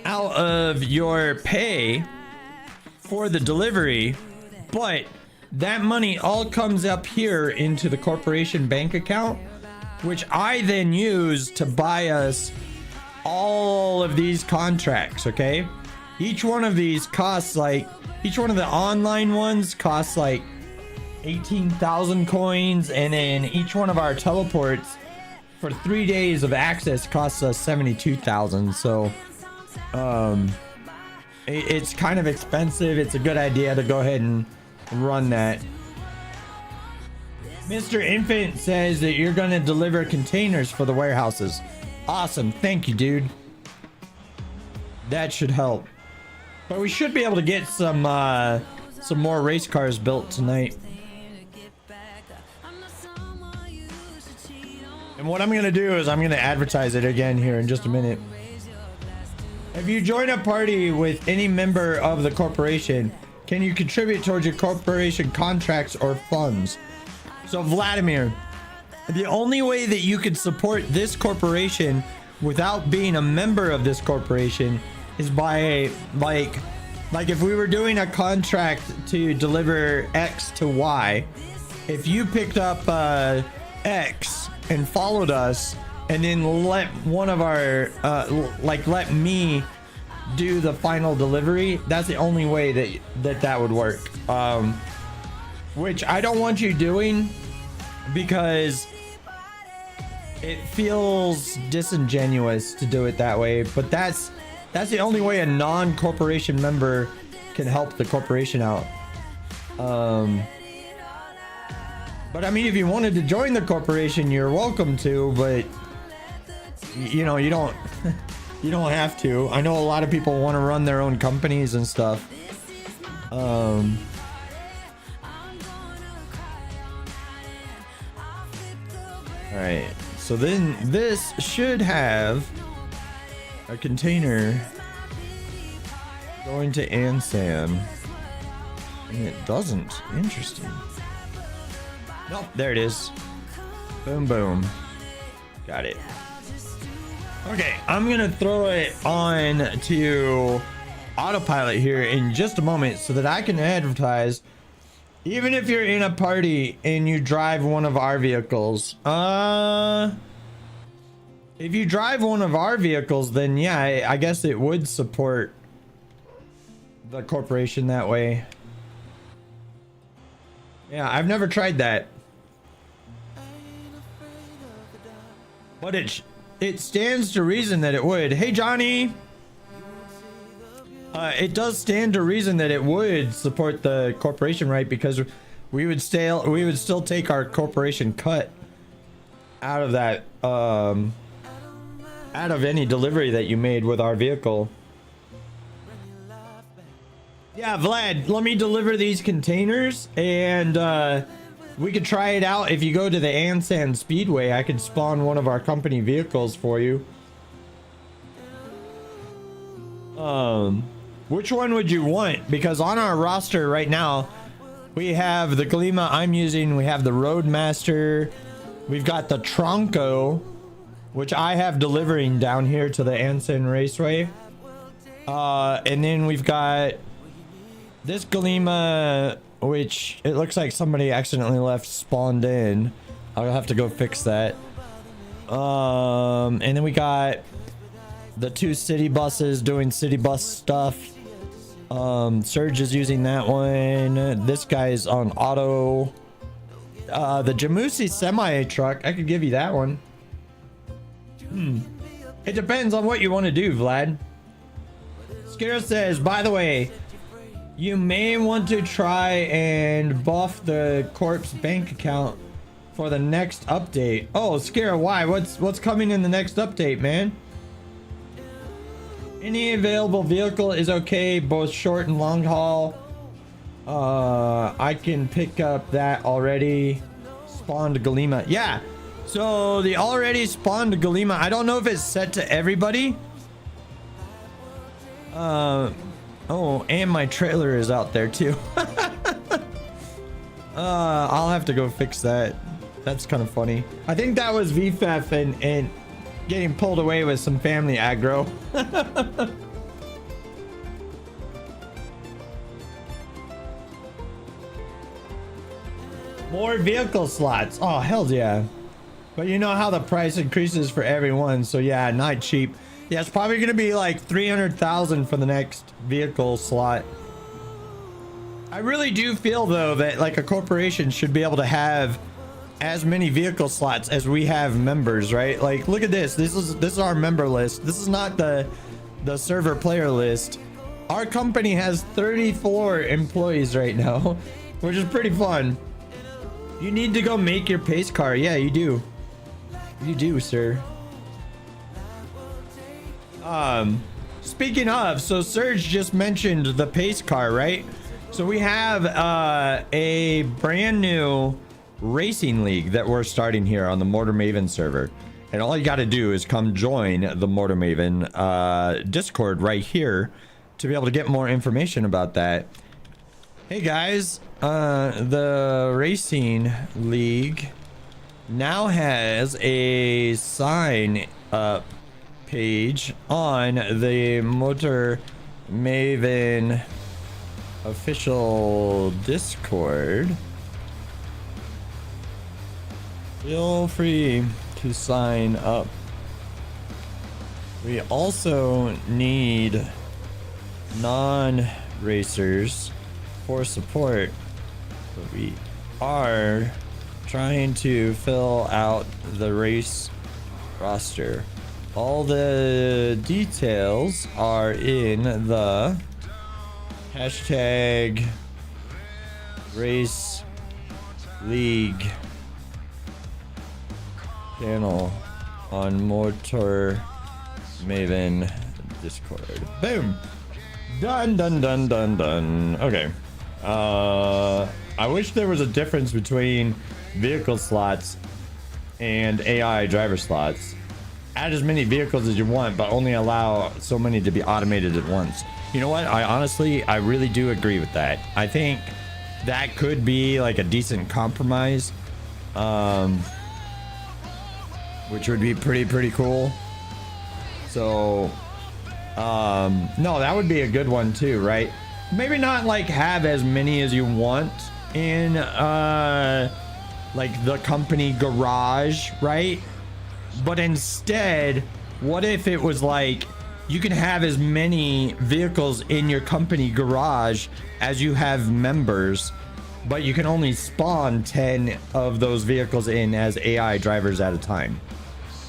out of your pay for the delivery, but that money all comes up here into the corporation bank account, which I then use to buy us all of these contracts. Okay, each one of these costs like, each one of the online ones costs like 18,000 coins, and then each one of our teleports for 3 days of access costs us 72,000. So it's kind of expensive. It's a good idea to go ahead and run that. Mr. Infant says that you're going to deliver containers for the warehouses. Awesome. Thank you, dude. That should help. But we should be able to get some more race cars built tonight. And what I'm going to do is I'm going to advertise it again here in just a minute. If you join a party with any member of the corporation, can you contribute towards your corporation contracts or funds? So Vladimir, the only way that you could support this corporation without being a member of this corporation is by like if we were doing a contract to deliver X to Y, if you picked up X and followed us and then let one of our let me do the final delivery, that's the only way that would work. Which I don't want you doing because it feels disingenuous to do it that way, but that's the only way a non-corporation member can help the corporation out. But I mean, if you wanted to join the corporation, you're welcome to, but you know, you don't you don't have to. I know a lot of people want to run their own companies and stuff. All right, so then this should have a container going to Ansan, and it doesn't. Interesting. Nope, there it is. Boom, boom. Got it. Okay, I'm gonna throw it on to autopilot here in just a moment so that I can advertise. Even if you're in a party and you drive one of our vehicles, if you drive one of our vehicles, then yeah, I guess it would support the corporation that way. Yeah, I've never tried that. But it stands to reason that it would. Hey, Johnny. It does stand to reason that it would support the corporation, right? Because we would still take our corporation cut out of that, out of any delivery that you made with our vehicle. Yeah, Vlad, let me deliver these containers, and we could try it out. If you go to the Ansan Speedway, I could spawn one of our company vehicles for you. Which one would you want? Because on our roster right now, we have the Galima I'm using, we have the Roadmaster, we've got the Tronco, which I have delivering down here to the Ansan Raceway. And then we've got this Galima, which it looks like somebody accidentally left spawned in. I'll have to go fix that. And then we got the two city buses doing city bus stuff. Surge is using that one. This guy's on auto. The Jamusi semi truck, I could give you that one. It depends on what you want to do, Vlad. Skara says, by the way, you may want to try and buff the corpse bank account for the next update. Oh, Skara, why? What's coming in the next update, man? Any available vehicle is okay, both short and long haul. I can pick up that already spawned Galima. Yeah. So the already spawned Galima, I don't know if it's set to everybody. Oh, and my trailer is out there too. I'll have to go fix that. That's kind of funny. I think that was VFF and getting pulled away with some family aggro. More vehicle slots. Oh, hell yeah. But you know how the price increases for everyone. So yeah, not cheap. Yeah, it's probably going to be like 300,000 for the next vehicle slot. I really do feel though that like a corporation should be able to have as many vehicle slots as we have members, right? Like, look at this. This is our member list. This is not the server player list. Our company has 34 employees right now, which is pretty fun. You need to go make your pace car. Yeah, you do. You do, sir. Speaking of, so Serge just mentioned the pace car, right? So we have a brand new racing league that we're starting here on the Mortar Maven server. And all you got to do is come join the Mortar Maven Discord right here to be able to get more information about that. Hey guys, the racing league now has a sign up page on the Motor Maven official Discord. Feel free to sign up. We also need non-racers for support, but we are trying to fill out the race roster. All the details are in the hashtag race league channel on Motor Maven Discord. Boom. Done, done, done, done, done. Okay. I wish there was a difference between vehicle slots and AI driver slots. Add as many vehicles as you want, but only allow so many to be automated at once. You know what? I really do agree with that. I think that could be like a decent compromise, which would be pretty cool. So, no, that would be a good one too, right? Maybe not like have as many as you want in like the company garage, right? But instead, what if it was like you can have as many vehicles in your company garage as you have members, but you can only spawn 10 of those vehicles in as AI drivers at a time.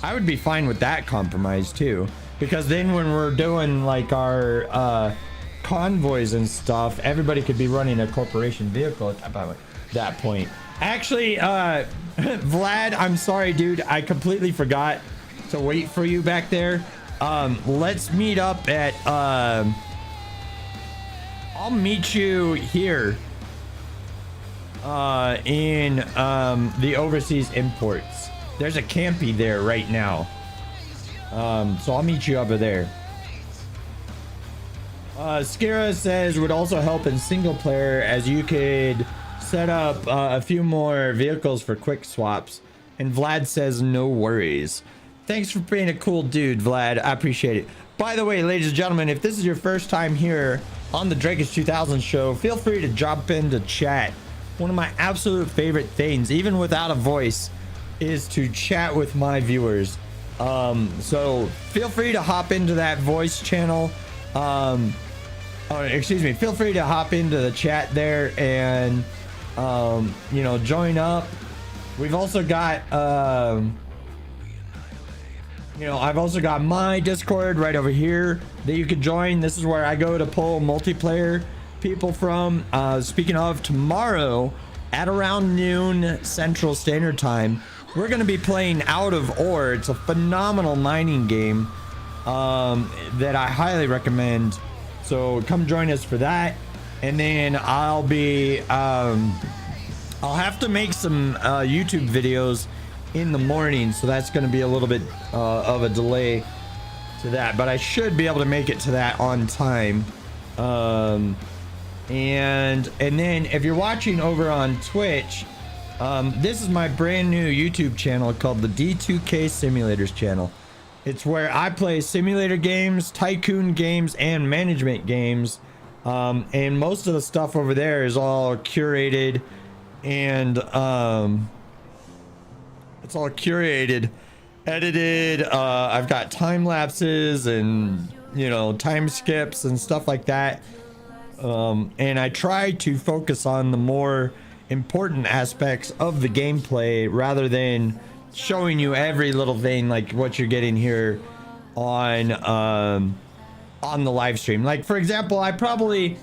I would be fine with that compromise too, because then when we're doing like our convoys and stuff, everybody could be running a corporation vehicle at that point. Actually, Vlad, I'm sorry, dude. I completely forgot to wait for you back there. Let's meet up at, I'll meet you here, in, the overseas imports. There's a campy there right now. So I'll meet you over there. Skira says would also help in single player as you could set up a few more vehicles for quick swaps. And Vlad says no worries. Thanks for being a cool dude, Vlad. I appreciate it. By the way, ladies and gentlemen, if this is your first time here on the Drakish 2000 show, feel free to jump into chat. One of my absolute favorite things, even without a voice, is to chat with my viewers. So feel free to hop into that voice channel. Feel free to hop into the chat there and you know, join up. We've also got you know, I've also got my Discord right over here that you could join. This is where I go to pull multiplayer people from. Speaking of, tomorrow at around noon Central Standard Time, we're going to be playing Out of Ore. It's a phenomenal mining game that I highly recommend. So come join us for that. and then I'll have to make some YouTube videos in the morning, so that's going to be a little bit of a delay to that, but I should be able to make it to that on time. And then if you're watching over on Twitch, this is my brand new YouTube channel called the D2K Simulators channel. It's where I play simulator games, tycoon games, and management games. And most of the stuff over there is all curated, and it's all curated, edited. I've got time lapses and, you know, time skips and stuff like that. And I try to focus on the more important aspects of the gameplay rather than showing you every little thing like what you're getting here on the live stream. Like, for example, I probably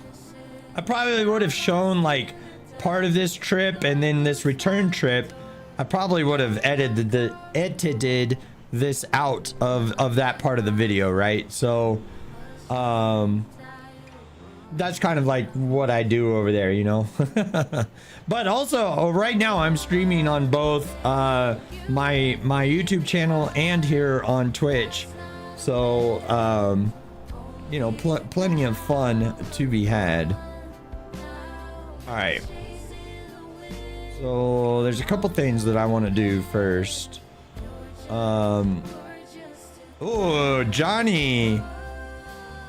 would have shown like part of this trip, and then this return trip I probably would have edited this out of that part of the video, right? So that's kind of like what I do over there, you know. But also right now I'm streaming on both my YouTube channel and here on Twitch, so you know, plenty of fun to be had. All right, so there's a couple things that I want to do first. Oh, Johnny.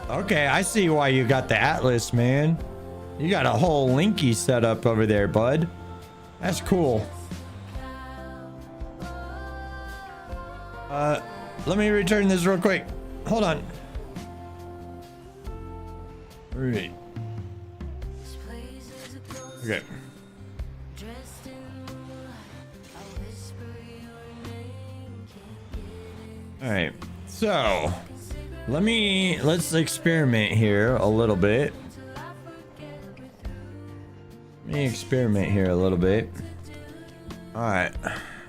Okay, I see why you got the Atlas, man. You got a whole Linky set up over there, bud. That's cool. Let me return this real quick. Hold on. All right. Okay. All right. So, let's experiment here a little bit. All right.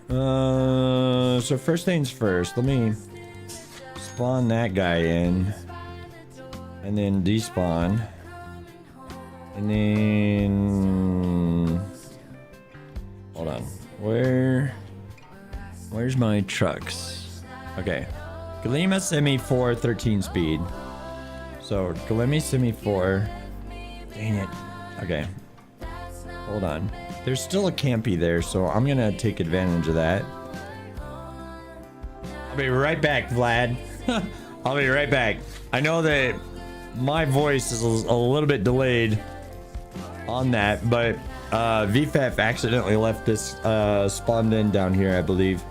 So first things first, let me spawn that guy in, and then despawn, and then hold on. Where's my trucks? Okay. Galima Semi 4 13 speed. So Galima Semi 4. Dang it. Okay. Hold on. There's still a campy there, so I'm gonna take advantage of that. I'll be right back, Vlad. I'll be right back. I know that my voice is a little bit delayed on that, but VFF accidentally left this spawned in down here, I believe.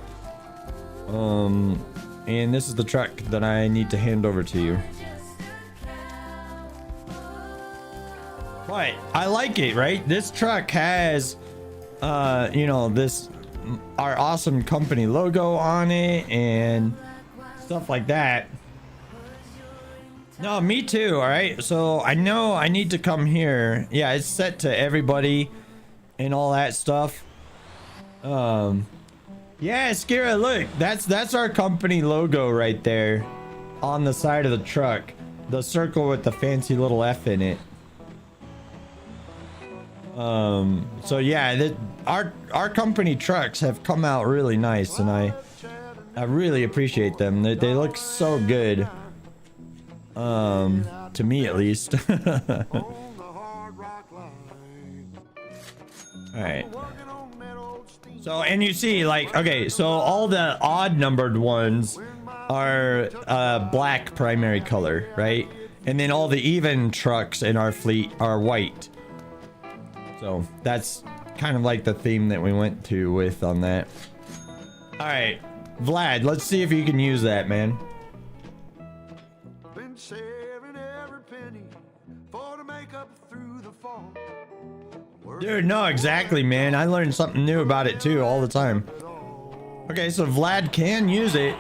And this is the truck that I need to hand over to you. But I like it, right? This truck has, you know, our awesome company logo on it and stuff like that. No, me too. All right. So I know I need to come here. Yeah, it's set to everybody and all that stuff. Yeah, Skira, look, that's our company logo right there on the side of the truck. The circle with the fancy little F in it. So yeah, our company trucks have come out really nice, and I really appreciate them. They look so good. To me at least. All right. So, and you see, like, okay, so all the odd numbered ones are black primary color, right? And then all the even trucks in our fleet are white. So that's kind of like the theme that we went to with on that. All right, Vlad, let's see if you can use that, man. Been saving every penny for to make up through the fall. Dude, no, exactly, man. I learned something new about it too all the time. Okay, so Vlad can use it.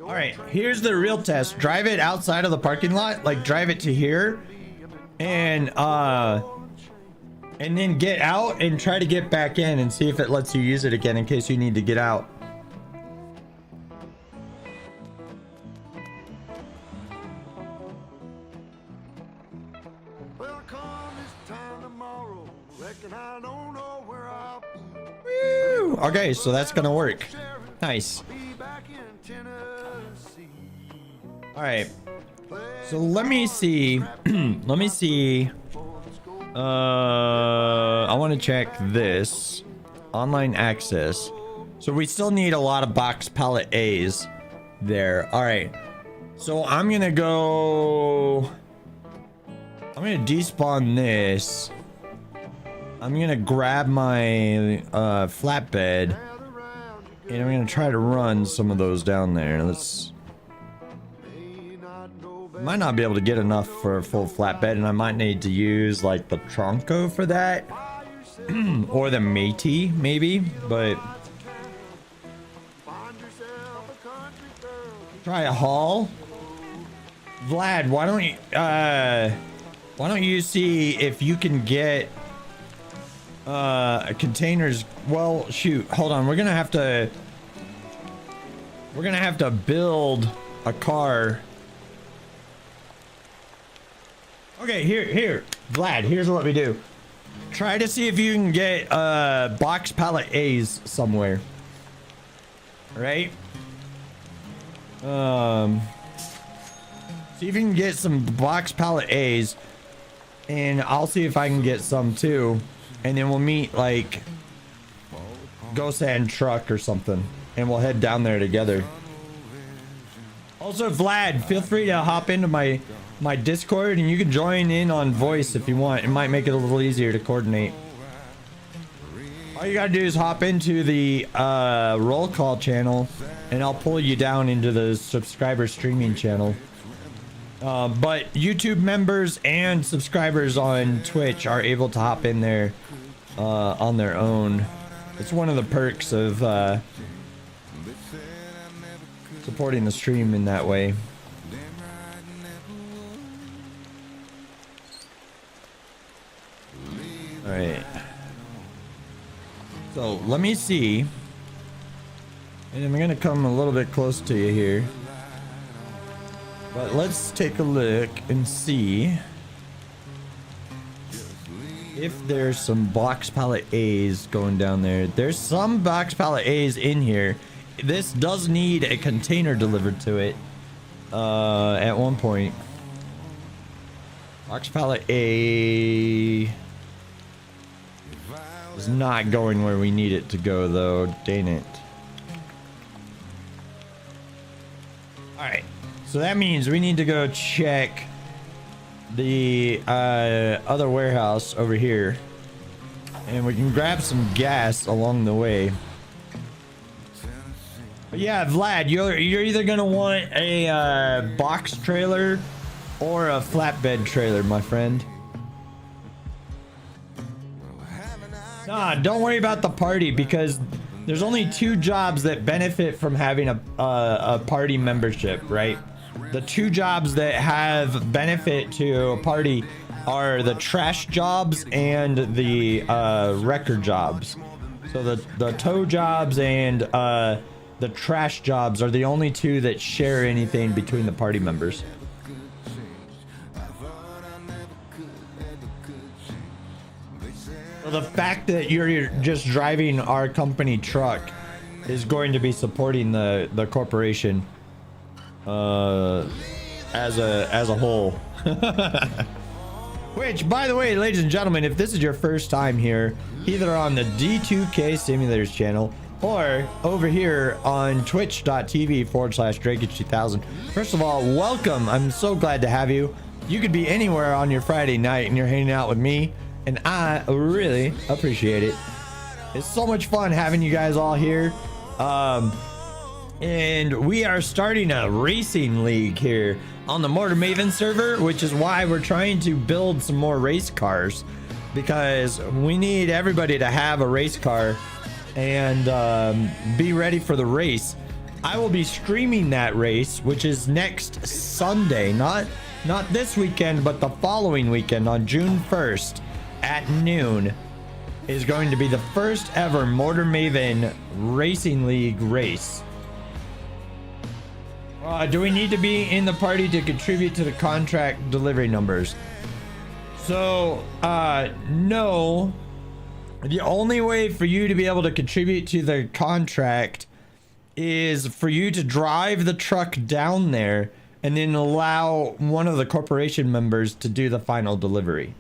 All right, here's the real test. Drive it outside of the parking lot, like drive it to here, and then get out and try to get back in and see if it lets you use it again in case you need to get out. don't know where I'll be. Woo! Okay, so that's gonna work. Nice. Be back in Tennessee. All right. So let me see. Let me see. I want to check this online access. So we still need a lot of box pallet A's there. All right. So I'm gonna go. I'm gonna despawn this. I'm gonna grab my flatbed, and I'm gonna try to run some of those down there. Let's. Might not be able to get enough for a full flatbed, and I might need to use like the Tronco for that, or the Métis maybe. But try a haul. Vlad, why don't you see if you can get containers? Well, shoot, hold on. We're gonna have to build a car. Okay, here, Vlad, here's what we do. Try to see if you can get box pallet A's somewhere. Right? See if you can get some box pallet A's, and I'll see if I can get some too, and then we'll meet like Go Sand Truck or something, and we'll head down there together. Also, Vlad, feel free to hop into my Discord, and you can join in on voice if you want. It might make it a little easier to coordinate. All you gotta do is hop into the roll call channel, and I'll pull you down into the subscriber streaming channel. But YouTube members and subscribers on Twitch are able to hop in there on their own. It's one of the perks of supporting the stream in that way. All right. So let me see. And I'm gonna come a little bit close to you here. But let's take a look and see if there's some box pallet A's going down there. There's some box pallet A's in here. This does need a container delivered to it at one point. Box pallet A is not going where we need it to go, though. Dang it. Alright. So that means we need to go check the other warehouse over here. And we can grab some gas along the way. But yeah, Vlad, you're either gonna want a box trailer or a flatbed trailer, my friend. Nah, don't worry about the party, because there's only 2 jobs that benefit from having a party membership, right? The 2 jobs that have benefit to a party are the trash jobs and the record jobs. So the tow jobs and the trash jobs are the only 2 that share anything between the party members. So the fact that you're just driving our company truck is going to be supporting the corporation as a whole. Which, by the way, ladies and gentlemen, if this is your first time here, either on the D2K Simulators channel or over here on twitch.tv/Drakage2000. First of all, welcome. I'm so glad to have you. You could be anywhere on your Friday night and you're hanging out with me, and I really appreciate it. It's so much fun having you guys all here. And we are starting a racing league here on the Mortar Maven server, which is why we're trying to build some more race cars, because we need everybody to have a race car and be ready for the race. I will be streaming that race, which is next Sunday, not this weekend, but the following weekend on June 1st at noon is going to be the first ever Mortar Maven Racing League race. Do we need to be in the party to contribute to the contract delivery numbers? So, no. The only way for you to be able to contribute to the contract is for you to drive the truck down there and then allow one of the corporation members to do the final delivery.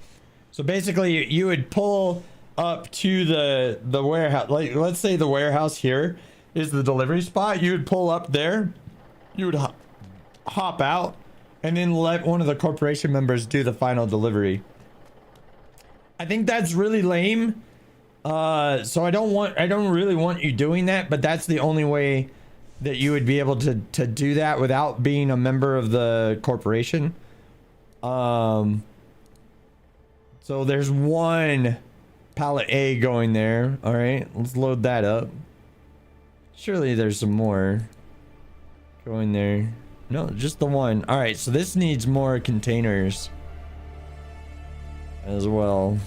So basically you would pull up to the warehouse. Like, let's say the warehouse here is the delivery spot. You would pull up there, you would hop out, and then let one of the corporation members do the final delivery. I think that's really lame. So I don't really want you doing that, but that's the only way that you would be able to do that without being a member of the corporation. So there's one pallet A going there. All right, let's load that up. Surely there's some more going there. No, just the one. All right, so this needs more containers as well.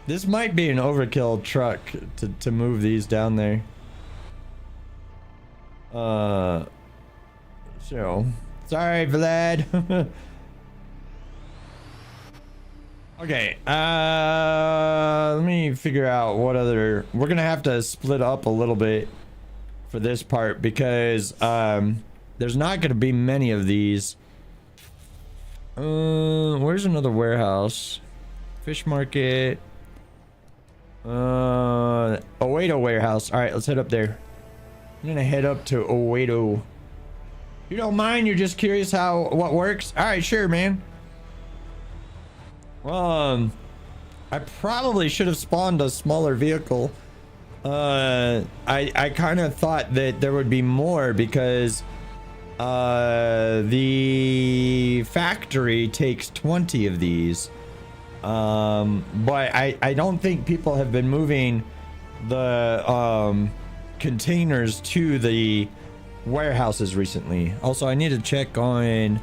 This might be an overkill truck to move these down there. So sorry, Vlad. Okay, let me figure out what other. We're gonna have to split up a little bit for this part because there's not gonna be many of these. Where's another warehouse? Fish market. Owedo warehouse. All right, let's head up there. I'm gonna head up to Owedo. You don't mind? You're just curious what works? All right, sure, man. I probably should have spawned a smaller vehicle. I kind of thought that there would be more because the factory takes 20 of these. But I don't think people have been moving the containers to the warehouses recently. Also, I need to check on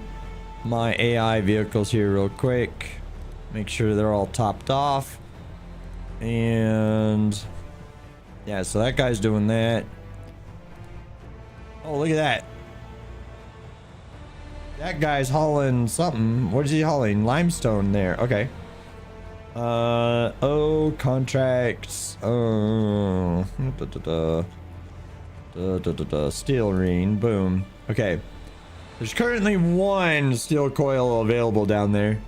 my AI vehicles here real quick. Make sure they're all topped off. And yeah, so that guy's doing that. Oh, look at that. That guy's hauling something. What is he hauling? Limestone there. Okay. Contracts. Steel ring. Boom. Okay. There's currently one steel coil available down there.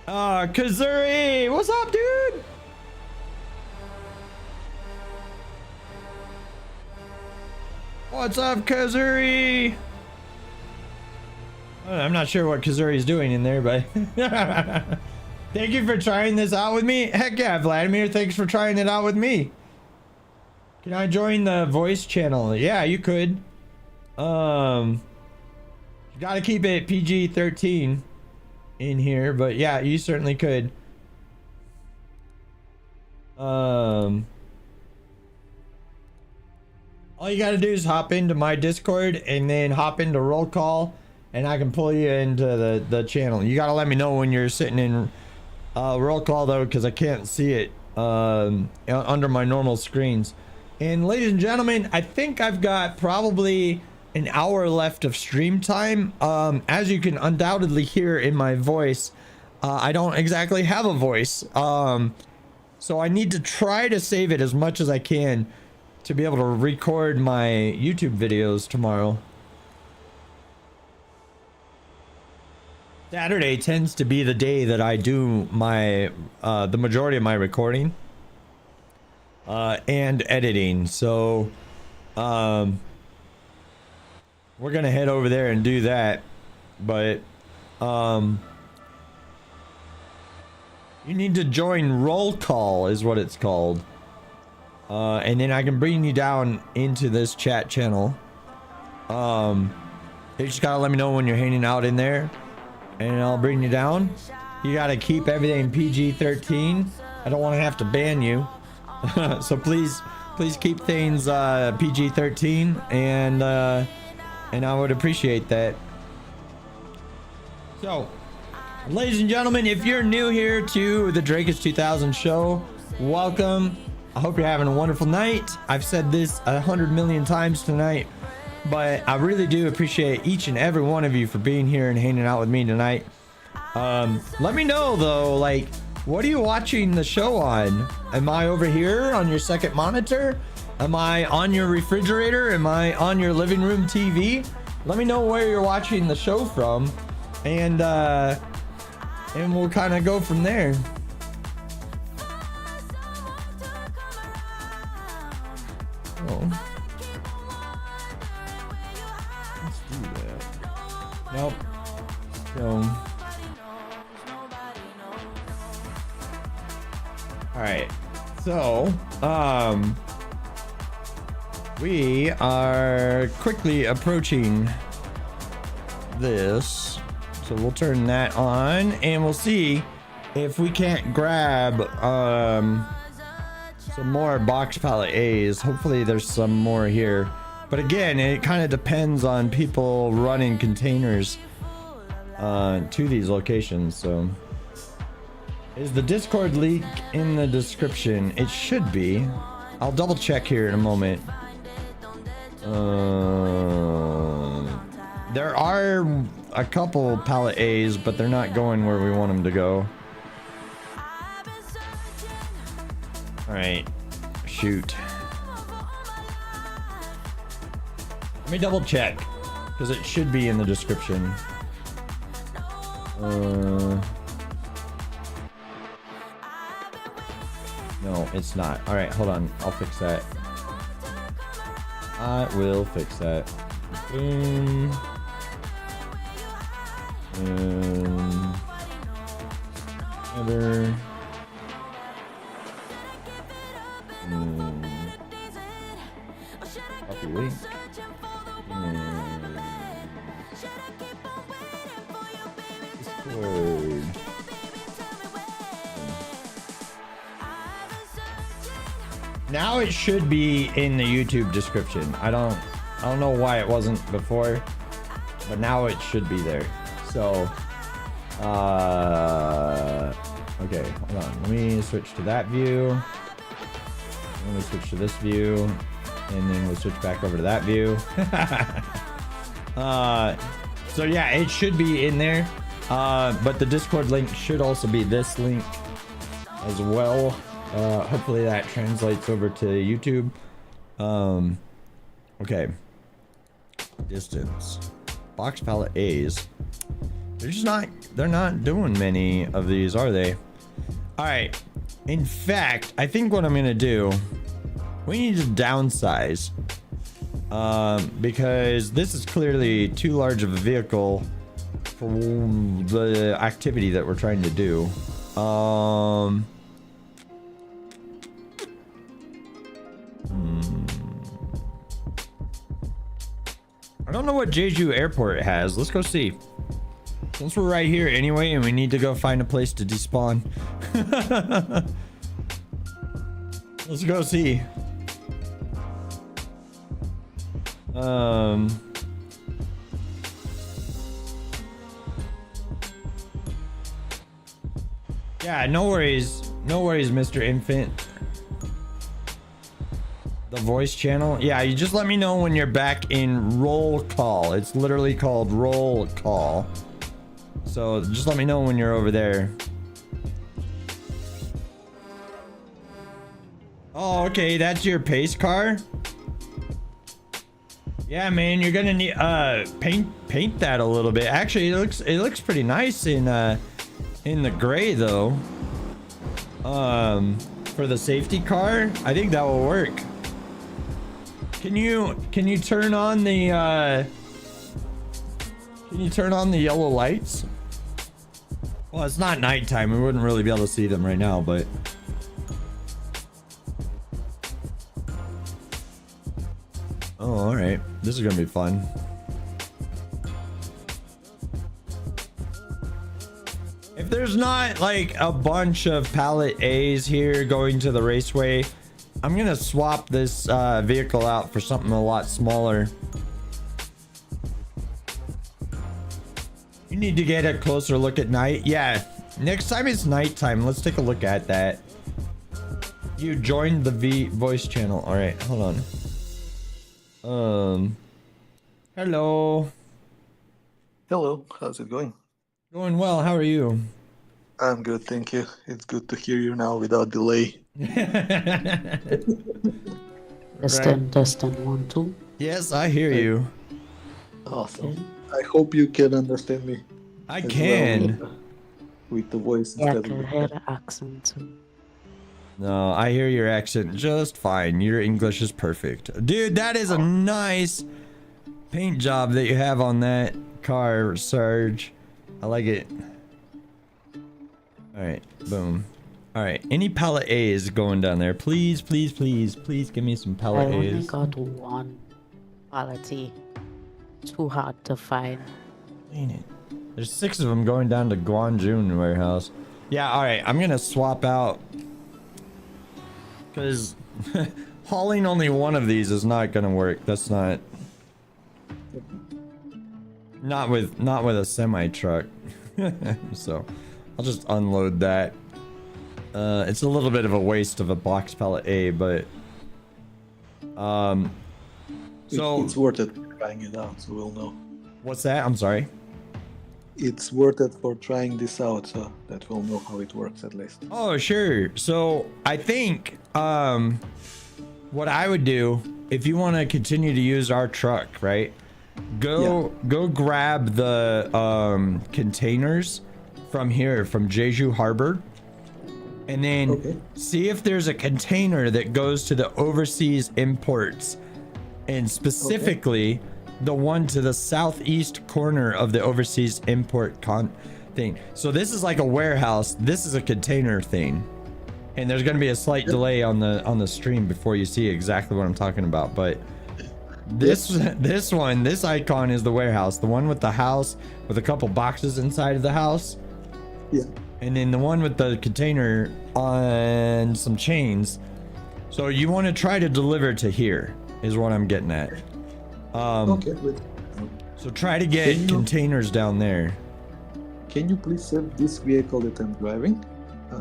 Kazuri! What's up, dude? What's up, Kazuri? I'm not sure what Kazuri's doing in there, but thank you for trying this out with me. Heck yeah, Vladimir, thanks for trying it out with me. Can I join the voice channel? Yeah, you could. You gotta keep it PG-13 in here, but yeah, you certainly could. All you gotta do is hop into my Discord and then hop into roll call, and I can pull you into the channel. You gotta let me know when you're sitting in roll call though, because I can't see it under my normal screens. And ladies and gentlemen, I think I've got probably an hour left of stream time. As you can undoubtedly hear in my voice, I don't exactly have a voice. So I need to try to save it as much as I can to be able to record my YouTube videos tomorrow. Saturday tends to be the day that I do my the majority of my recording and editing. So we're gonna head over there and do that, but you need to join roll call is what it's called, and then I can bring you down into this chat channel. You just gotta let me know when you're hanging out in there, and I'll bring you down. You gotta keep everything PG-13. I don't want to have to ban you. So please keep things PG-13, and I would appreciate that. So, ladies and gentlemen, if you're new here to the Drakus 2000 show, welcome. I hope you're having a wonderful night. I've said this 100 million times tonight, but I really do appreciate each and every one of you for being here and hanging out with me tonight. Let me know though, like, what are you watching the show on? Am I over here on your second monitor? Am I on your refrigerator? Am I on your living room TV? Let me know where you're watching the show from, and we'll kind of go from there. Oh. Let's do that. Nope. So. All right. So, we are quickly approaching this. So we'll turn that on and we'll see if we can't grab some more box pallet A's. Hopefully there's some more here. But again, it kind of depends on people running containers to these locations. So is the Discord link in the description? It should be. I'll double check here in a moment. There are a couple pallet A's, but they're not going where we want them to go. All right, shoot. Let me double check because it should be in the description. No, it's not. All right, hold on. I'll fix that. I will fix that. Boom. Other. Copy link. Discord. Now it should be in the YouTube description. I don't know why it wasn't before, but now it should be there. So okay, hold on. Let me switch to that view. Let me switch to this view, and then we'll switch back over to that view. So yeah, it should be in there. But the Discord link should also be this link as well. Hopefully that translates over to YouTube. Okay. Distance. Box pallet A's. They're not doing many of these, are they? All right. In fact, I think what I'm gonna do, we need to downsize, because this is clearly too large of a vehicle for the activity that we're trying to do. I don't know what Jeju Airport has. Let's go see. Since we're right here anyway, and we need to go find a place to despawn. Let's go see. Yeah, no worries. No worries, Mr. Infant. The voice channel. Yeah, you just let me know when you're back in roll call. It's literally called roll call. So just let me know when you're over there. Oh, okay, that's your pace car. Yeah, man, you're gonna need paint that a little bit. Actually, it looks pretty nice in the gray though. For the safety car, I think that will work. Can you turn on the yellow lights? Well, it's not nighttime. We wouldn't really be able to see them right now, but oh, all right. This is gonna be fun. If there's not like a bunch of pallet A's here going to the raceway, I'm gonna swap this vehicle out for something a lot smaller. You need to get a closer look at night. Yeah, next time it's nighttime. Let's take a look at that. You joined the voice channel. All right, hold on. Hello. Hello, how's it going? Going well. How are you? I'm good, thank you. It's good to hear you now without delay. Testing 1 2. Yes, I hear you. Awesome. I hope you can understand me. I as can. well, with the voice Yeah, I instead can of hear the accent too. No, I hear your accent just fine. Your English is perfect. Dude, that is a nice paint job that you have on that car, Serge. I like it. Alright, boom. Alright, any pallet A's going down there? Please, please, please, please give me some I pallet only A's. got one quality. Too hard to find. Ain't it? There's 6 of them going down to Guanjun warehouse. Yeah, alright, I'm gonna swap out. Because hauling only one of these is not gonna work. That's not... Not with a semi truck. So I'll just unload that. It's a little bit of a waste of a box pallet A, but so it's worth it trying it out, so we'll know. what's that? I'm sorry. It's worth it for trying this out, so that we'll know how it works at least. Oh, sure. So I think what I would do if you want to continue to use our truck, right? Go grab the containers from here, from Jeju Harbor, and then see if there's a container that goes to the overseas imports, and specifically the one to the southeast corner of the overseas import thing. So this is like a warehouse. This is a container thing, and there's going to be a slight delay on the stream before you see exactly what I'm talking about, but. This icon is the warehouse, the one with the house with a couple boxes inside of the house. Yeah. And then the one with the container on some chains. So you want to try to deliver to here is what I'm getting at. Okay, wait. So try to get containers down there. Can you please set this vehicle that I'm driving?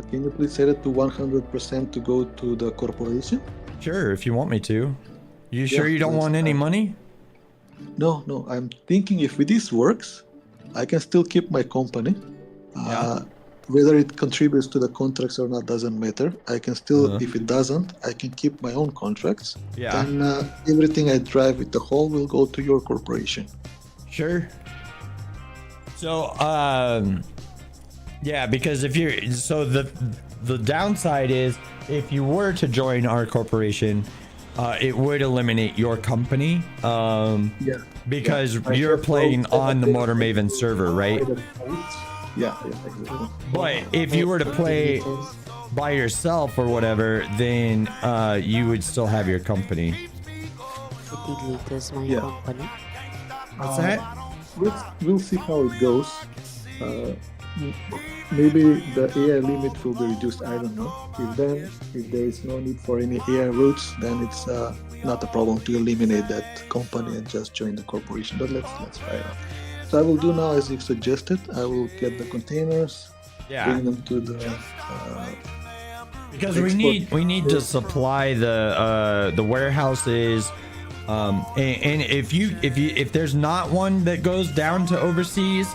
Can you please set it to 100% to go to the corporation? Sure, if you want me to. You sure you don't that's want any fine. money? No, I'm thinking if this works, I can still keep my company. Whether it contributes to the contracts or not doesn't matter. I can still, if it doesn't, I can keep my own contracts. Yeah. And everything I drive with the haul will go to your corporation. Sure. So, yeah, because if you're, so the downside is if you were to join our corporation, it would eliminate your company. Because you're playing on the Motor Maven server, right? Yeah, exactly. But if you were to play by yourself or whatever, then you would still have your company. Delete is my company. What's that? We'll see how it goes. Maybe the AI limit will be reduced. I don't know. If there is no need for any AI routes, then it's not a problem to eliminate that company and just join the corporation. But let's try it out. So I will do now as you suggested. I will get the containers, bring them to the. Because we need to supply the warehouses. And if there's not one that goes down to overseas,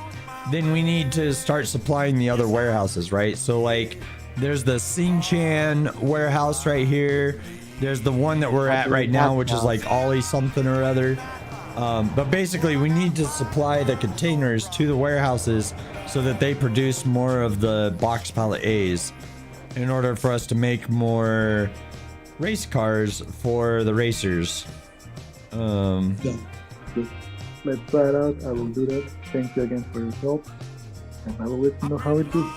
then we need to start supplying the other warehouses, right? So like there's the Xinjiang warehouse right here. There's the one that we're at right now, which is like Ollie something or other. But basically we need to supply the containers to the warehouses so that they produce more of the box pallet A's in order for us to make more race cars for the racers. Let's try it out. I will do that. Thank you again for your help, and I will let you know how it goes.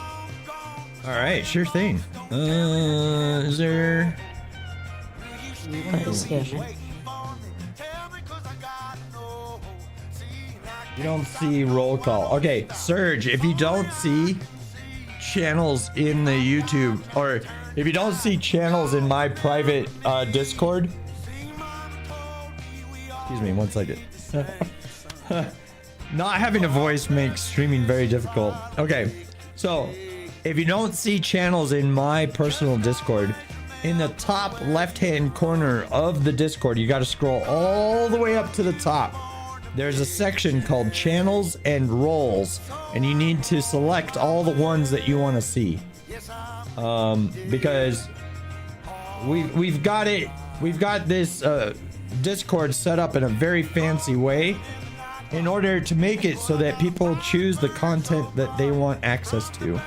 All right, sure thing. Is there? You don't see roll call. Okay, Surge, if you don't see channels in the YouTube, or if you don't see channels in my private Discord, excuse me, 1 second. Not having a voice makes streaming very difficult. Okay, so if you don't see channels in my personal Discord, in the top left-hand corner of the Discord, you got to scroll all the way up to the top. there's a section called channels and roles, and you need to select all the ones that you want to see. Because we've got this Discord set up in a very fancy way in order to make it so that people choose the content that they want access to.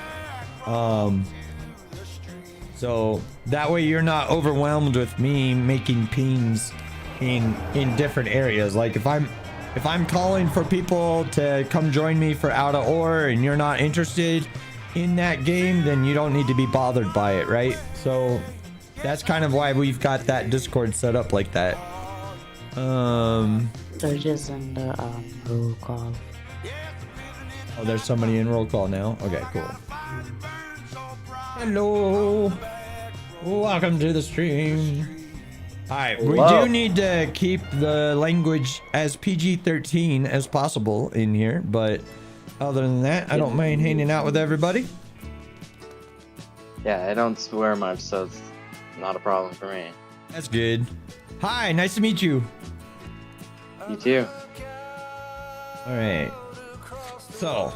So that way you're not overwhelmed with me making pings in different areas. Like if I'm calling for people to come join me for Out of Ore and you're not interested in that game, then you don't need to be bothered by it, right? So that's kind of why we've got that Discord set up like that. They're just in the roll call. Oh, there's somebody in roll call now. Okay, cool. Hello, welcome to the stream. All right, we do need to keep the language as PG-13 as possible in here, but other than that, I don't mind hanging out with everybody. Yeah, I don't swear much, so it's not a problem for me. That's good. Hi, nice to meet you. You too. All right. So,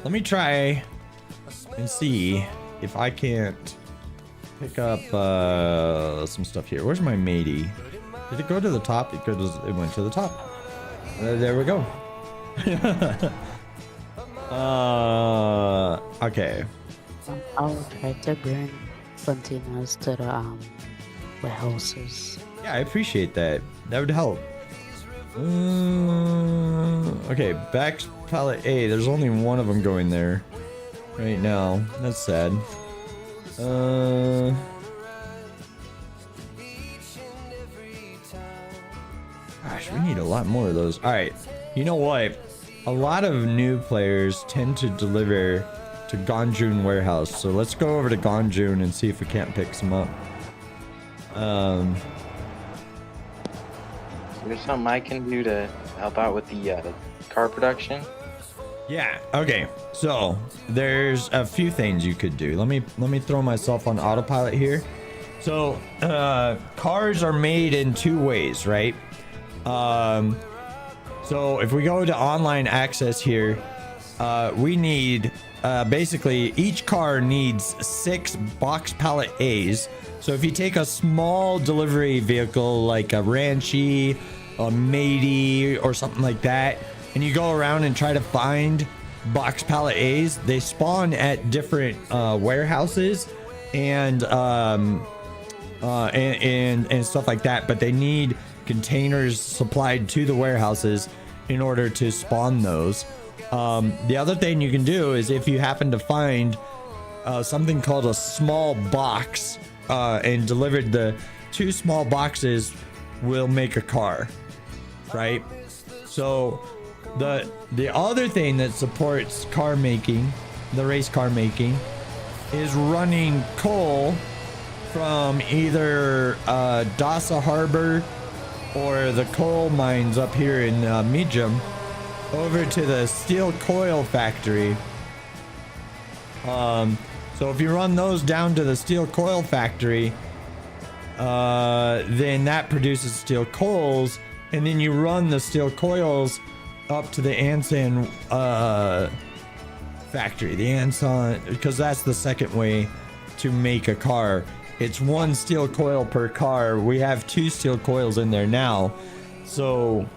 let me try and see if I can't pick up some stuff here. Where's my matey? Did it go to the top? It went to the top. There we go. Okay. I'll try to bring containers to the warehouses. Yeah, I appreciate that. That would help. Okay, back pallet A. There's only one of them going there right now. That's sad. Gosh, we need a lot more of those. All right, you know what? A lot of new players tend to deliver to Ganjun warehouse, so let's go over to Ganjun and see if we can't pick some up. There's something I can do to help out with the car production. Yeah, okay. So there's a few things you could do. Let me throw myself on autopilot here. So cars are made in two ways, right? So if we go to online access here, we need basically each car needs 6 box pallet A's. So if you take a small delivery vehicle like a Ranchi, a Matey, or something like that, and you go around and try to find box pallet A's, they spawn at different warehouses and stuff like that, but they need containers supplied to the warehouses in order to spawn those. The other thing you can do is if you happen to find something called a small box and delivered the 2 small boxes will make a car, right? So the other thing that supports car making, the race car making, is running coal from either Dasa Harbor or the coal mines up here in Mijum over to the steel coil factory. So if you run those down to the steel coil factory, then that produces steel coils, and then you run the steel coils up to the Ansan factory, the Ansan, because that's the second way to make a car. It's 1 steel coil per car. We have 2 steel coils in there now, so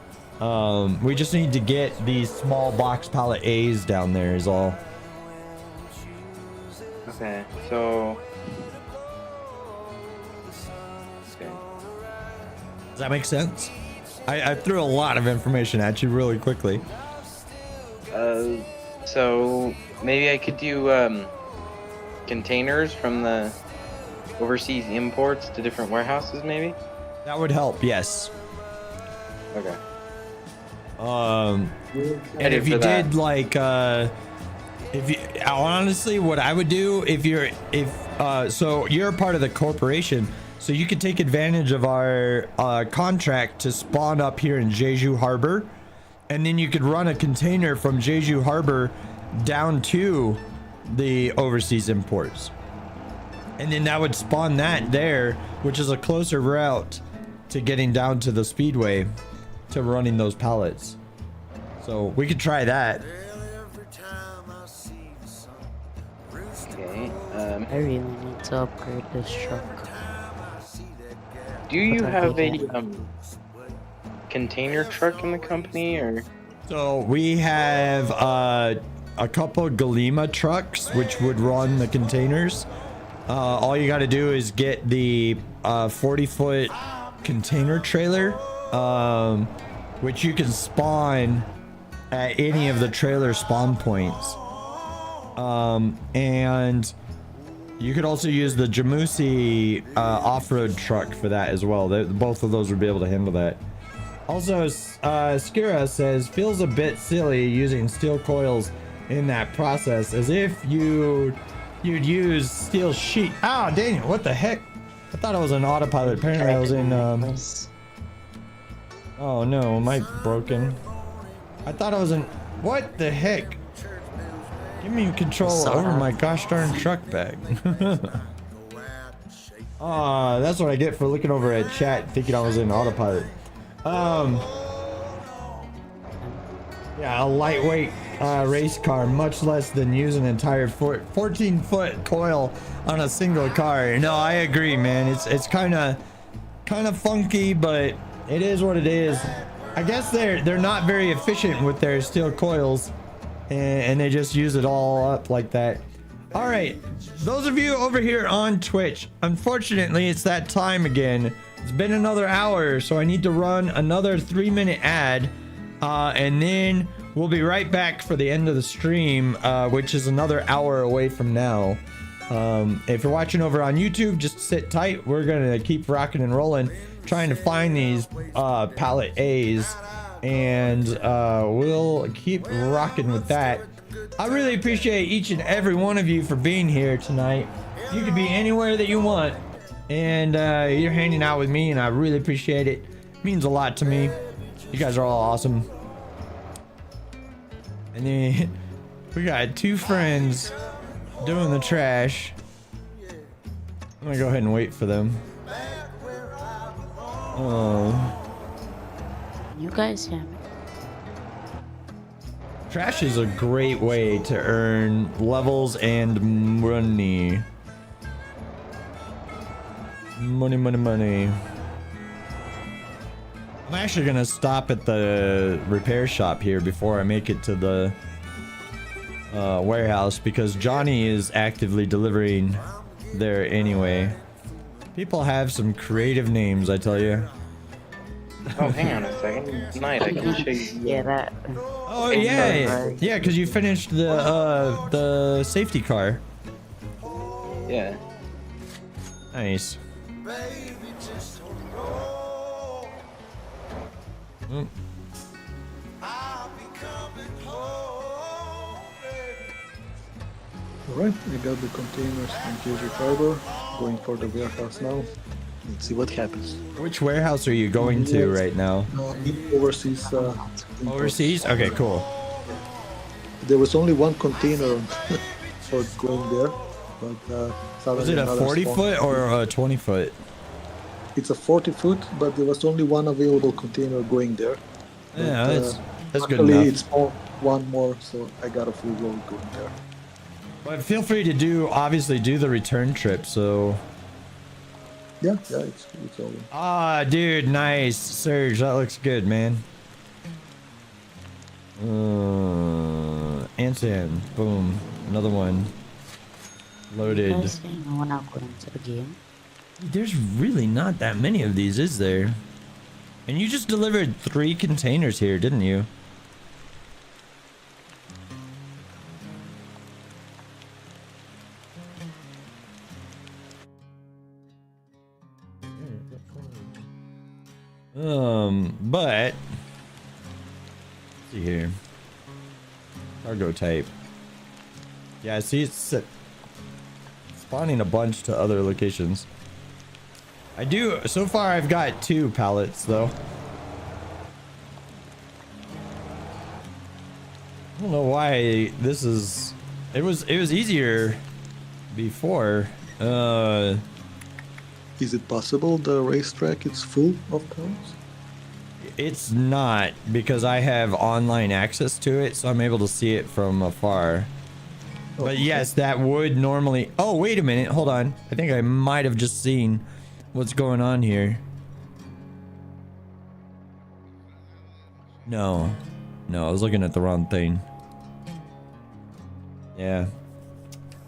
we just need to get these small box pallet A's down there is all. Okay, so... Okay. Does that make sense? I threw a lot of information at you really quickly. So maybe I could do containers from the overseas imports to different warehouses, maybe? That would help, yes. Okay. And if you did like if you honestly, what I would do so you're a part of the corporation, so you could take advantage of our contract to spawn up here in Jeju Harbor, and then you could run a container from Jeju Harbor down to the overseas imports, and then that would spawn that there, which is a closer route to getting down to the speedway to running those pallets. So we could try that. Okay. I really need to upgrade this truck. Do you But I have think a container truck in the company, or? So we have a couple Galima trucks which would run the containers. All you got to do is get the 40-foot container trailer, which you can spawn at any of the trailer spawn points. And you could also use the Jamusi off-road truck for that as well. Both of those would be able to handle that. Also, Skira says, feels a bit silly using steel coils in that process, as if you'd use steel sheet. Ah, Daniel, what the heck? I thought I was in autopilot. Apparently I was in, oh no, am I broken? I thought I was in, what the heck? Give me control over my gosh darn truck bag. That's what I get for looking over at chat thinking I was in autopilot. Yeah, a lightweight race car, much less than using an entire 14-foot coil on a single car. No, I agree, man. It's kind of funky, but it is what it is. I guess they're not very efficient with their steel coils, and they just use it all up like that. All right, those of you over here on Twitch, unfortunately, it's that time again. It's been another hour, so I need to run another 3-minute ad, and then we'll be right back for the end of the stream, which is another hour away from now. If you're watching over on YouTube, just sit tight. We're gonna keep rocking and rolling, trying to find these pallet A's, and we'll keep rocking with that. I really appreciate each and every one of you for being here tonight. You could be anywhere that you want, and you're hanging out with me, and I really appreciate it. It means a lot to me. You guys are all awesome. And then we got 2 friends doing the trash. I'm gonna go ahead and wait for them. Oh, You guys hear me? trash is a great way to earn levels and money. Money. I'm actually gonna stop at the repair shop here before I make it to the warehouse, because Johnny is actively delivering there anyway. People have some creative names, I tell you. Oh, hang on a second. Tonight I can show you. Yeah, that. Oh yeah, yeah, because you finished the safety car. Yeah. Nice. Mm. Alright, I got the containers from KG Fiber. Going for the warehouse now. Let's see what happens. Which warehouse are you going to right now? Overseas. Overseas? Okay, cool. There was only one container for going there, but Was it a 40-foot or a 20-foot? It's a 40-foot, but there was only one available container going there. Yeah, But, that's good luckily enough. it's one more, so I got a full load going there. But feel free to obviously do the return trip, so... Yeah, it's all. Ah, dude, nice. Serge, that looks good, man. Anson, boom. Another one. Loaded. You guys saying I wanna go into the game? There's really not that many of these, is there? And you just delivered 3 containers here, didn't you? But let's see here. Cargo type. Yeah, see, it's spawning a bunch to other locations. I do. So far, I've got 2 pallets though. I don't know why this is. It was easier before. Is it possible the racetrack is full of cars? It's not, because I have online access to it, so I'm able to see it from afar. But yes, that would normally... Oh, wait a minute. Hold on. I think I might have just seen what's going on here. No. No, I was looking at the wrong thing. Yeah.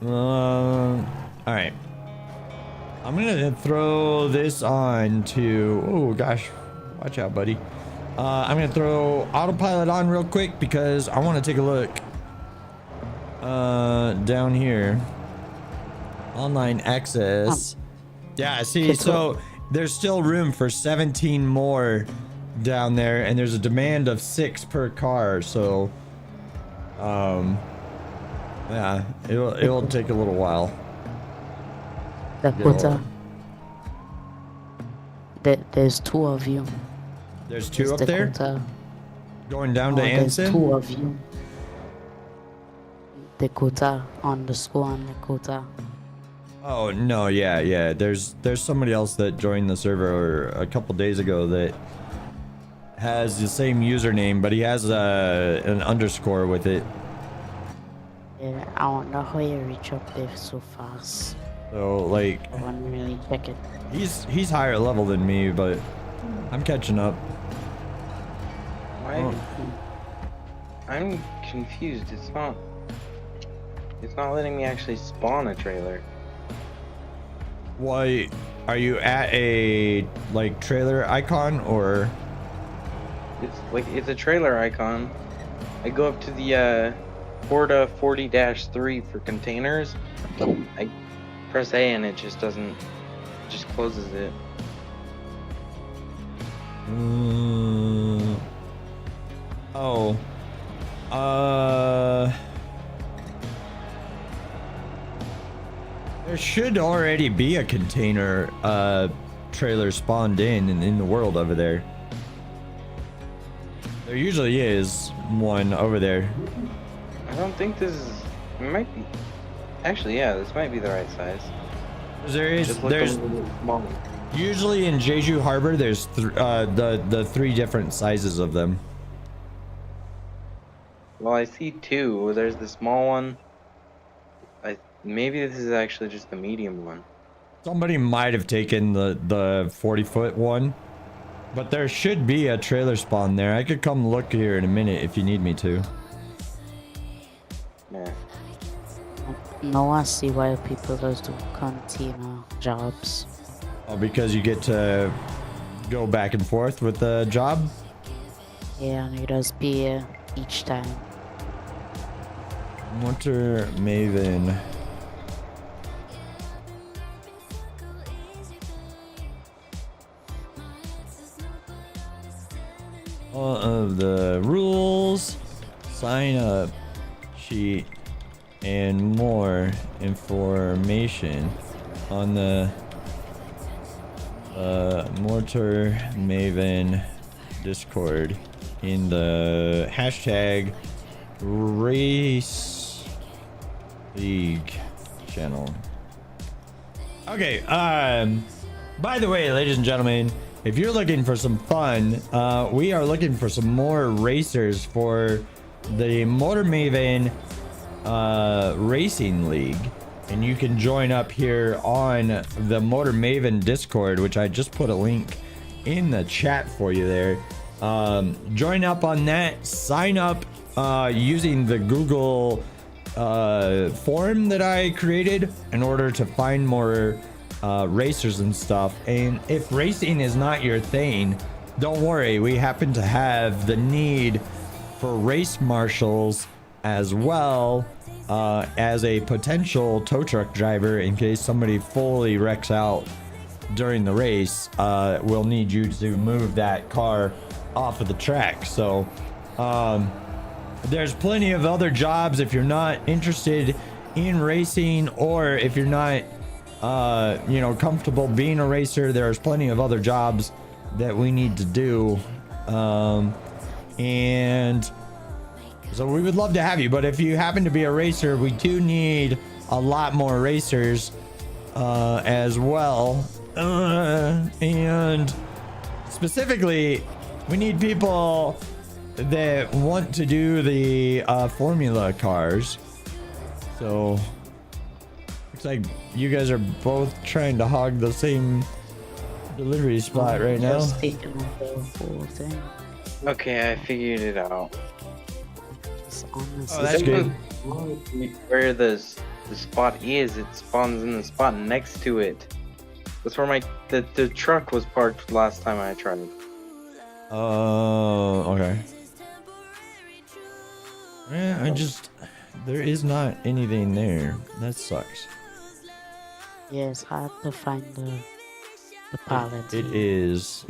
Alright. I'm gonna throw this on to... Oh, gosh. Watch out, buddy. I'm gonna throw autopilot on real quick because I want to take a look. Down here. Online access. Yeah, see, so there's still room for 17 more down there, and there's a demand of 6 per car, so yeah, it'll take a little while. Dakota. There's 2 of you. There's 2 up there? Dakota. Going down to There's Anson? 2 of you. Dakota on the school on Dakota. Oh no, yeah. There's somebody else that joined the server a couple days ago that has the same username, but he has an underscore with it. Yeah, I don't know how you reach up there so fast. So like, I want to really check it. he's higher level than me, but I'm catching up. Why? Oh. I'm confused. It's not letting me actually spawn a trailer. Why are you at a like trailer icon, or? It's a trailer icon. I go up to the Porta 40-3 for containers. I press A and it just doesn't, just closes it. Oh. There should already be a container trailer spawned in the world over there. There usually is one over there. I don't think this is. It might be. Actually, yeah, this might be the right size. There's small. Usually in Jeju Harbor, there's the 3 different sizes of them. Well, I see 2. There's the small one. Maybe this is actually just the medium one. Somebody might have taken the 40-foot one, but there should be a trailer spawn there. I could come look here in a minute if you need me to. Yeah. No, I see why people just do container jobs. Oh, because you get to go back and forth with the job? Yeah, and you just pay each time. Motor Maven. All of the rules, sign up sheet, and more information on the Mortar Maven Discord in the hashtag Race League channel. Okay, by the way, ladies and gentlemen, if you're looking for some fun, we are looking for some more racers for the Motor Maven Racing League. And you can join up here on the Motor Maven Discord, which I just put a link in the chat for you there. Join up on that. Sign up using the Google form that I created in order to find more racers and stuff. And if racing is not your thing, don't worry, we happen to have the need for race marshals as well, as a potential tow truck driver in case somebody fully wrecks out during the race. We'll need you to move that car off of the track. So there's plenty of other jobs if you're not interested in racing, or if you're not comfortable being a racer. There's plenty of other jobs that we need to do, and so we would love to have you. But if you happen to be a racer, we do need a lot more racers as well, and specifically We need people that want to do the formula cars. So looks like you guys are both trying to hog the same delivery spot right now. Just taking over the whole thing. Okay, I figured it out. It's honestly Oh, that's good. Where the spot is, it spawns in the spot next to it. That's where the truck was parked last time I tried. Oh, okay. Yeah, there is not anything there. That sucks. Yes, hard to find the pallet. It is.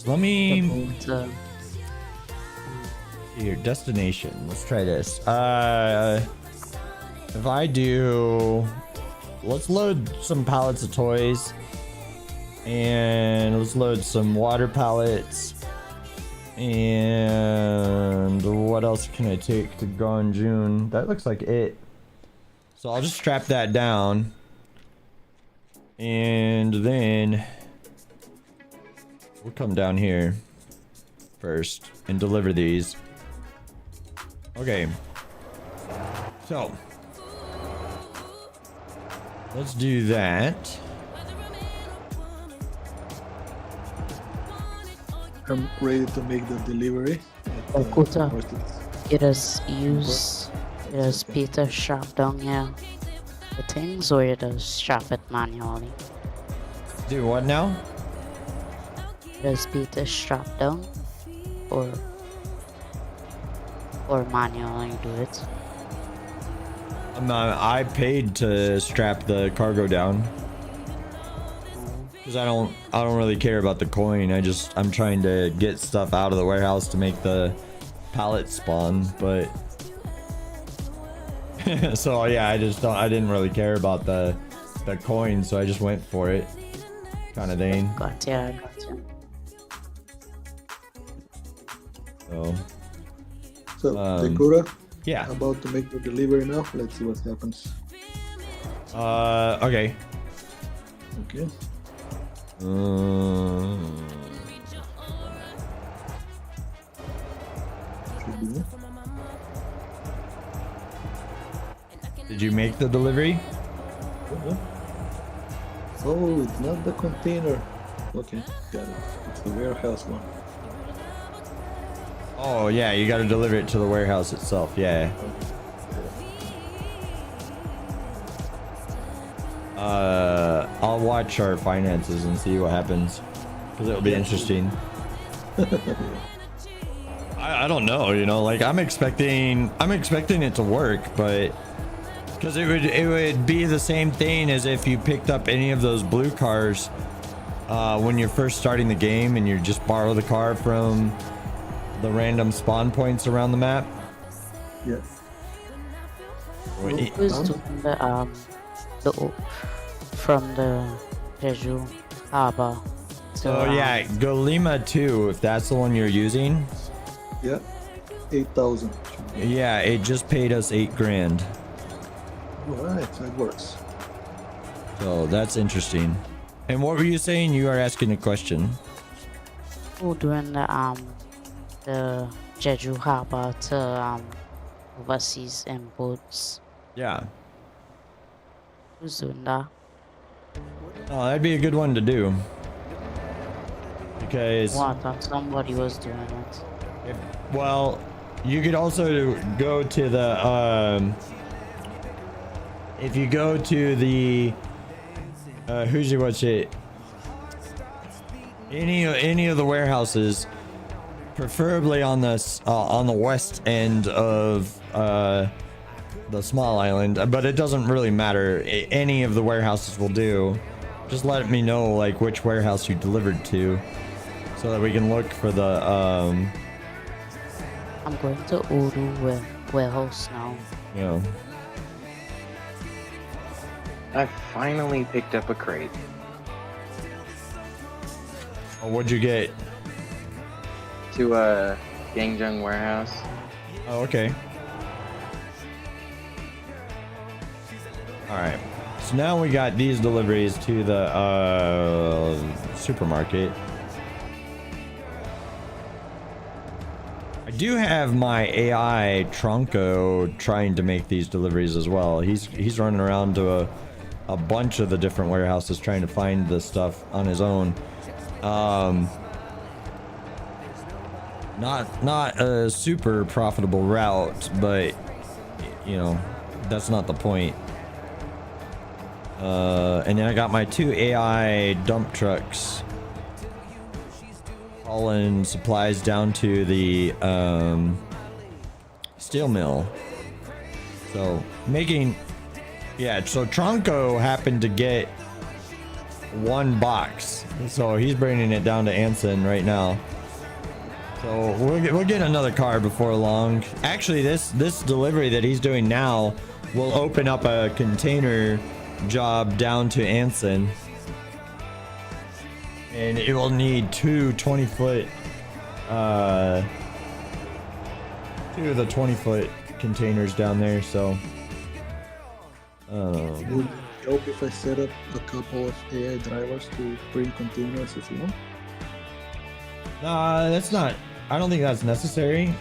Let me To, here, destination. Let's try this. If I do, let's load some pallets of toys, and let's load some water pallets. And what else can I take to June? That looks like it. So I'll just strap that down. And then we'll come down here first and deliver these. Okay. So let's do that. I'm ready to make the delivery. Okuta. Horses. it is Peter strap down here the things, or you just strap it manually? Do what now? Does Peter strap down or manually do it? I paid to strap the cargo down. Because I don't really care about the coin. I'm trying to get stuff out of the warehouse to make the pallet spawn, but so yeah, I didn't really care about the coin, so I just went for it, kind of thing. Gotcha. So, Um, Dekura, Yeah. about to make the delivery now. Let's see what happens. Okay. Okay. Should be there. Did you make the delivery? Oh, it's not the container. Okay, got it. It's the warehouse one. Oh yeah, you got to deliver it to the warehouse itself. Yeah. I'll watch our finances and see what happens, because it'll be interesting. I don't know, like I'm expecting it to work, but because it would be the same thing as if you picked up any of those blue cars when you're first starting the game and you just borrow the car from the random spawn points around the map. Yes. Who's doing the from the Jeju Harbor to, So yeah, Golima 2, if that's the one you're using. Yeah. 8,000. Yeah, it just paid us $8,000. Alright, so it works. So that's interesting. And what were you saying? You are asking a question. who doing the Jeju Harbor to overseas imports? Yeah. Who's doing that? Oh, that'd be a good one to do. Because What? I thought somebody was doing it. well, you could also go to the if you go to the who's it, what's it, any of the warehouses, preferably on the west end of the small island, but it doesn't really matter. Any of the warehouses will do. Just let me know like which warehouse you delivered to, so that we can look for the I'm going to Oru warehouse now. I finally picked up a crate. Oh, what'd you get? To Gangjung warehouse. Oh, okay. All right. So now we got these deliveries to the supermarket. I do have my AI Tronco trying to make these deliveries as well. He's running around to a bunch of the different warehouses trying to find the stuff on his own. Not a super profitable route, but you know, that's not the point. And then I got my 2 AI dump trucks hauling supplies down to the steel mill. So making, yeah, so Tronco happened to get 1 box, so he's bringing it down to Anson right now. So we'll get another car before long. Actually, this delivery that he's doing now will open up a container job down to Anson, and it will need 2 20-foot 2 of the 20-foot containers down there. So Would it help if I set up a couple of AI drivers to bring containers if you want? that's not, I don't think that's necessary,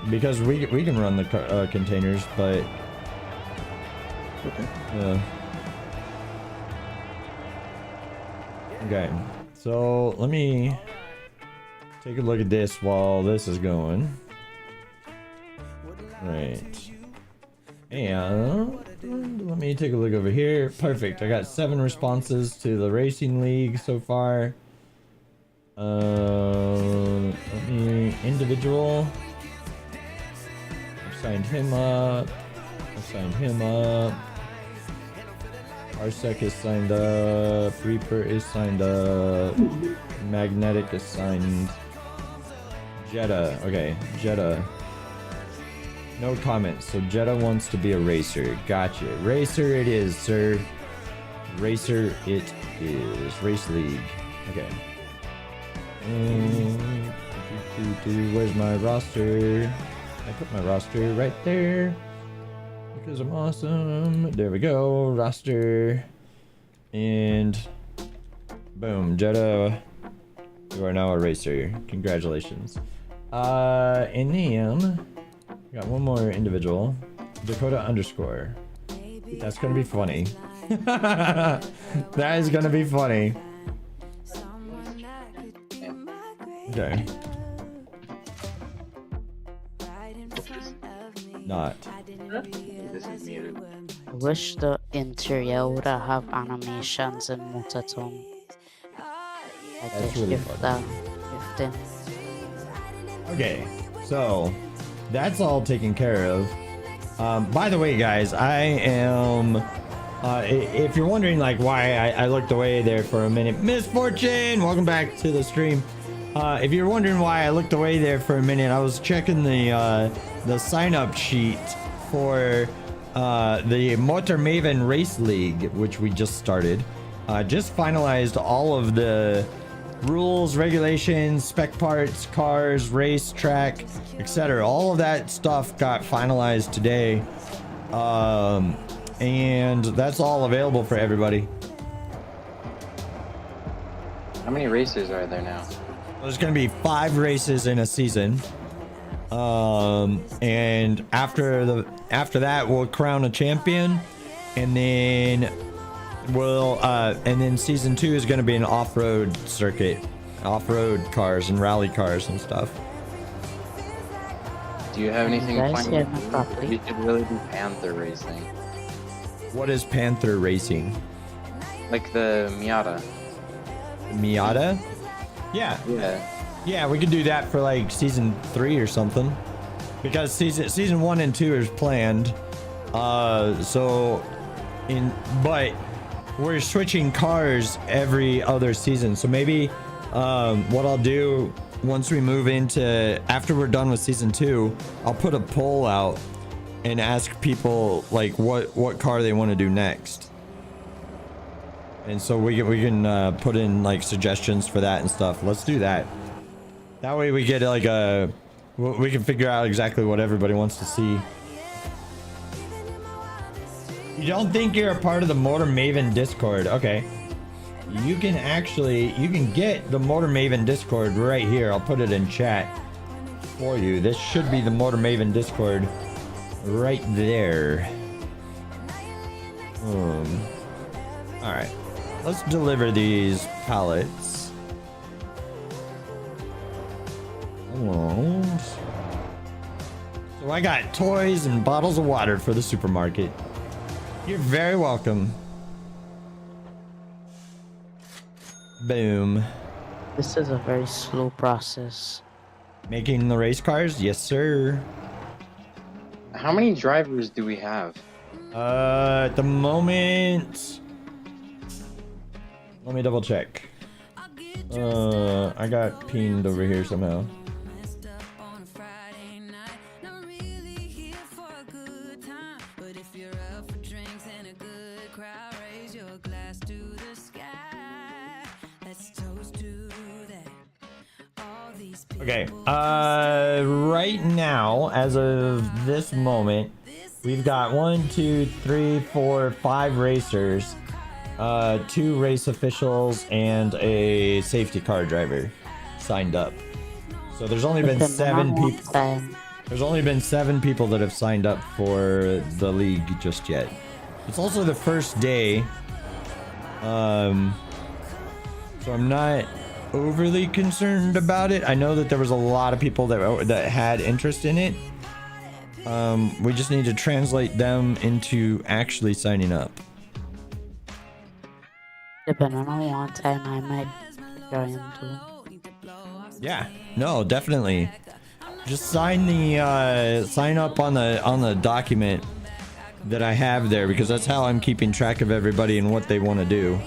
because we can run the containers, but Okay. Okay, so let me take a look at this while this is going. Right. And let me take a look over here. Perfect. I got 7 responses to the racing league so far. Let me individual. I've signed him up. I've signed him up. Arsec is signed up. Reaper is signed up. Magnetic is signed. Jetta. Okay, Jetta. No comments. So Jetta wants to be a racer. Gotcha. Racer it is, sir. Racer it is. Race league. Okay. Where's my roster? I put my roster right there because I'm awesome. There we go. Roster. And boom. Jetta, you are now a racer. Congratulations. And then got one more individual. Dakota underscore. That's gonna be funny. That is gonna be funny. Okay. Not. This is muted. I wish the interior would have animations in multi-tone. Like That's they really shift funny. shifting. Okay, so that's all taken care of. By the way, guys, I am. If you're wondering like why I looked away there for a minute, Misfortune, welcome back to the stream. If you're wondering why I looked away there for a minute, I was checking the sign-up sheet for the Motor Maven Race League, which we just started. Just finalized all of the rules, regulations, spec parts, cars, race track, etc. All of that stuff got finalized today, and that's all available for everybody. How many races are there now? There's going to be 5 races in a season, and after that we'll crown a champion, and then season 2 is going to be an off-road circuit, off-road cars and rally cars and stuff. Do you have anything Guys, planned? yeah, no problem. You should really do Panther racing. What is Panther racing? Like the Miata. Miata? Yeah. Yeah, we could do that for like season 3 or something, because season 1 and 2 is planned. But we're switching cars every other season. So maybe what I'll do once we move into, after we're done with season 2, I'll put a poll out and ask people like what car they want to do next. And so we can put in like suggestions for that and stuff. Let's do that. That way we get like we can figure out exactly what everybody wants to see. You don't think you're a part of the Motor Maven Discord? Okay. You can get the Motor Maven Discord right here. I'll put it in chat. for you. This should be the Motor Maven Discord right there. Alright. Let's deliver these pallets. Hello. So I got toys and bottles of water for the supermarket. You're very welcome. Boom. This is a very slow process. Making the race cars? Yes, sir. How many drivers do we have? At the moment, let me double check. I got pinged over here somehow. Okay, right now, as of this moment, we've got 1, 2, 3, 4, 5 racers, 2 race officials, and a safety car driver signed up. So there's only been 7 people. There's only been 7 people that have signed up for the league just yet. It's also the first day, so I'm not overly concerned about it. I know that there was a lot of people that had interest in it. We just need to translate them into actually signing up. Depending on one time, I might join too. Yeah, no, definitely. Just sign up on the document that I have there, because that's how I'm keeping track of everybody and what they want to do.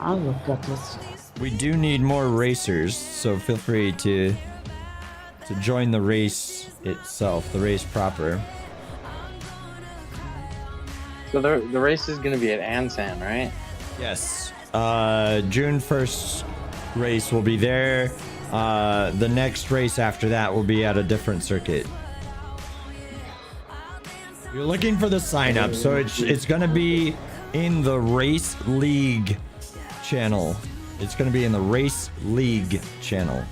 I'll look at this. We do need more racers, so feel free to join the race itself, the race proper. So the race is going to be at Ansan, right? Yes. June 1st race will be there. The next race after that will be at a different circuit. You're looking for the sign up, so it's going to be in the Race League channel. It's going to be in the Race League channel.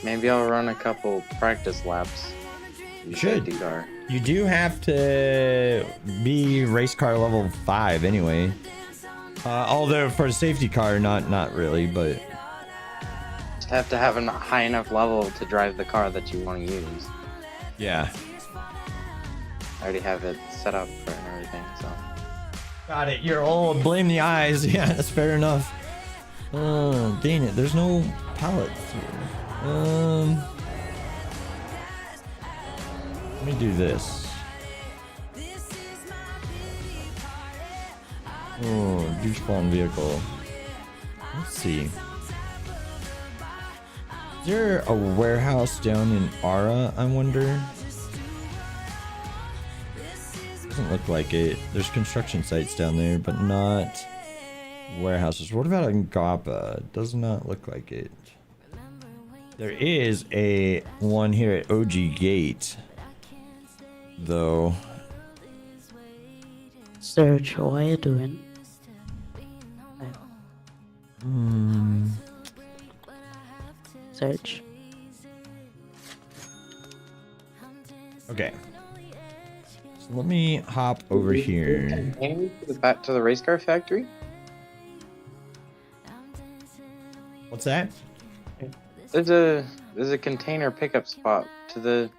Maybe I'll run a couple practice laps. You should. You do have to be race car level 5 anyway. Although for a safety car, not really, but just have to have a high enough level to drive the car that you want to use. Yeah. I already have it set up for and everything, so. Got it. You're old. Blame the eyes. Yeah, that's fair enough. Dang it. There's no pallets here. Let me do this. Oh, do spawn vehicle. Let's see. Is there a warehouse down in Ara, I wonder? Doesn't look like it. There's construction sites down there, but not warehouses. What about in Gapa? Does not look like it. There is a one here at OG Gate, though. Serge, what are you doing? Serge. Okay. So let me hop over here. Back to the race car factory? What's that? There's a container pickup spot to the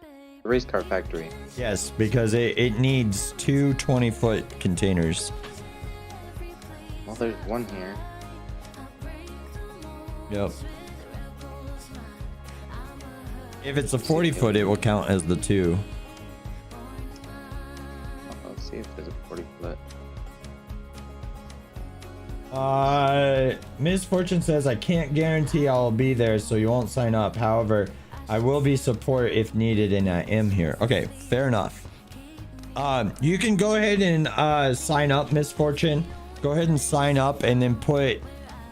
race car factory. Yes, because it needs 2 20-foot containers. Well, there's one here. Yep. If it's a 40-foot, it will count as the 2. Let's see if there's a 40-foot. Miss Fortune says, I can't guarantee I'll be there, so you won't sign up. However, I will be support if needed, and I am here. Okay, fair enough. You can go ahead and sign up, Miss Fortune. Go ahead and sign up, and then put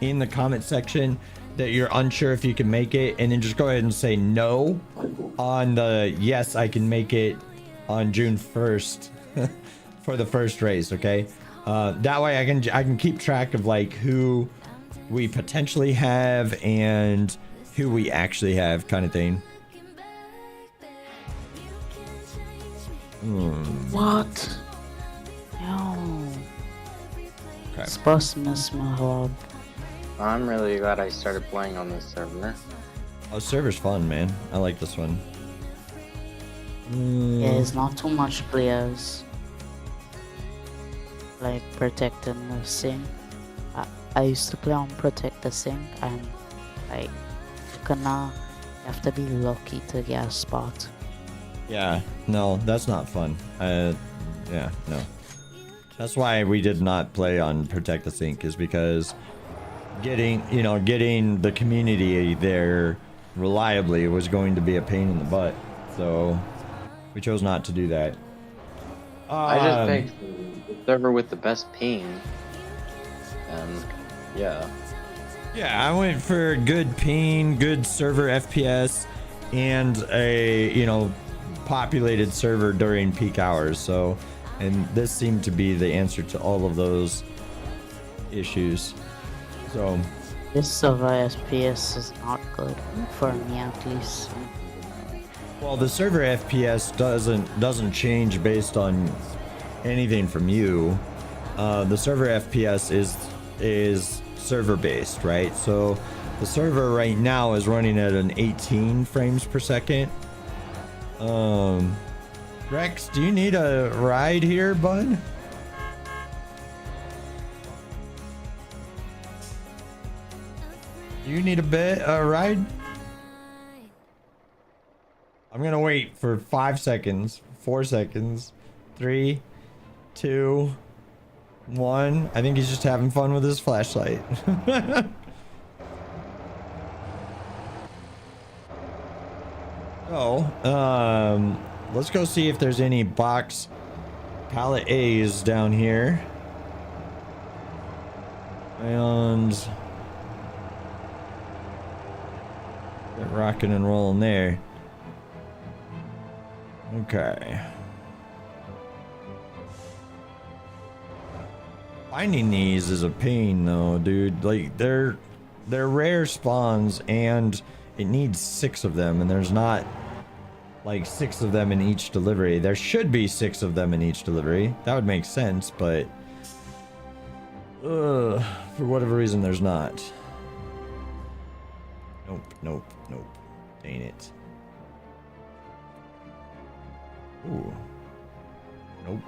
in the comment section that you're unsure if you can make it, and then just go ahead and say no on the yes, I can make it on June 1st for the first race. Okay. That way I can keep track of like who we potentially have and who we actually have, kind of thing. What? No. Okay. Supposed to miss my hub. I'm really glad I started playing on this server. Oh, server's fun, man. I like this one. Yeah, it's not too much players. Like protecting the sink. I used to play on protect the sink, and like you have to be lucky to get a spot. Yeah, no, that's not fun. Yeah, no. That's why we did not play on Protect the Sink, is because getting the community there reliably was going to be a pain in the butt. So we chose not to do that. I just picked the server with the best ping. And yeah. Yeah, I went for good ping, good server FPS, and a, populated server during peak hours. So, and this seemed to be the answer to all of those issues. So, This server FPS is not good for me, at least. well, the server FPS doesn't change based on anything from you. The server FPS is server based, right? So the server right now is running at an 18 frames per second. Rex, do you need a ride here, bud? You need a ride? I'm gonna wait for 5 seconds, 4 seconds, 3, 2, 1. I think he's just having fun with his flashlight. So, let's go see if there's any box pallet A's down here. And get rocking and rolling there. Okay. Finding these is a pain though, dude. Like they're rare spawns and it needs 6 of them, and there's not like 6 of them in each delivery. There should be 6 of them in each delivery. That would make sense, but for whatever reason there's not. Nope. Dang it. Ooh. Nope.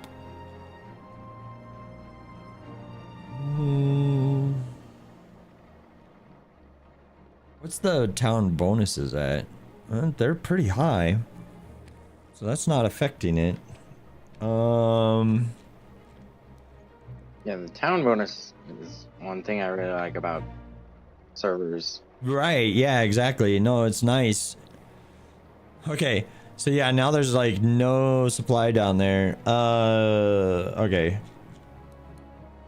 What's the town bonuses at? They're pretty high, so that's not affecting it. Yeah, the town bonus is one thing I really like about servers. Right, yeah, exactly. No, it's nice. Okay, so yeah, now there's like no supply down there. Okay.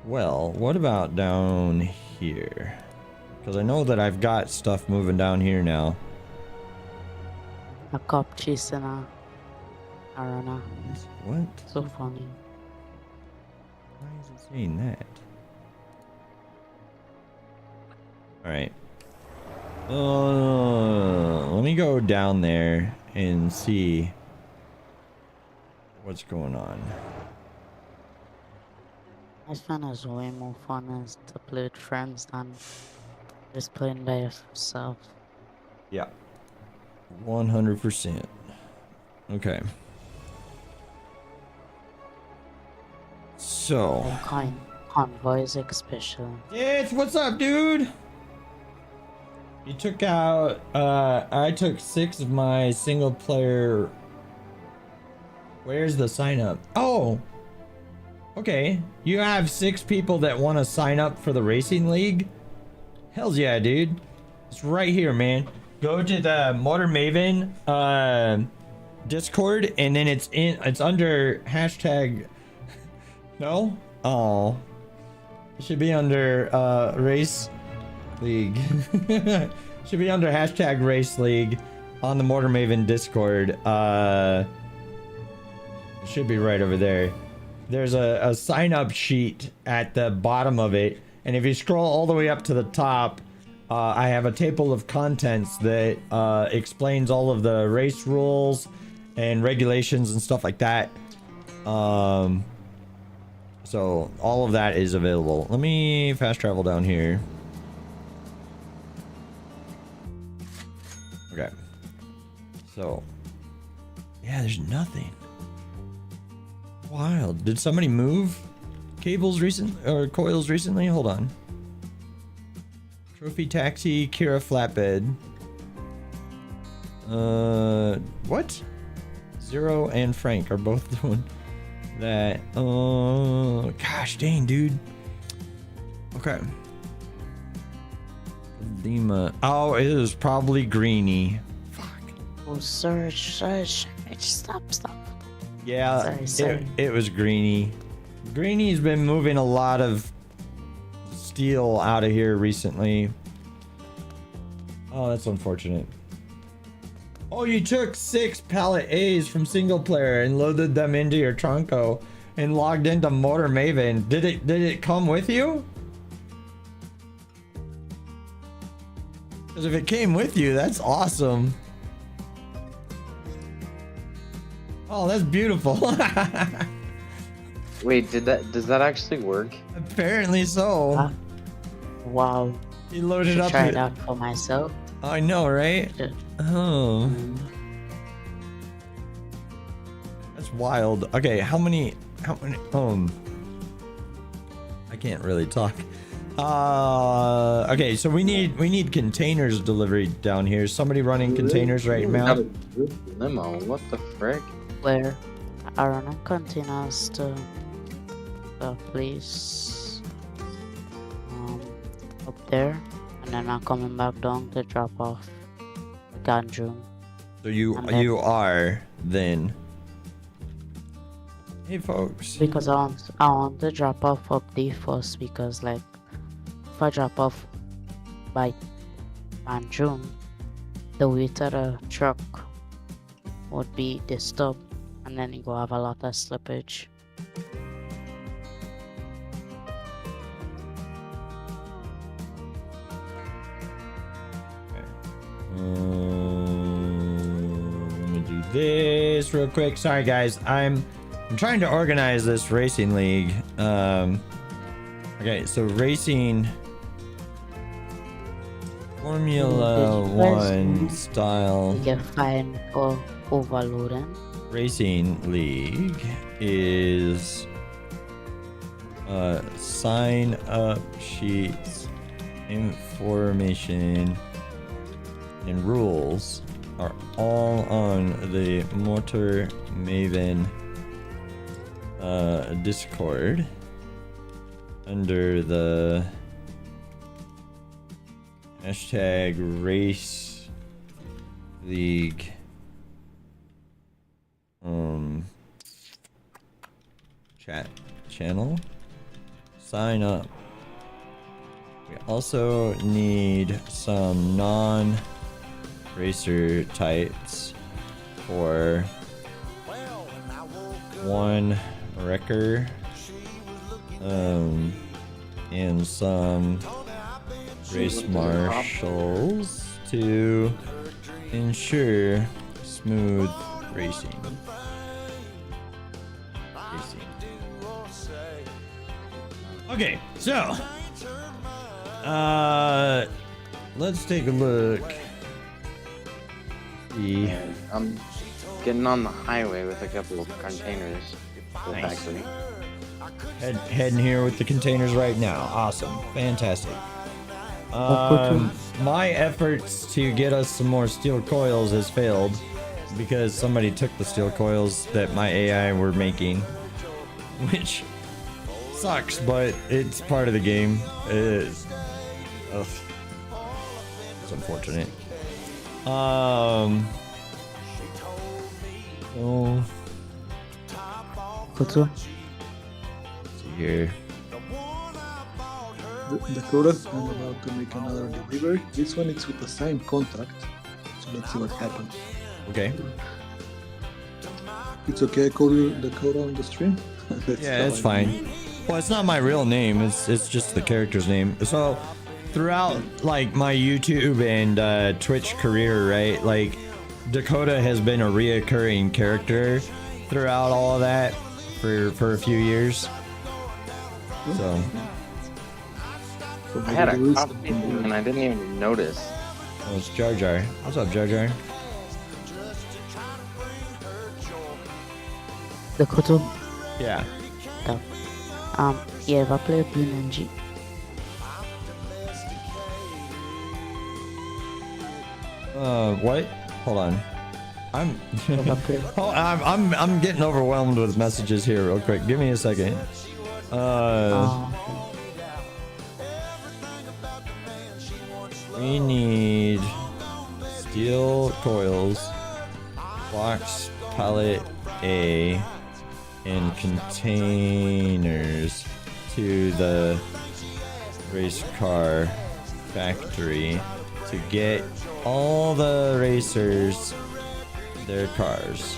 Well, what about down here? Because I know that I've got stuff moving down here now. A cop chasing a arena. What? So funny. Why is it saying that? Alright. Let me go down there and see what's going on. I find it's way more fun as to play with friends than just playing by yourself. Yeah. 100%. Okay. So. Convoys especially. It's what's up, dude? You took out, I took 6 of my single player. Where's the sign up? Oh! Okay. You have 6 people that want to sign up for the racing league? Hells yeah, dude. It's right here, man. Go to the Motor Maven, Discord, and then it's under hashtag. No? Oh. It should be under, race league. Should be under hashtag race league on the Motor Maven Discord. It should be right over there. There's a sign up sheet at the bottom of it, and if you scroll all the way up to the top, I have a table of contents that explains all of the race rules and regulations and stuff like that. So all of that is available. Let me fast travel down here. Okay. So, yeah, there's nothing. Wild. Did somebody move cables or coils recently? Hold on. Trophy taxi, Kira flatbed. What? Zero and Frank are both doing that. Gosh dang, dude. Okay. Lima. Oh, it is probably Greeny. Fuck. Oh, search. Stop. Yeah, Sorry. It was Greeny. Greeny's been moving a lot of steel out of here recently. Oh, that's unfortunate. Oh, you took 6 pallet A's from single player and loaded them into your Tronco and logged into Motor Maven. Did it come with you? Because if it came with you, that's awesome. Oh, that's beautiful. Wait, does that actually work? Apparently so. Wow. He loaded up. Try it out for myself. I know, right? Yeah. Oh. That's wild. Okay, how many I can't really talk. Okay, so we need containers delivered down here. Somebody running containers right now? Limo, what the frick? Where are running containers to the place up there, and then I'm coming back down to drop off the Gandrum. So you are then. Hey folks. Because I want to drop off up there first, because like if I drop off by Gandrum, the weight of the truck would be disturbed, and then you go have a lot of slippage. Let me do this real quick. Sorry guys, I'm trying to organize this racing league. Okay, so racing Formula One style. You get fined for overloading. Racing league is sign up sheets, information, and rules are all on the Motor Maven Discord under the hashtag race league chat channel. Sign up. We also need some non-racer types for one wrecker and some race marshals to ensure smooth racing. Okay, so let's take a look. See. I'm getting on the highway with a couple of containers for the Nice. factory. Heading here with the containers right now. Awesome. Fantastic. My efforts to get us some more steel coils has failed because somebody took the steel coils that my AI were making, which sucks, but it's part of the game. It's unfortunate. So Kutu? see here. Dakota, I'm about to make another delivery. This one is with the same contract, so let's see what happens. Okay. It's okay, I call you Dakota on the stream? Yeah, it's fine. Well, it's not my real name. It's just the character's name. So, throughout like my YouTube and Twitch career, right? Like Dakota has been a reoccurring character throughout all of that for a few years. So I had a copy and I didn't even notice. oh, it's Jar Jar. What's up, Jar Jar? Dakota. Yeah. Yeah, if I play BNG. What? Hold on. I'm I'm getting overwhelmed with messages here real quick. Give me a second. We need steel coils, box pallet A, and containers to the race car factory to get all the racers their cars.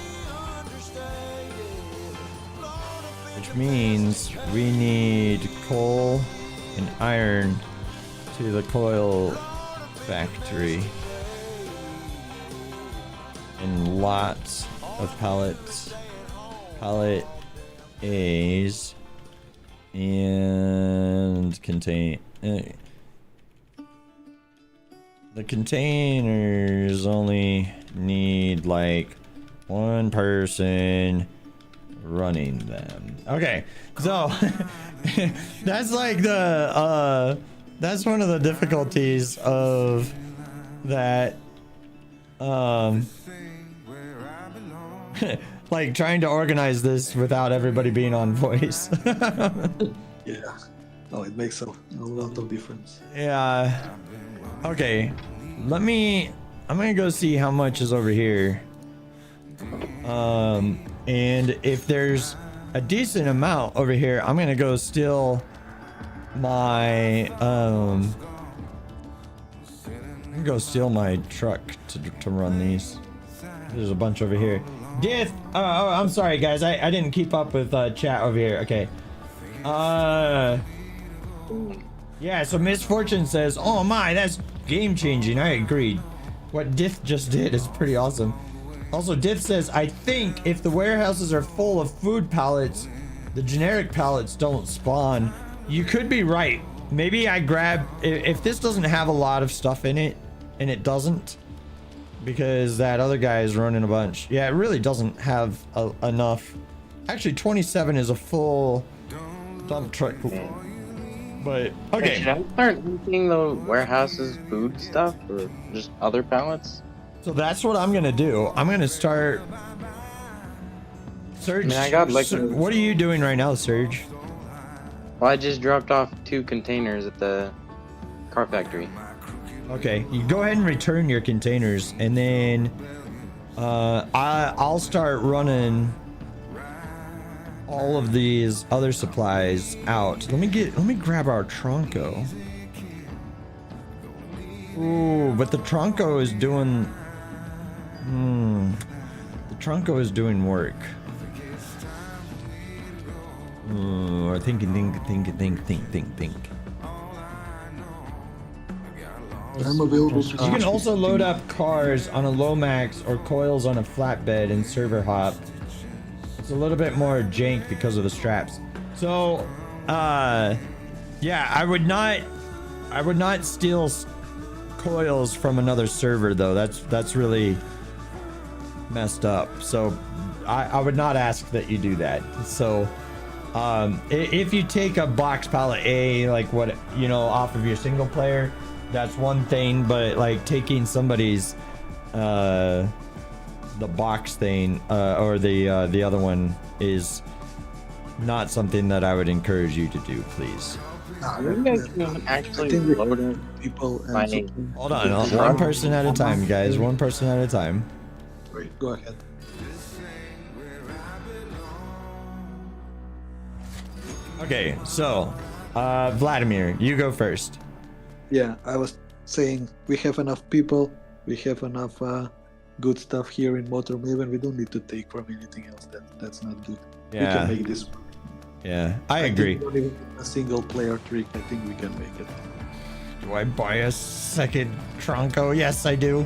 Which means we need coal and iron to the coil factory. And lots of pallets. Pallet A's. And contain... the containers only need like one person running them. Okay, so that's like the that's one of the difficulties of that like trying to organize this without everybody being on voice. Yeah. Oh, it makes a lot of difference. Yeah. Okay, I'm gonna go see how much is over here. And if there's a decent amount over here, I'm gonna go steal my I'm gonna go steal my truck to run these. There's a bunch over here. Dith, oh, I'm sorry guys, I didn't keep up with chat over here. Okay. Yeah, so Misfortune says, oh my, that's game changing. I agreed. What Dith just did is pretty awesome. Also, Dith says, I think if the warehouses are full of food pallets, the generic pallets don't spawn. You could be right. Maybe I grab, if this doesn't have a lot of stuff in it, and it doesn't, because that other guy is running a bunch. Yeah, it really doesn't have enough. Actually, 27 is a full dump truck. But okay. Should I start emptying the warehouses food stuff or just other pallets? So that's what I'm gonna do. I'm gonna start. Serge, I mean, I got like. What are you doing right now, Serge? Well, I just dropped off 2 containers at the car factory. Okay, you go ahead and return your containers, and then I'll start running all of these other supplies out. Let me grab our Tronco. Ooh, but the Tronco is doing the Tronco is doing work. Or think. I'm available. You can also load up cars on a Lomax or coils on a flatbed and server hop. It's a little bit more jank because of the straps. So, yeah, I would not steal coils from another server though. That's really messed up. So, I would not ask that you do that. So, if you take a box pallet A, like what, you know, off of your single player, that's one thing, but like taking somebody's, the box thing, or the other one is not something that I would encourage you to do, please. You guys can actually load up people. Hold on, one person at a time, guys. One person at a time. Wait, go ahead. Okay, so, Vladimir, you go first. Yeah, I was saying we have enough people. We have enough good stuff here in Motor Maven. We don't need to take from anything else. That's not good. Yeah. We can make this work. Yeah, I agree. Think not even a single player trick. I think we can make it. Do I buy a second Tronco? Yes, I do.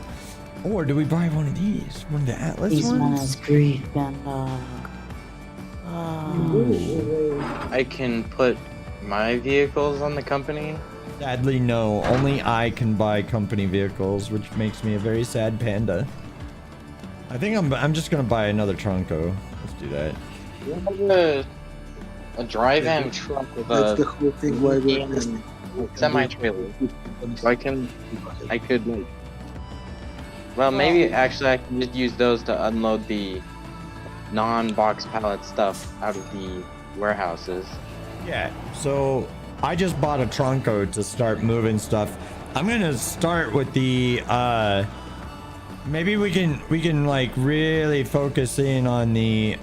Or do we buy one of these? One of the Atlas This one ones? is grief and I can put my vehicles on the company. Sadly, no. Only I can buy company vehicles, which makes me a very sad panda. I think I'm just gonna buy another Tronco. Let's do that. A drive-in truck with That's the a whole thing why we're semi-trailer. So I could like, well, maybe actually I can just use those to unload the non-box pallet stuff out of the warehouses. Yeah, so I just bought a Tronco to start moving stuff. I'm gonna start with the maybe we can like really focus in on the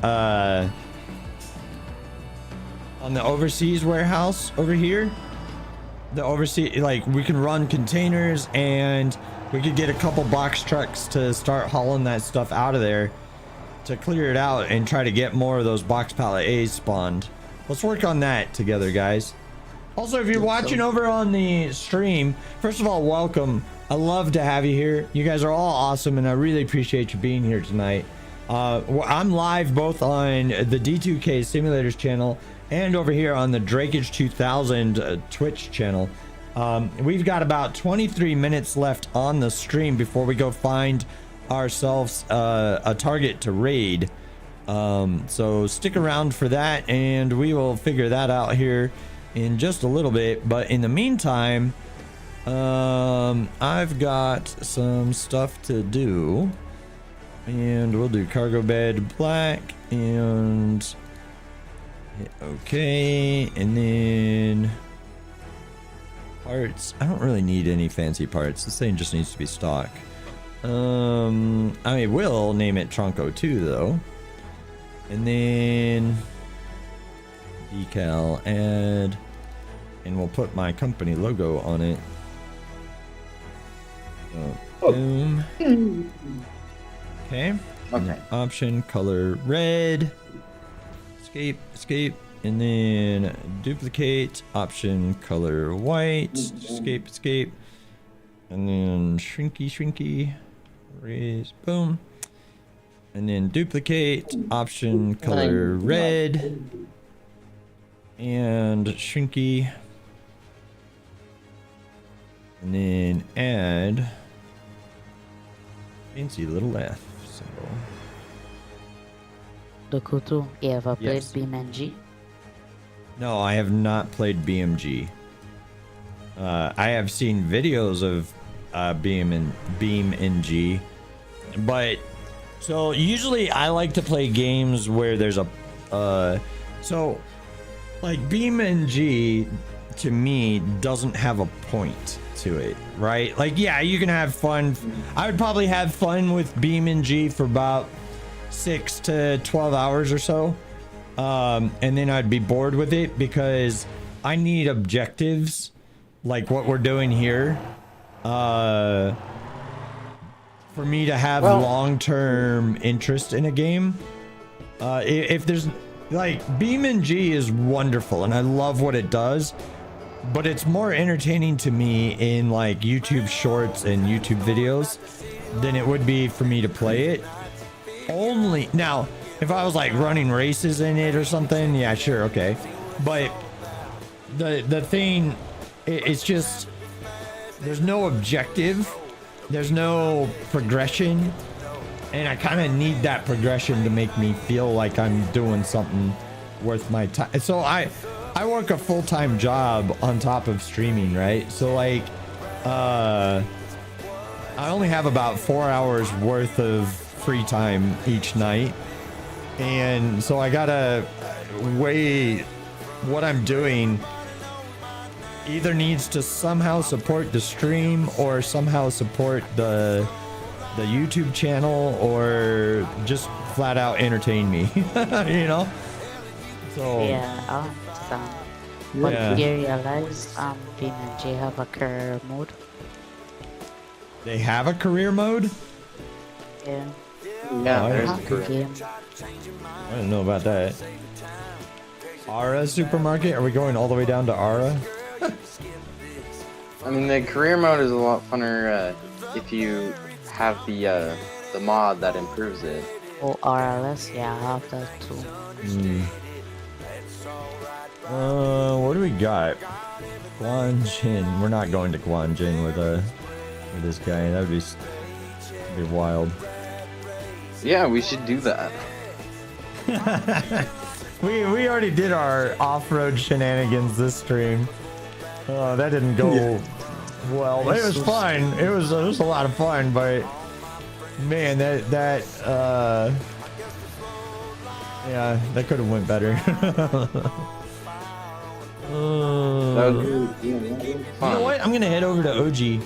overseas warehouse over here. The overseas, like, we can run containers and we could get a couple box trucks to start hauling that stuff out of there to clear it out and try to get more of those box pallet A's spawned. Let's work on that together, guys. Also, if you're watching over on the stream, first of all, welcome. I love to have you here. You guys are all awesome, and I really appreciate you being here tonight. I'm live both on the D2K Simulators channel and over here on the Drakeage 2000 Twitch channel. We've got about 23 minutes left on the stream before we go find ourselves a target to raid. So stick around for that, and we will figure that out here in just a little bit. But in the meantime, I've got some stuff to do, and we'll do cargo bed black and okay, and then parts. I don't really need any fancy parts. This thing just needs to be stock. I will name it Tronco 2 though, and then decal add, and we'll put my company logo on it. Boom. Okay. Option color red. Escape, and then duplicate. Option color white. Escape, and then shrinky. Raise. Boom. And then duplicate. Option color red. And shrinky. And then add fancy little F symbol. Dokutu, you ever played Yes. BeamNG? No, I have not played BMG. I have seen videos of BeamNG, but so usually I like to play games where there's a so like BeamNG to me doesn't have a point to it, right? Like, yeah, you can have fun. I would probably have fun with BeamNG for about 6 to 12 hours or so, and then I'd be bored with it because I need objectives like what we're doing here for me to have long-term interest in a game. If there's like, BeamNG is wonderful and I love what it does, but it's more entertaining to me in like YouTube shorts and YouTube videos than it would be for me to play it. Only now, if I was like running races in it or something, yeah, sure, okay. But the thing, it's just, there's no objective, there's no progression, and I kind of need that progression to make me feel like I'm doing something worth my time. So I work a full-time job on top of streaming, right? So like, I only have about 4 hours worth of free time each night, and so I gotta weigh what I'm doing. Either needs to somehow support the stream or somehow support the YouTube channel, or just flat out entertain me. You know? So Yeah, I understand. But Yeah. you realize BeamNG have a career mode? they have a career mode? Yeah. Yeah, Oh, there's Half the game. I don't know about that. Ara supermarket? Are we going all the way down to Ara? I mean, the career mode is a lot funner if you have the mod that improves it. Oh, RLS, yeah, I have that too. What do we got? Guanjin. We're not going to Guanjin with this guy. That would be wild. Yeah, we should do that. we already did our off-road shenanigans this stream. That didn't go well. It was fun. It was a lot of fun, but man, that yeah, that could have went better. You know what? I'm gonna head over to OG.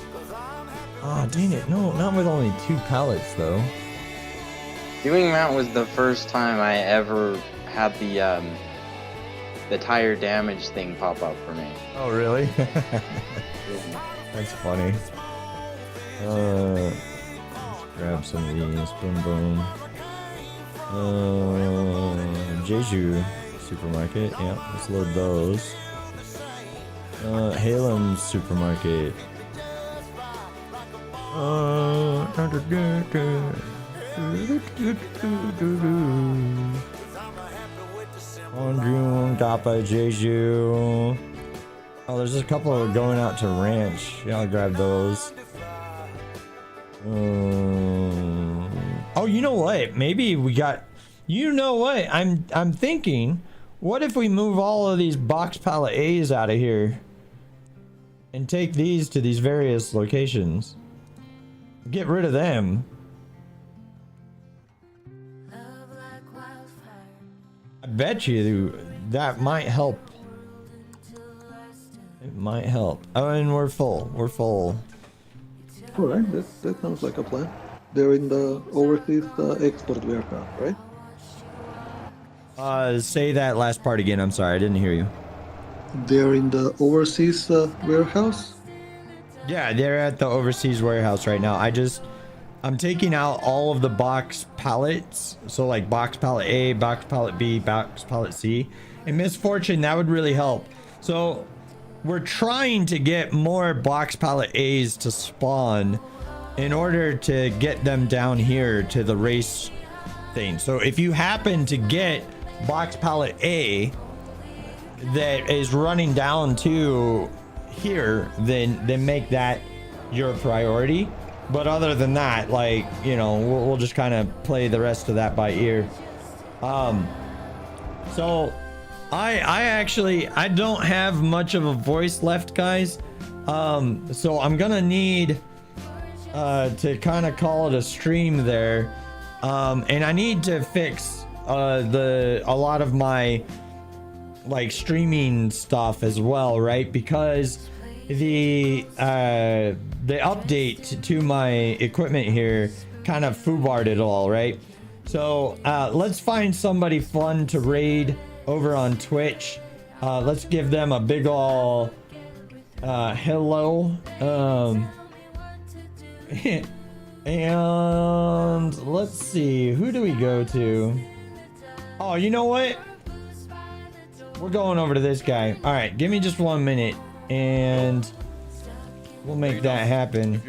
Oh, dang it! No, not with only 2 pallets though. Doing mount was the first time I ever had the tire damage thing pop up for me. Oh, really? That's funny. Let's grab some of these. Boom, boom. Jeju supermarket. Yeah, let's load those. Halem supermarket. Onjun, Gappa, Jeju. Oh, there's a couple going out to Ranch. Yeah, I'll grab those. Oh, you know what? Maybe we got. You know what? I'm thinking. What if we move all of these box pallet A's out of here and take these to these various locations? Get rid of them. I bet you that might help. It might help. Oh, and we're full. We're full. Alright, that sounds like a plan. They're in the overseas export warehouse, right? Say that last part again. I'm sorry, I didn't hear you. They're in the overseas warehouse? Yeah, they're at the overseas warehouse right now. I'm taking out all of the box pallets. So like box pallet A, box pallet B, box pallet C. And Misfortune, that would really help. So we're trying to get more box pallet A's to spawn in order to get them down here to the race thing. So if you happen to get box pallet A that is running down to here, then make that your priority. But other than that, like, you know, we'll just kind of play the rest of that by ear. So I don't have much of a voice left, guys. So I'm gonna need to kind of call it a stream there. And I need to fix a lot of my like streaming stuff as well, right? Because the update to my equipment here kind of foobarred it all, right? So let's find somebody fun to raid over on Twitch. Let's give them a big ol' hello. And let's see, who do we go to? Oh, you know what? We're going over to this guy. All right, give me just 1 minute and we'll make that happen.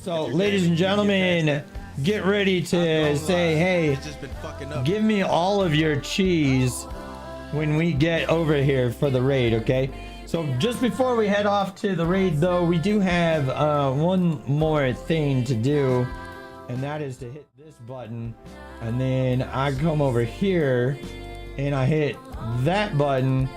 So, ladies and gentlemen, get ready to say, hey, give me all of your cheese when we get over here for the raid, okay? So just before we head off to the raid, though, we do have one more thing to do, and that is to hit this button, and then I come over here and I hit that button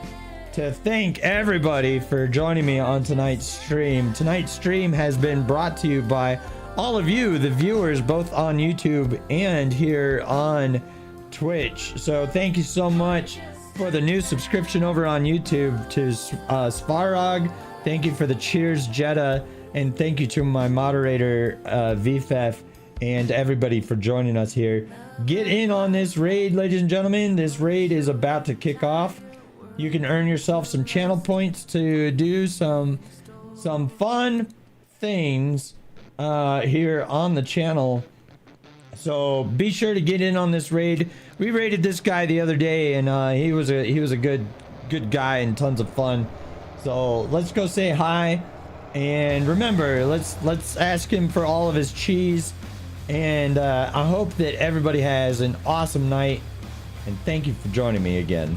to thank everybody for joining me on tonight's stream. Tonight's stream has been brought to you by all of you, the viewers, both on YouTube and here on Twitch. So thank you so much for the new subscription over on YouTube to Svarog. Thank you for the cheers, Jetta, and thank you to my moderator VFF and everybody for joining us here. Get in on this raid, ladies and gentlemen. This raid is about to kick off. You can earn yourself some channel points to do some fun things here on the channel. So be sure to get in on this raid. We raided this guy the other day, and he was a good guy and tons of fun. So let's go say hi And remember, let's ask him for all of his cheese. And I hope that everybody has an awesome night. And thank you for joining me again.